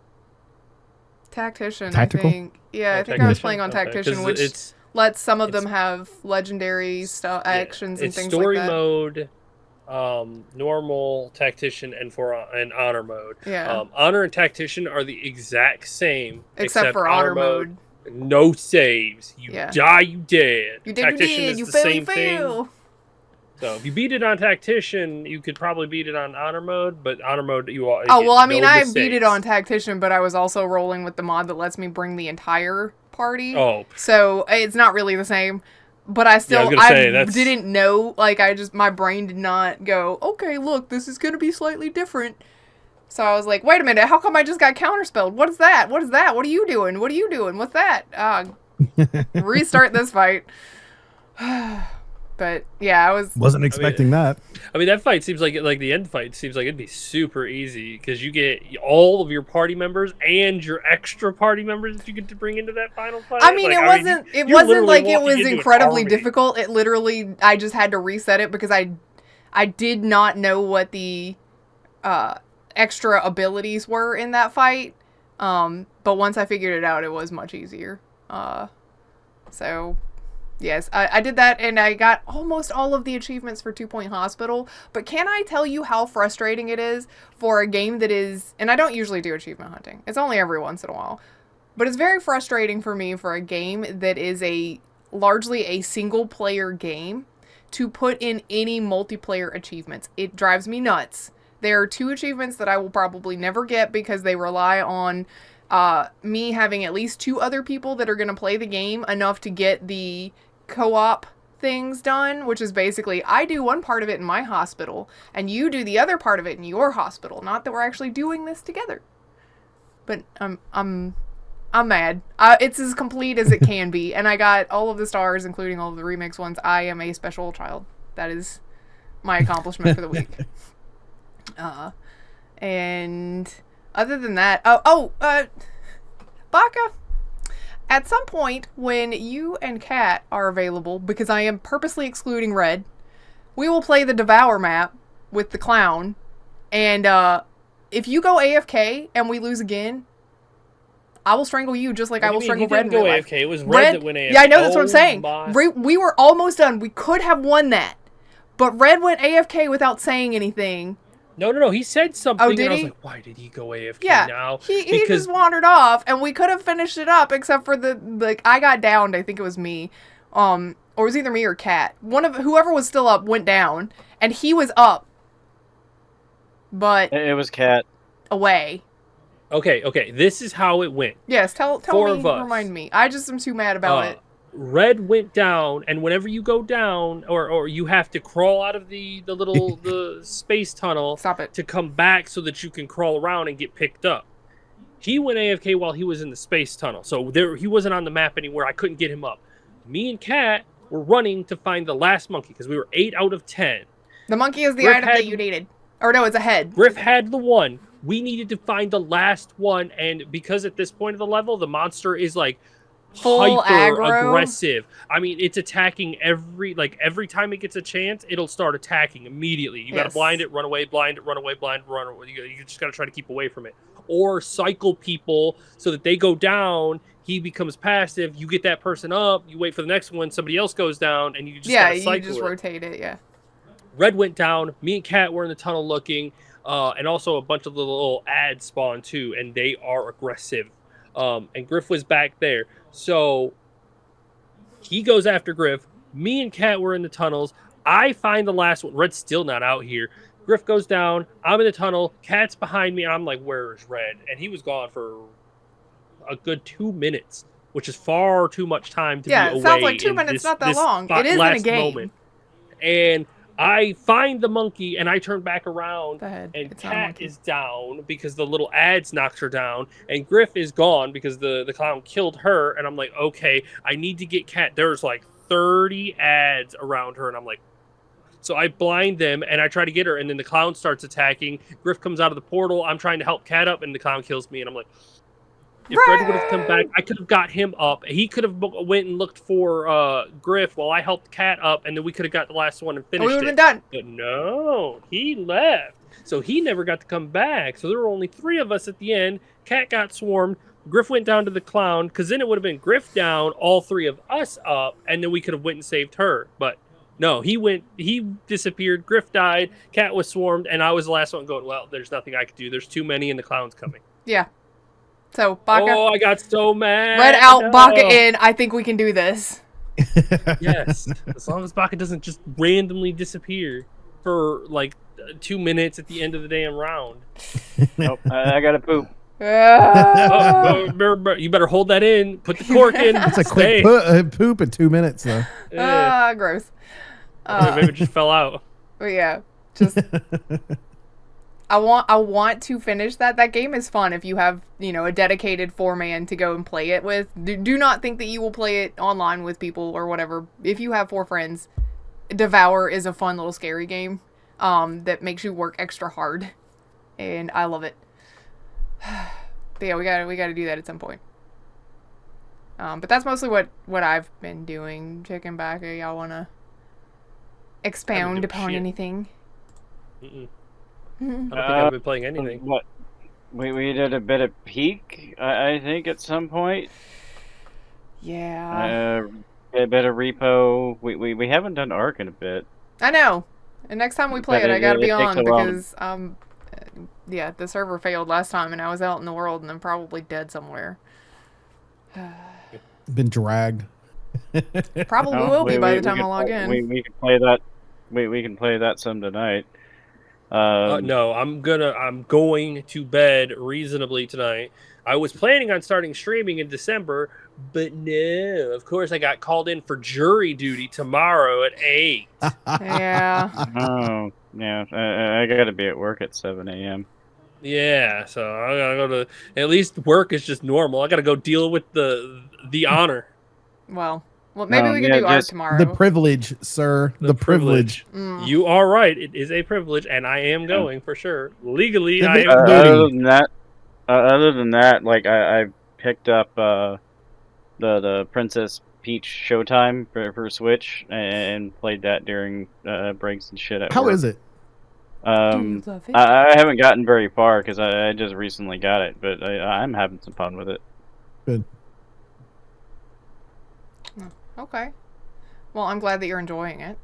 Speaker 3: Tactician,
Speaker 2: Tactical?
Speaker 3: I think. Yeah, I think I was playing on Tactician, which lets some of them have legendary stuff, actions and things like that.
Speaker 1: It's story mode, normal, Tactician, and honor mode.
Speaker 3: Yeah.
Speaker 1: Honor and Tactician are the exact same,
Speaker 3: except for honor mode.
Speaker 1: No saves. You die, you dead.
Speaker 3: You did, Tactician is
Speaker 1: the same thing. So if you beat it on Tactician, you could probably beat it on Honor Mode, but Honor Mode you all.
Speaker 3: Oh, well, I mean,
Speaker 1: no
Speaker 3: I
Speaker 1: mistakes.
Speaker 3: beat it on Tactician, but I was also rolling with the mod that lets me bring the entire party.
Speaker 1: Oh.
Speaker 3: So it's not really the same. But I still, didn't know, like, my brain did not go, okay, look, this is going to be slightly different. So I was like, wait a minute, how come I just got counterspelled? What is that? What is that? What are you doing? What are you doing? What's that? Restart this fight. But yeah, I
Speaker 2: wasn't expecting that.
Speaker 1: I mean, that fight seems like the end fight seems like it'd be super easy because you get all of your party members and your extra party members that you get to bring into that final fight.
Speaker 3: I mean, it wasn't like it was incredibly difficult. It literally, I just had to reset it because I did not know what the extra abilities were in that fight. But once I figured it out, it was much easier. So yes, I did that, and I got almost all of the achievements for 2 Point Hospital, but can I tell you how frustrating it is for a game that is, and I don't usually do achievement hunting, it's only every once in a while, but it's very frustrating for me for a game that is largely a single-player game to put in any multiplayer achievements. It drives me nuts. There are 2 achievements that I will probably never get because they rely on me having at least 2 other people that are going to play the game enough to get the co-op things done, which is basically I do one part of it in my hospital and you do the other part of it in your hospital. Not that we're actually doing this together. But I'm mad. It's as complete as it can be, and I got all of the stars, including all of the remix ones. I am a special child. That is my accomplishment for the week. And other than that, Baka, at some point when you and Kat are available, because I am purposely excluding Red, we will play the Devour map with the clown, and if you go AFK and we lose again, I will strangle you just like I will strangle Red in real life.
Speaker 1: AFK. It was Red that went AFK.
Speaker 3: Yeah, I know, that's what I'm saying. We were almost done. We could have won that, but Red went AFK without saying anything.
Speaker 1: No. He said something.
Speaker 3: Oh, did
Speaker 1: and I was
Speaker 3: he?
Speaker 1: like, why did he go AFK now?
Speaker 3: He just wandered off, and we could have finished it up, except for I got downed. I think it was me, or it was either me or Kat. Whoever was still up went down, and he was up, but
Speaker 4: it was Kat
Speaker 3: away.
Speaker 1: Okay. This is how it went.
Speaker 3: Yes, tell me. Remind me. I just am too mad about it.
Speaker 1: Red went down, and whenever you go down, or you have to crawl out of the space tunnel to come back so that you can crawl around and get picked up. He went AFK while he was in the space tunnel, so he wasn't on the map anywhere. I couldn't get him up. Me and Kat were running to find the last monkey because we were 8 out of 10.
Speaker 3: The monkey is the item that you needed. Or no, it's a head.
Speaker 1: Grif had the one. We needed to find the last one, and because at this point of the level, the monster is like
Speaker 3: full
Speaker 1: hyper
Speaker 3: aggro.
Speaker 1: Aggressive. I mean, it's attacking every time it gets a chance, it'll start attacking immediately. You gotta blind it, run away, blind it, run away, blind, run away. You just gotta try to keep away from it. Or cycle people so that they go down, he becomes passive, you get that person up, you wait for the next one, somebody else goes down, and you just gotta cycle
Speaker 3: you just rotate it, yeah.
Speaker 1: Red went down, me and Kat were in the tunnel looking, and also a bunch of little ads spawned too, and they are aggressive. And Grif was back there. So he goes after Grif. Me and Kat were in the tunnels. I find the last one. Red's still not out here. Grif goes down. I'm in the tunnel. Kat's behind me, and I'm like, where is Red? And he was gone for a good 2 minutes, which is far too much time to be away.
Speaker 3: Yeah, it sounds like 2 minutes, not that long. It is in a game.
Speaker 1: Moment. And I find the monkey, and I turn back around, and Kat is down because the little ads knocked her down, and Grif is gone because the clown killed her, and I'm like, okay, I need to get Kat. There's like 30 ads around her, and I'm like, so I blind them, and I try to get her, and then the clown starts attacking. Grif comes out of the portal. I'm trying to help Kat up, and the clown kills me, and I'm like, if Red would have come back, I could have got him up. He could have went and looked for Grif while I helped Kat up, and then we could have got the last one and finished it.
Speaker 3: We would have been done.
Speaker 1: But no, he left. So he never got to come back. So there were only 3 of us at the end. Kat got swarmed. Grif went down to the clown, because then it would have been Grif down, all 3 of us up, and then we could have went and saved her. But no, he disappeared. Grif died. Kat was swarmed, and I was the last one going, well, there's nothing I could do. There's too many, and the clown's coming.
Speaker 3: Yeah. So, Baka.
Speaker 1: Oh, I got so mad.
Speaker 3: Red out, Baka in. I think we can do this.
Speaker 1: Yes, as long as Baka doesn't just randomly disappear for like 2 minutes at the end of the damn round.
Speaker 4: Nope, I gotta poop.
Speaker 3: Ah,
Speaker 1: You better hold that in. Put the cork in.
Speaker 2: It's a
Speaker 1: Stay.
Speaker 2: quick poop in 2 minutes, though.
Speaker 1: Yeah.
Speaker 3: gross.
Speaker 1: Maybe it just fell out.
Speaker 3: But yeah, just I want to finish that. That game is fun if you have, a dedicated 4-man to go and play it with. Do not think that you will play it online with people or whatever. If you have 4 friends, Devour is a fun little scary game that makes you work extra hard, and I love it. But yeah, we gotta do that at some point. But that's mostly what I've been doing. Chicken Backer, y'all wanna expound upon
Speaker 1: shit.
Speaker 3: anything?
Speaker 1: Mm-mm. I don't think I've been playing anything.
Speaker 4: What? We did a bit of Peak, I think, at some point.
Speaker 3: Yeah.
Speaker 4: A bit of Repo. We haven't done Ark in a bit.
Speaker 3: I know. And next time we play
Speaker 4: But
Speaker 3: it, I gotta be
Speaker 4: it takes
Speaker 3: on
Speaker 4: a while.
Speaker 3: because yeah, the server failed last time and I was out in the world and I'm probably dead somewhere.
Speaker 2: Been dragged.
Speaker 3: Probably
Speaker 4: No,
Speaker 3: will be by the
Speaker 4: we
Speaker 3: time I
Speaker 4: can
Speaker 3: log
Speaker 4: play-
Speaker 3: in.
Speaker 4: We can play that. We can play that some tonight.
Speaker 1: No, I'm going to bed reasonably tonight. I was planning on starting streaming in December, but no. Of course, I got called in for jury duty tomorrow at 8.
Speaker 3: Yeah.
Speaker 4: Oh, yeah. I gotta be at work at 7 a.m.
Speaker 1: Yeah, so I gotta go to. At least work is just normal. I gotta go deal with the honor.
Speaker 3: Well, maybe we can
Speaker 4: yeah,
Speaker 3: do art
Speaker 4: just
Speaker 3: tomorrow.
Speaker 2: The privilege, sir. The privilege.
Speaker 3: Mm.
Speaker 1: You are right. It is a privilege, and I am going for sure. Legally, I
Speaker 2: Civic
Speaker 1: am.
Speaker 2: duty.
Speaker 4: Other than that, like I picked up the Princess Peach Showtime for Switch and played that during breaks and shit at
Speaker 2: How
Speaker 4: work.
Speaker 2: is it?
Speaker 3: Do you love it?
Speaker 4: I haven't gotten very far because I just recently got it, but I'm having some fun with it.
Speaker 2: Good.
Speaker 3: Okay. Well, I'm glad that you're enjoying it.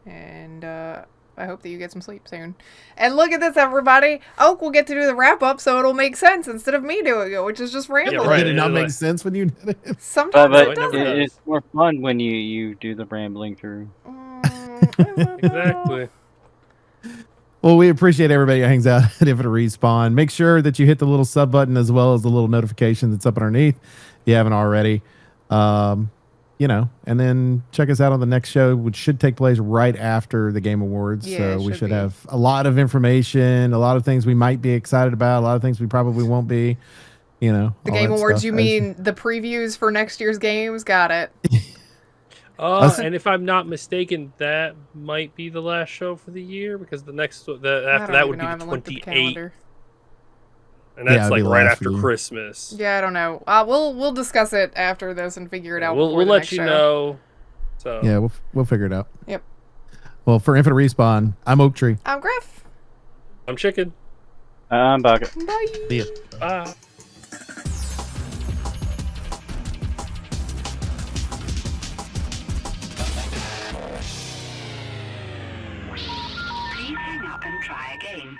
Speaker 3: And I hope that you get some sleep soon. And look at this, everybody. Oak will get to do the wrap-up, so it'll make sense instead of me doing it, which is just rambling.
Speaker 1: right.
Speaker 2: Did it not
Speaker 1: It's
Speaker 2: make
Speaker 1: like-
Speaker 2: sense when you did it?
Speaker 3: Sometimes
Speaker 4: But
Speaker 3: it doesn't.
Speaker 1: does.
Speaker 4: it's more fun when you do the rambling through.
Speaker 1: Exactly.
Speaker 2: Well, we appreciate everybody who hangs out at Infinite Respawn. Make sure that you hit the little sub button as well as the little notification that's up underneath if you haven't already. And then check us out on the next show, which should take place right after the Game Awards.
Speaker 3: Yeah,
Speaker 2: So
Speaker 3: it
Speaker 2: we
Speaker 3: should
Speaker 2: should
Speaker 3: be.
Speaker 2: have a lot of information, a lot of things we might be excited about, a lot of things we probably won't be.
Speaker 3: The
Speaker 2: all
Speaker 3: Game
Speaker 2: that
Speaker 3: Awards,
Speaker 2: stuff.
Speaker 3: you mean the previews for next year's games? Got it.
Speaker 1: And if I'm not mistaken, that might be the last show for the year because the next after that would be the 28th, and that's
Speaker 2: it'd
Speaker 1: like
Speaker 2: be
Speaker 1: right
Speaker 2: last
Speaker 1: after
Speaker 2: for you.
Speaker 1: Christmas.
Speaker 3: Yeah, I don't know. We'll discuss it after this and figure it out.
Speaker 1: We'll
Speaker 3: before the
Speaker 1: let
Speaker 3: next
Speaker 1: you
Speaker 3: show.
Speaker 1: know. So
Speaker 2: Yeah, we'll figure it out.
Speaker 3: Yep.
Speaker 2: Well, for Infinite Respawn, I'm Oak Tree.
Speaker 3: I'm Grif.
Speaker 1: I'm chicken.
Speaker 4: I'm Bucket.
Speaker 3: Bye.
Speaker 2: See ya.
Speaker 1: Bye.
Speaker 5: Please hang up and try again.